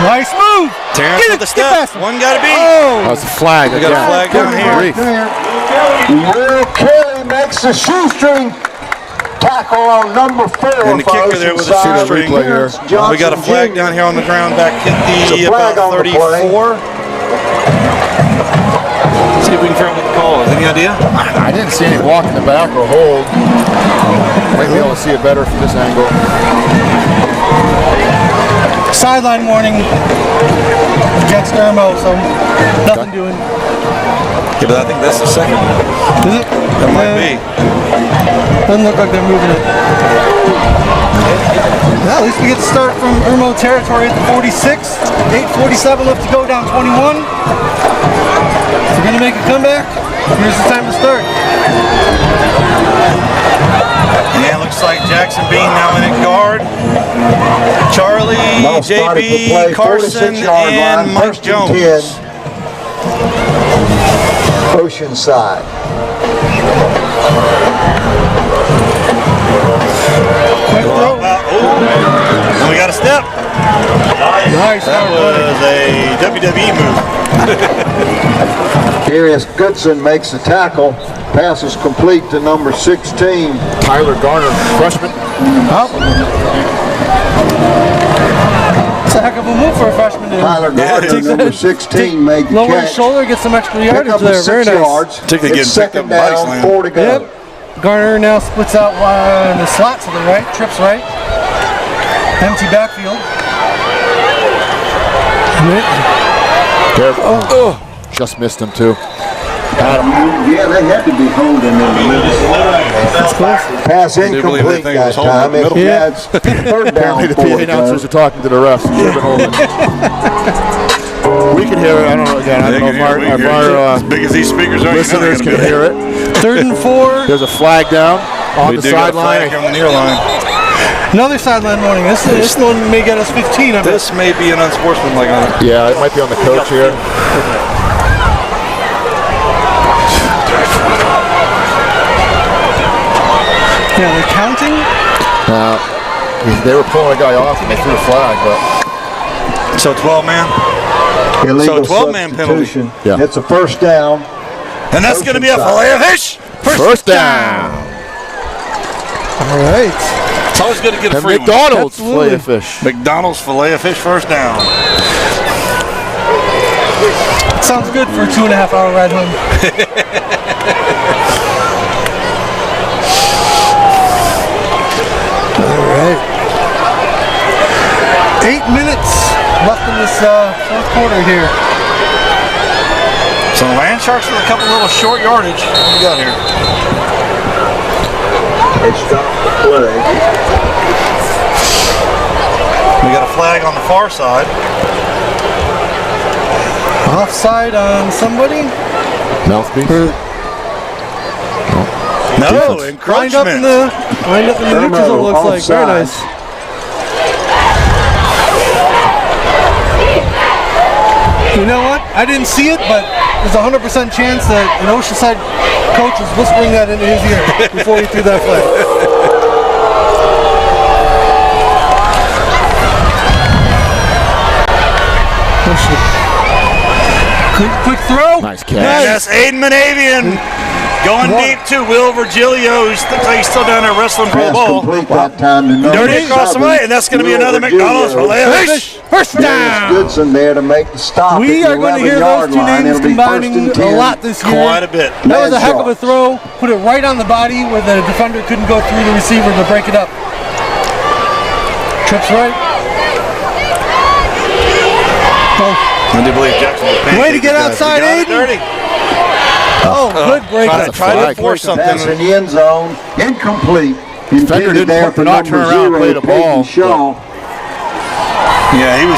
Nice move. Terrence with the step. One got to be. Oh. That's a flag. We got a flag down here. Will Kelly makes the shoestring tackle on number 4. And the kicker there with a shoestring. We got a flag down here on the ground back at the about 34. See if we can figure out what the call is. Any idea? I didn't see any walk in the back or hold. Might be able to see it better from this angle. Sideline warning against Irmo, so nothing doing. Yeah, but I think that's the second one. Is it? That might be. Doesn't look like they're moving it. Well, at least we get to start from Irmo territory at the 46. 8:47 left to go, down 21. If we're going to make a comeback, here's the time to start. Yeah, looks like Jackson Bean now in at guard. Charlie, JB, Carson, and Mike Jones. Oceanside. And we got a step. Nice. That was a WWE move. Darius Goodson makes the tackle. Pass is complete to number 16. Tyler Garner, freshman. It's a heck of a move for a freshman. Tyler Garner, number 16, made the lower catch. his shoulder, get some extra yardage Pick up there. Very 6 nice. yards. Particularly It's getting picked second up by down, slam. 4 to go. Yep. Garner now splits out in the slot to the right, trips right. Empty backfield. Just missed him too. Yeah, they had to be holding in the middle. That's close. Pass believe they incomplete think it that was holding time. in the It middle. adds third down, Apparently the 4 PA to announcers go. are talking to the refs. Should have been holding. We can hear it. I don't know. Again, I don't know if our as big as these speakers are, listeners can hear it. 3rd and 4. There's a flag down on the sideline. sideline. On the near line. Another sideline warning. This one may get us 15. I bet. This may be an unsportsmanlike on it. Yeah, it might be on the coach here. Yeah, they're counting. They were pulling a guy off and they threw a flag, but So 12-man. Illegal 12-man penalty. substitution. Yeah. It's a first down. And that's going to be a fillet of fish. first down. All right. It's always good to get a And free McDonald's Absolutely. fillet of fish. one. McDonald's fillet of fish first down. Sounds good for a 2.5-hour ride home. All right. 8 minutes left in this fourth quarter here. So Land Sharks with a couple little short yardage. What do we got here? They stopped the play. We got a flag on the far side. Offside on somebody. Mouthpiece. No, Lined up in encroachment. the neutral zone, looks like. Very offside. nice. You know what? I didn't see it, but there's a 100% chance that an Oceanside coach was whispering that into his ear before he threw that flag. Quick throw. Nice catch. And that's Aiden Manavian going deep to Will Virgilio, who looks like he's still down there wrestling for the Pass ball. complete that time to number Dirty across the 7. way, and that's going to be Will another Virgilio. McDonald's fillet of fish. First Darius down. Goodson there to make the stop. We at are the going to hear 11-yard those two line. names It'll be combining first and a 10. lot this year. Quite a bit. That was a Land heck of a Sharks. throw. Put it right on the body where the defender couldn't go through the receiver to break it up. Trips right. Oh, I do believe Jackson was way to get outside, Aiden. Aiden. Oh, good break. Try to force something. Pass in the end zone. Incomplete. Defender Intended there for not number turn around and 0, play the ball, Peyton Shaw. Yeah, he was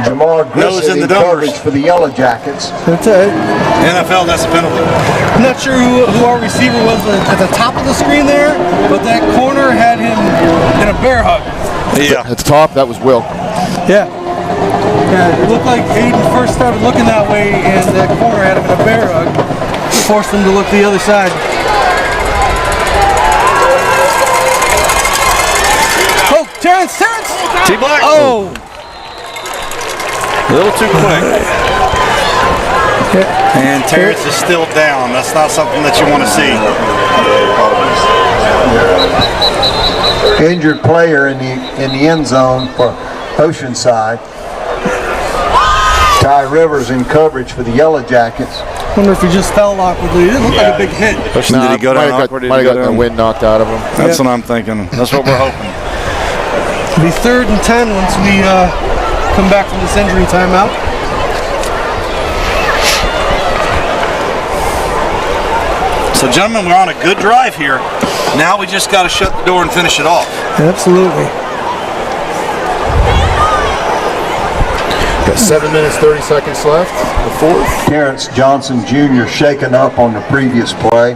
Jamar Nose in Grissom the in numbers. coverage for the Yellow Jackets. That's it. NFL, that's a penalty. I'm not sure who our receiver was at the top of the screen there, but that corner had him in a bear hug. Yeah. At the top, that was Will. Yeah. Yeah, it looked like Aiden first started looking that way, and that corner had him in a bear hug. Forced him to look the other side. Oh, Terrence! T-Black. Oh! A little too quick. And Terrence is still down. That's not something that you want to see. Injured player in the end zone for Oceanside. Ty Rivers in coverage for the Yellow Jackets. Wonder if he just fell awkwardly. It didn't look like a big hit. Did he go down awkward? Might have got the wind knocked out of him. That's what I'm thinking. That's what we're hoping. It'll be 3rd and 10 once we come back from this injury timeout. So, gentlemen, we're on a good drive here. Now we just got to shut the door and finish it off. Absolutely. Got 7 minutes, 30 seconds left. The fourth. Terrence Johnson Jr. shaken up on the previous play.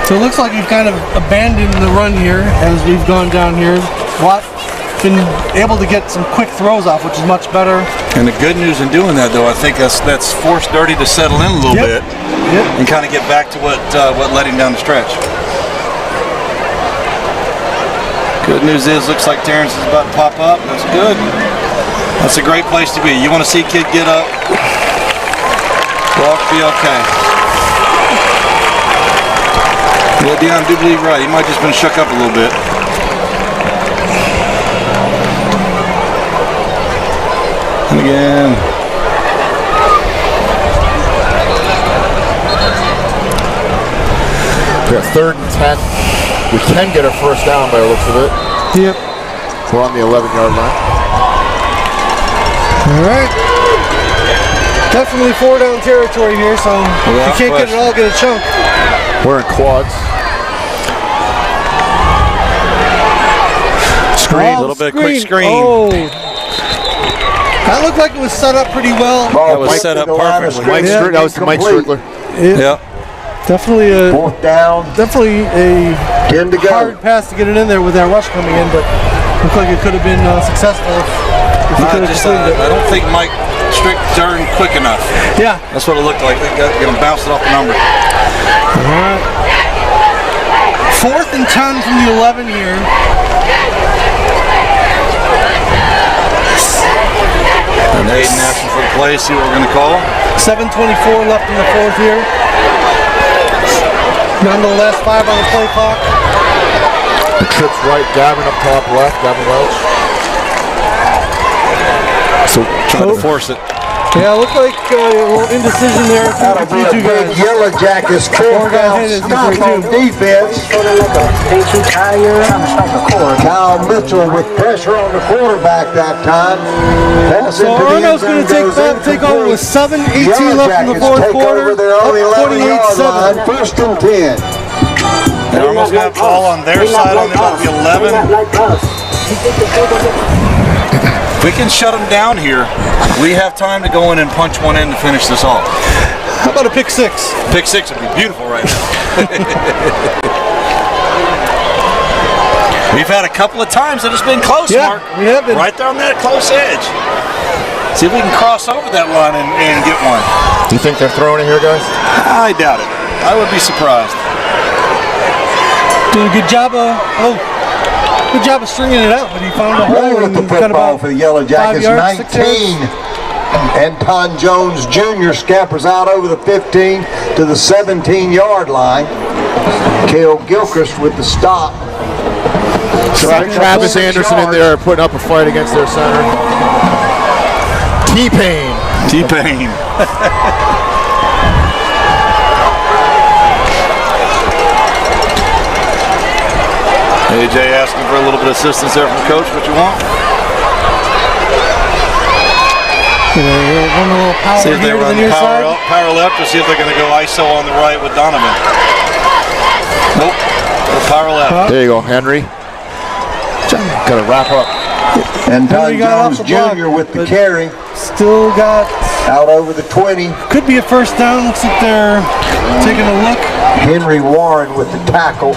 So it looks like we've kind of abandoned the run here as we've gone down here. Watt been able to get some quick throws off, which is much better. And the good news in doing that, though, I think that's forced Dirty to settle in a little bit and kind of get back to what led him down the stretch. Good news is, looks like Terrence is about to pop up. That's good. That's a great place to be. You want to see a kid get up, walk, be okay. Yeah, Dion, I do believe right. He might have just been shook up a little bit. And again. We got 3rd and 10. We can get a first down by the looks of it. Yep. We're on the 11-yard line. All right. Definitely 4-down territory here, so if you can't get it all, get a chunk. We're in quads. Screen. A little bit quick screen. Oh. That looked like it was set up pretty well. That was set up perfectly. That was Mike Strickler. Yeah. Definitely a 4th down. Definitely a 10 to go. hard pass to get it in there with that rush coming in, but looked like it could have been successful if he could have completed it. I don't think Mike Strick turned quick enough. Yeah. That's what it looked like. They got bounced it off the number. All right. 4th and 10 from the 11 here. And Aiden asking for the play, see what we're going to call. 7:24 left in the 4th here. Down to the last 5 on the play clock. The trip's right, Gavin up top left, Gavin Welch. So trying to force it. Yeah, it looked like a little indecision there That'll be a big Yellow Jackets 4th down stop on defense. Kyle Mitchell with pressure on the quarterback that time. So Irmo's going to take over with 7:18 left in the 4th quarter. They're on the 11-yard line, 28-7. 1st and 10. And Irmo's going to have the ball on their side on about the 11. If we can shut them down here, we have time to go in and punch one in to finish this off. How about a pick 6? Pick 6 would be beautiful right now. We've had a couple of times that it's been close, Mark. We have been. Right there on that close edge. See if we can cross over that line and get one. Do you think they're throwing it here, guys? I doubt it. I would be surprised. Doing a good job of stringing it out, but he found a hole. Running with the football for the Yellow Jackets, 19. Anton Jones Jr. scampers out over the 15 to the 17-yard line. Cale Gilchrist with the stop. Travis Anderson in there putting up a fight against their center. T-Pain. T-Pain. AJ asking for a little bit of assistance there from Coach. What you want? Run a little power See if they run power left, or see if they're going to go ISO on the right with Donovan. Nope. Power left. There you go, Henry. Got to wrap up. And Don Jones Jr. with the carry. Still got out over the 20. Could be a first down. Looks like they're taking a look. Henry Warren with the tackle.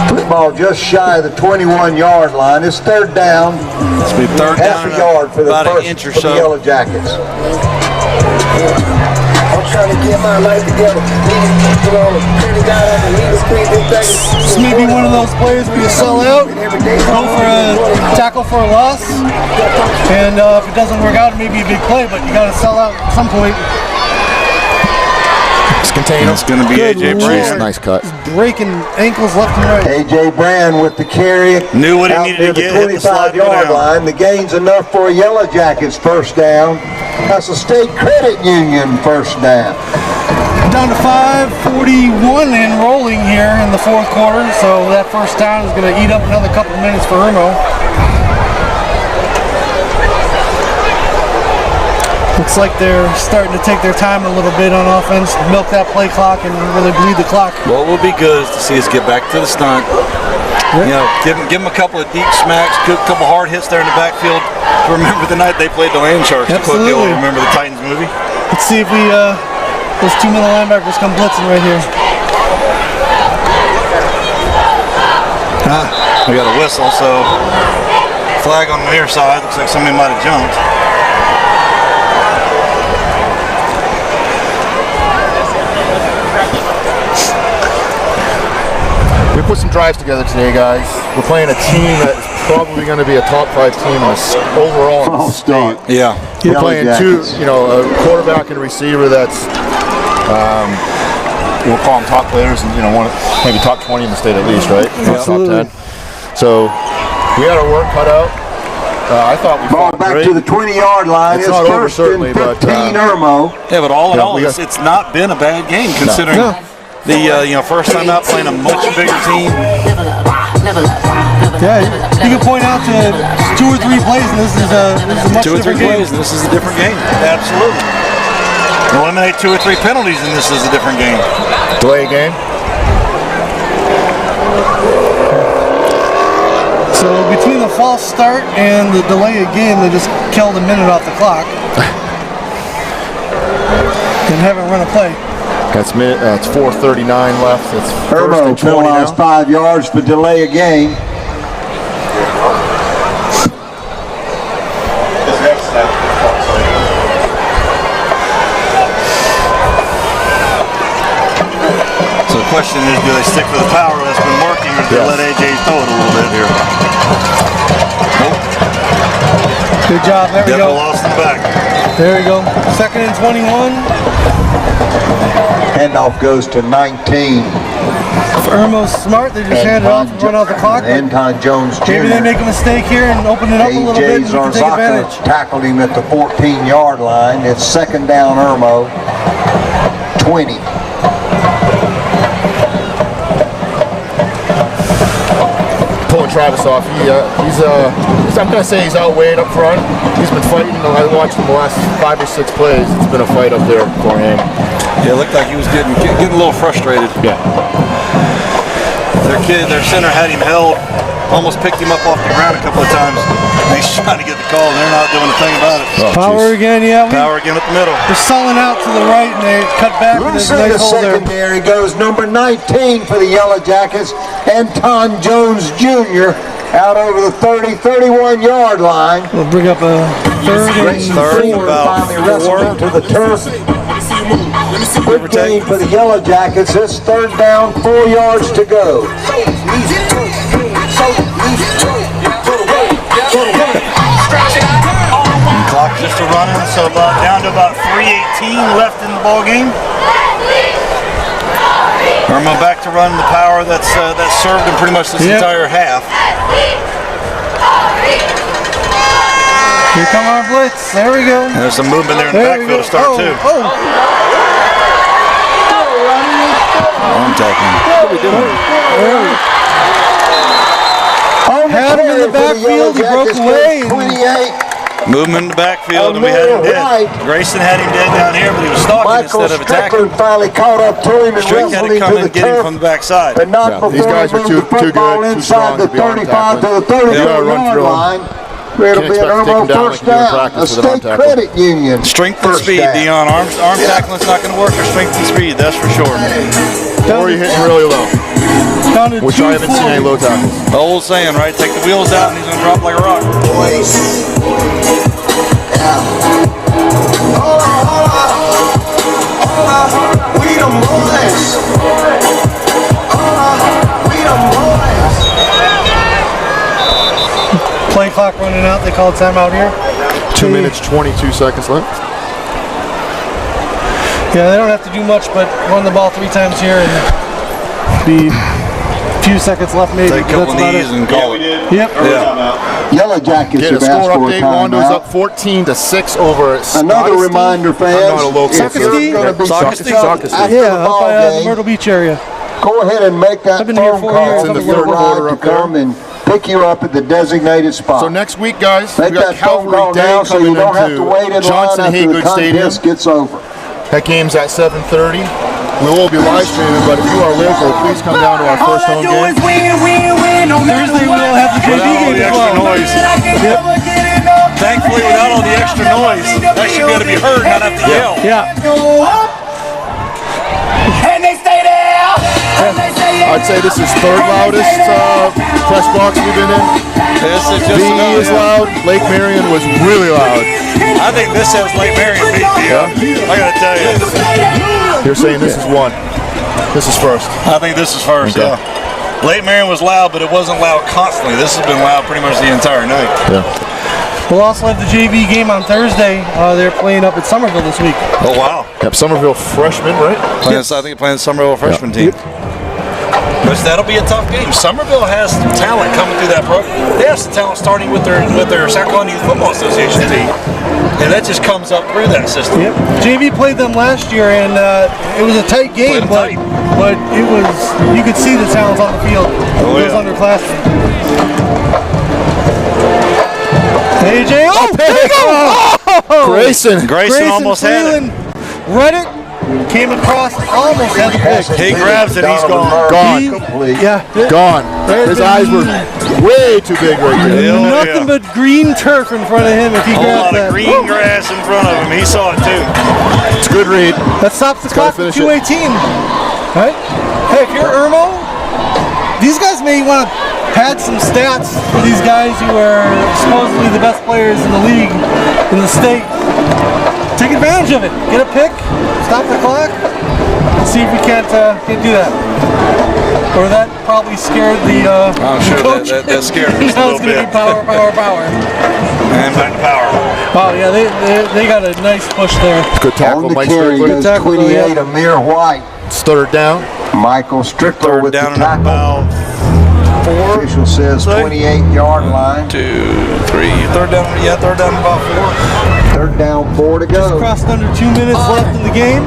Football just shy of the 21-yard line. It's 3rd down. It's be 3rd half down. A yard for the about first an inch or for so. the Yellow Jackets. I'm trying to get my life together. This may be one of those plays where you sell out, go for a tackle for a loss, and if it doesn't work out, it may be a big play, but you got to sell out at some point. It's contained. It's going to be AJ Brand. Nice cut. Just breaking ankles left and right. AJ Brand with the carry. Knew what he out needed to near get. the 25-yard line. The gain's enough for a Yellow Jackets first down. That's a State Credit Union first down. Down to 5:41 and rolling here in the 4th quarter, so that first down is going to eat up another couple minutes for Irmo. looks like they're starting to take their time a little bit on offense, milk that play clock, and really bleed the clock. Well, it would be good to see us get back to the stunt. You know, give them a couple of deep smacks, a couple hard hits there in the backfield. To remember the night they played the Land Sharks. Absolutely. Remember the Titans movie? Let's see if we those 2 middle linebackers come blitzing right here. We got a whistle, so flag on the near side. Looks like somebody might have jumped. We put some drives together today, guys. We're playing a team that's probably going to be a top 5 team overall in the state. Yeah. We're playing two, a quarterback and a receiver that's, we'll call them top players, and maybe top 20 in the state at least, right? Absolutely. Top 10. So we had our work cut out. I thought we Ball fought back great. to the 20-yard line. It's It's not over, first certainly, and 15, but, Irmo. Yeah, but all in all, we got- it's not been a bad game considering the first time out playing a much bigger team. Yeah, you can point out to 2 or 3 plays, and this is a much 2 or 3 different game. plays, and this is a different game. Absolutely. Eliminate 2 or 3 penalties, and this is a different game. Delay game. So between the false start and the delay of game, they just killed a minute off the clock and haven't run a play. It's 4:39 left. It's first Irmo and 20 now. penalized 5 yards for delay of game. So the question is, do they stick with the power that's been working, or do they let AJ throw it a little bit here? Good job. There we Devil go. lost him back. There we go. 2nd and 21. Handoff goes to 19. If Irmo's smart, they just hand it off and run out the clock. But Anton Jones Jr. maybe they make a mistake here and open it up a little bit, and AJ we can take advantage. Zarzaka tackled him at the 14-yard line. It's 2nd down, Irmo. 20. Pulling Travis off. I'm going to say he's outweighed up front. He's been fighting. I watched him the last 5 or 6 plays. It's been a fight up there for him. Yeah, it looked like he was getting a little frustrated. Yeah. Their center had him held, almost picked him up off the ground a couple of times. And he's trying to get the call, and they're not doing a thing about it. Oh, Power again, yeah. Power again at the middle. They're selling out to the right, and they cut back. And there's a Losing the nice hole there. secondary goes number 19 for the Yellow Jackets, Anton Jones Jr. out over the 31-yard line. We'll bring up a 3rd and Third and 4. about Finally wrestled to the turf. Good game for the Yellow Jackets. It's 3rd down, 4 yards to go. Clock just a running, so down to about 3:18 left in the ball game. Irmo back to run the power that's served him pretty much this entire half. Here come our blitz. There we go. And there's some movement there in the There we backfield go. to start too. Arm tackling. What are we doing? Had him in the backfield. He broke away. 28. Movement in the backfield, and we had him dead. Grayson had him dead down here, but he was stalking Michael instead of attacking. Strickland finally caught up to him and Strick had wrestled to him come to in the and get him turf. from the backside. But not Yeah, before these guys he are moved too the football good, too inside strong the to be arm 35 to the tackling. You gotta run 34-yard through 'em. line. It'll be an expect to take Irmo him down first like you do in down. practice A with an arm state tackle. credit union. Strength and first speed, down. Dion. Arm tackling's not going to work. Or strength and speed, that's for sure. Or you're hitting really low, Down to which I haven't seen any low tackles. The old saying, right? Take the wheels out, and he's going to drop like a rock. We the boys. We the boys. Play clock running out. They called timeout here. 2 minutes, 22 seconds left. Yeah, they don't have to do much but run the ball 3 times here and be a few seconds left maybe. Take a couple That's about knees it. and call it. Yep. Yeah. Yellow Jackets Get a have asked score for a update. Wando's timeout. up 14-6 over at Another Scottsdale. reminder, fans. I'm not a local if you're fan. going to be Sockasty? successful after Yeah, the up ball by the game, Myrtle Beach area. go ahead and make that I've been here phone 4 call years. to It's in the your third ride quarter to up there. come and pick you up at the designated spot. So next week, guys, Make we got that phone Calvary call Day now so coming you don't have to into wait in line Johnson after the Haygood Stadium. contest gets over. That game's at 7:30. We will be live streaming, but if you are local, please come down to our first home game. Thursday we'll have the JV Without all game the as extra well. noise. Yep. Thankfully, without all the extra noise, that should be able to be heard, not have to yell. Yeah. And they stay there. I'd say this is third loudest press box we've been in. This is just VE is loud. Lake Marion was really loud. I think this has Lake Marion beat me up. I gotta tell you. You're saying this is one. This is first. I think this is first, Okay. yeah. Lake Marion was loud, but it wasn't loud constantly. This has been loud pretty much the entire night. Yeah. We'll also have the JV game on Thursday. They're playing up at Somerville this week. Oh, wow. Yep, Somerville freshman, right? I think playing the Somerville freshman team. But that'll be a tough game. Somerville has some talent coming through that program. They have some talent starting with their South Carolina Youth Football Association team, and that just comes up through that system. Yep. JV played them last year, and it was a tight game, but it was, you could see the talents on the field. Those underclassmen. AJ, there you go! Grayson. Grayson almost had it. Read it, came across, almost had the pick. He grabs it, he's gone. Gone. Yeah. Gone. His eyes were way too big right there. Hell Nothing yeah. but green turf in front of him if he A whole grabbed lot that. of green grass in front of him. He saw it too. It's a good read. That stops the clock at finish it. 2:18. Right? Hey, if you're Irmo, these guys may want to pad some stats for these guys who are supposedly the best players in the league, in the state. Take advantage of it. Get a pick, stop the clock, and see if we can't do that. Or that probably scared the I'm sure coach. that scared us a Now little it's going to bit. be power. And back to power. Oh, yeah, they got a nice push there. Good tackle, On the Mike carry Strickler. goes tackle, 28, yeah. Amir White. It's third down. Michael Strickler Third with down the and tackle. about 4. Official says 28-yard line. 2, 3. Third down about 4. Third down, 4 to Just go. crossed under 2 minutes left in the game.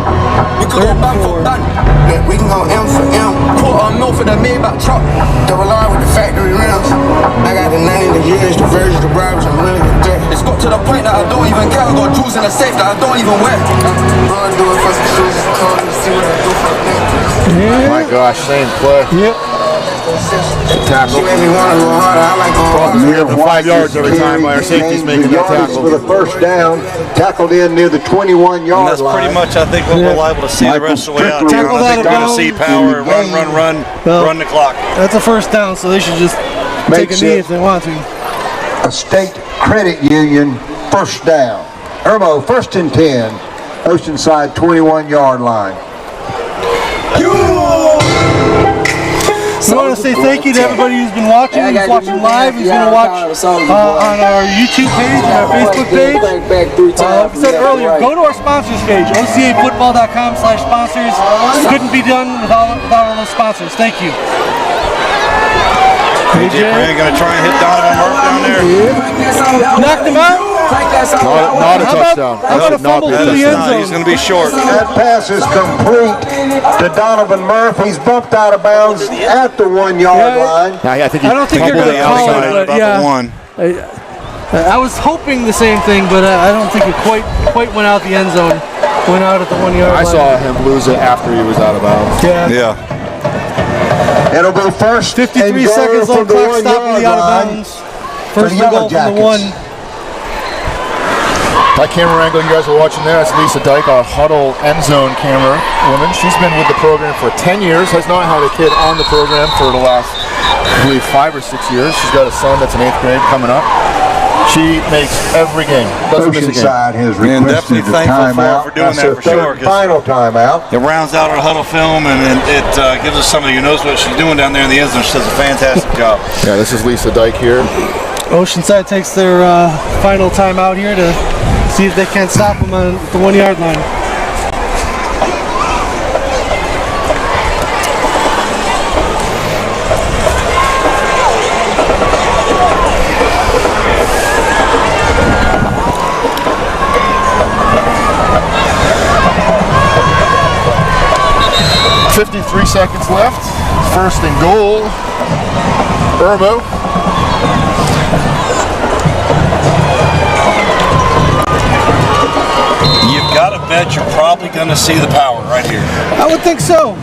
We can go back for done. Yeah, we can go M for M. Quarter mil for the Maybach truck. Double R with the factory rims. I got the 90, the years, the versions, the bribes, I'm really good dirt. It's got to the point that I don't even care. I got jewels in the safe that I don't even wear. All I do is for some shoes, call me, see what I do for a name. My gosh, same play. Yep. Tackle. She made me want to go harder. I like going We have the 5 yards every time by our safeties making that yards for tackle. the first down. Tackled in near the 21-yard And that's line. pretty much, I think, what we're liable to see the rest of the way out here. Tackle I think that we're going to about see power, run the clock. That's a first down, so they should just take a Makes knee it if they want to. a state credit union first down. Irmo, first and 10. Oceanside 21-yard line. We want to say thank you to everybody who's been watching, who's watching live, who's going to watch on our YouTube page and our Facebook page. Like I said earlier, go to our sponsors page, ocafootball.com/sponsors. Couldn't be done without all those sponsors. Thank you. AJ Brand going to try and hit Donovan Murphy down there. Knocked him out. Not a touchdown. How about a fumble That through should the not end be. He's zone? going to be short. That pass is complete to Donovan Murphy. He's bumped out of bounds at the 1-yard line. I think he I don't think they're fumbled going it to call outside. it, but About yeah. the 1. I was hoping the same thing, but I don't think it quite went out the end zone. Went out at the 1-yard line. I saw him lose it after he was out of bounds. Yeah. Yeah. It'll be first 53 and goal seconds from on the clock, stop 1-yard the out of line. bounds. First the and Yellow goal from the Jackets. 1. That camera angle you guys are watching there, that's Lisa Dyke, our Huddle end zone camera woman. She's been with the program for 10 years, has not had a kid on the program for the last, I believe, 5 or 6 years. She's got a son that's in 8th grade coming up. She makes every game. Doesn't miss a game. Oceanside has And requested definitely the thankful timeout. for doing That's that their for sure, third 'cause final timeout. It rounds out our huddle film, and it gives us somebody who knows what she's doing down there in the end zone. She does a fantastic job. Yeah, this is Lisa Dyke here. Oceanside takes their final timeout here to see if they can't stop them on the 1-yard line. .53 seconds left. First and goal. Irmo. but you're probably going to see the power right here. I would think so.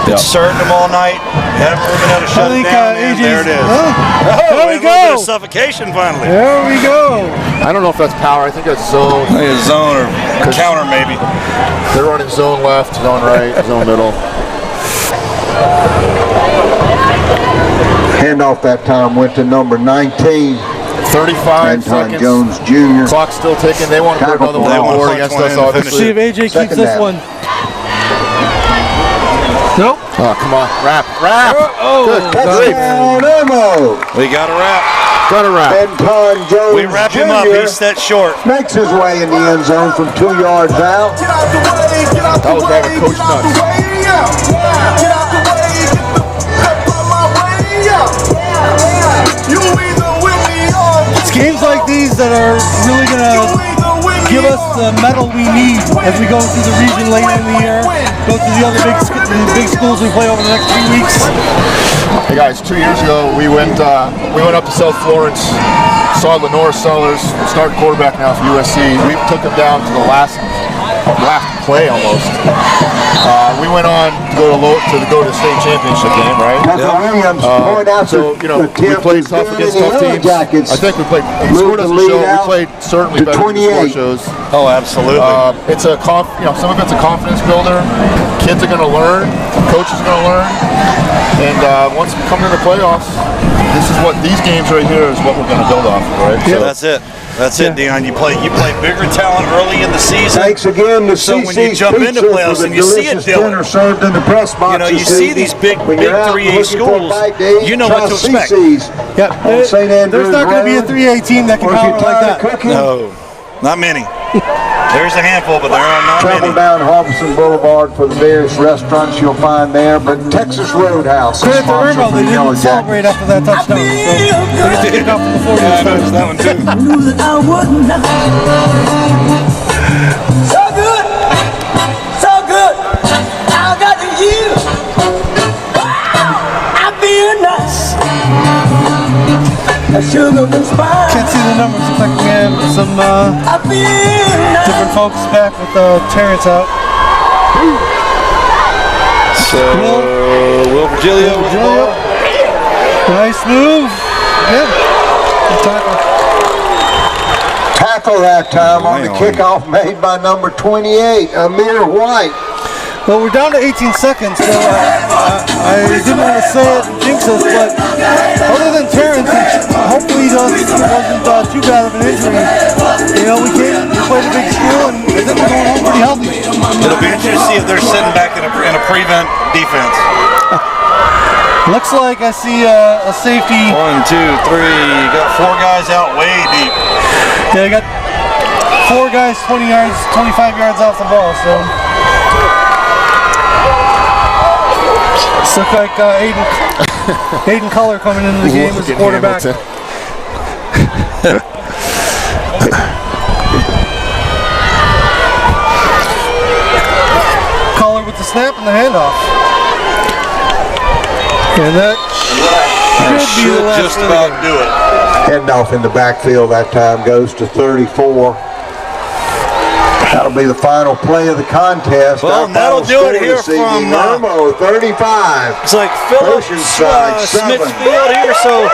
It's starting them all night. Haven't really had to shut it down, and there it is. There we A little bit go. of suffocation finally. There we go. I don't know if that's power. I think that's zone. I think it's zone or counter maybe. They're running zone left, zone right, zone middle. Handoff that time went to number 19. 35 Anton seconds. Jones Jr. Clock's still ticking. They want to put another one They on want board to against punch us, one in and obviously. See if AJ keeps Second this down. one. Nope. Oh, come on. Wrap. Oh, Good. Touchdown, Irmo. We got a wrap. Got a wrap. Anton Jones We wrap him up. Jr. He's set short. makes his way in the end zone from 2 yards out. That was driving Coach nuts. it's games like these that are really going to give us the medal we need as we go through the region later in the year, go through the other big schools we play over the next 3 weeks. Hey guys, 2 years ago we went up to South Florence, saw Lenore Sellers, starting quarterback now for USC. We took him down to the last play almost. We went on to go to the state championship game, right? Tucker Williams point out So we played tough against tough teams. I think we played. Score doesn't show. We played certainly better than the score shows. Oh, absolutely. It's a some of it's a confidence builder. Kids are going to learn. Coaches are going to learn. And once we come into the playoffs, these games right here is what we're going to build off of, right? Yeah, that's it. That's it, Dion. You play bigger talent early in the season. Thanks again to So CC's when you jump into Pizza playoffs for the and you see it, delicious dinner Dylan, served in the press box you know, you this see evening. these big When you're out 3A looking for a schools, bite to eat, you know try what to expect. CC's Yep. on St. Andrews There's not going to be a Road. 3A team that can Or if you're power like tired of that. cooking, No, not many. There's a handful, but there are not travel many. down Harbison Boulevard for the various restaurants you'll find there. But Texas Roadhouse is Credit to sponsor Irmo, for they the Yellow didn't celebrate Jackets. after that touchdown. So they got to kick off from the 40 Yeah, I this time. noticed that one too. So good. So good. I got the you. I feel nice. A sugar and spice. Can't see the numbers. Looks like we have some I feel nice. different folks back with Terrence out. So, Will Virgilio with the ball. Nice move. Yeah. Good tackle. Tackle that time on the Man. kickoff made by number 28, Amir White. Well, we're down to 18 seconds, so I didn't want to say it and jinx us, but other than Terrence, which hopefully wasn't too bad of an injury, we played a big school, and I think we're going home pretty healthy. It'll be interesting to see if they're sitting back in a prevent defense. Looks like I see a safety. 1, 2, 3. You got 4 guys out way deep. Yeah, I got 4 guys 20 yards, 25 yards off the ball, so. Looks like Aiden Color coming into the game as a quarterback. Color with the snap and the handoff. And that should be the last just play. about do it. Handoff in the backfield that time goes to 34. That'll be the final play of the contest. Well, Our that'll final do it score here this evening, from, Irmo 35. It's like Phillips, Oceanside 7. Smithfield here, so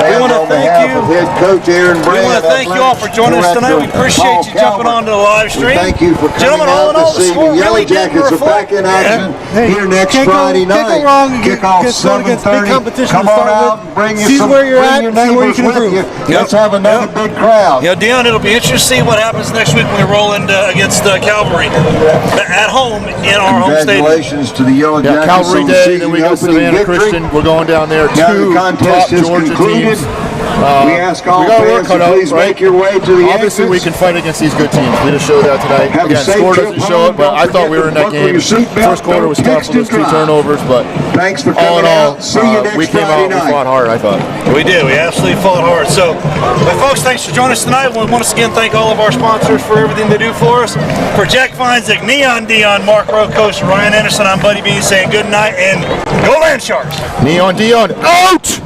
we And want to on thank behalf you. of head coach Aaron We Brand, want to thank you all for joining us tonight. We appreciate you jumping onto the live stream. Thank you for coming Gentlemen, all in out all, this the score evening. Yellow really didn't Jackets are back reflect. in action Hey, here next can't Friday go night. wrong and Kickoff get going against big 7:30. competition Come to on start out with. and bring you See some, where you're bring at your and see where you neighbors can with improve. you. Let's have another big crowd. You know, Dion, it'll be interesting to see what happens next week when we roll into against Calvary at home in our home stadium. Congratulations to the Yellow Yeah, Jackets Calvary on the Day, season then we got opening Savannah victory. Christian. We're going down there. Now Two the contest top is Georgia concluded. teams. We ask all we got our fans work to cut out, please right? make your way to the Obviously, we exits. can fight against these good teams. We just showed that tonight. Have a Again, safe score trip doesn't show home. it, but I Don't thought we forget were in to that buckle game. your seatbelt. First quarter was Don't tough text with those and 2 drive. turnovers, but Thanks for all coming in all, out. See you next we came Friday out, we night. fought hard, I thought. We did. We absolutely fought hard. So, but folks, thanks for joining us tonight. We once again thank all of our sponsors for everything they do for us. For Jack Feinzig, Neon Dion, Mark Rowe, Coach Ryan Anderson, I'm Buddy Bean saying good night and go Land Sharks. Neon Dion, out!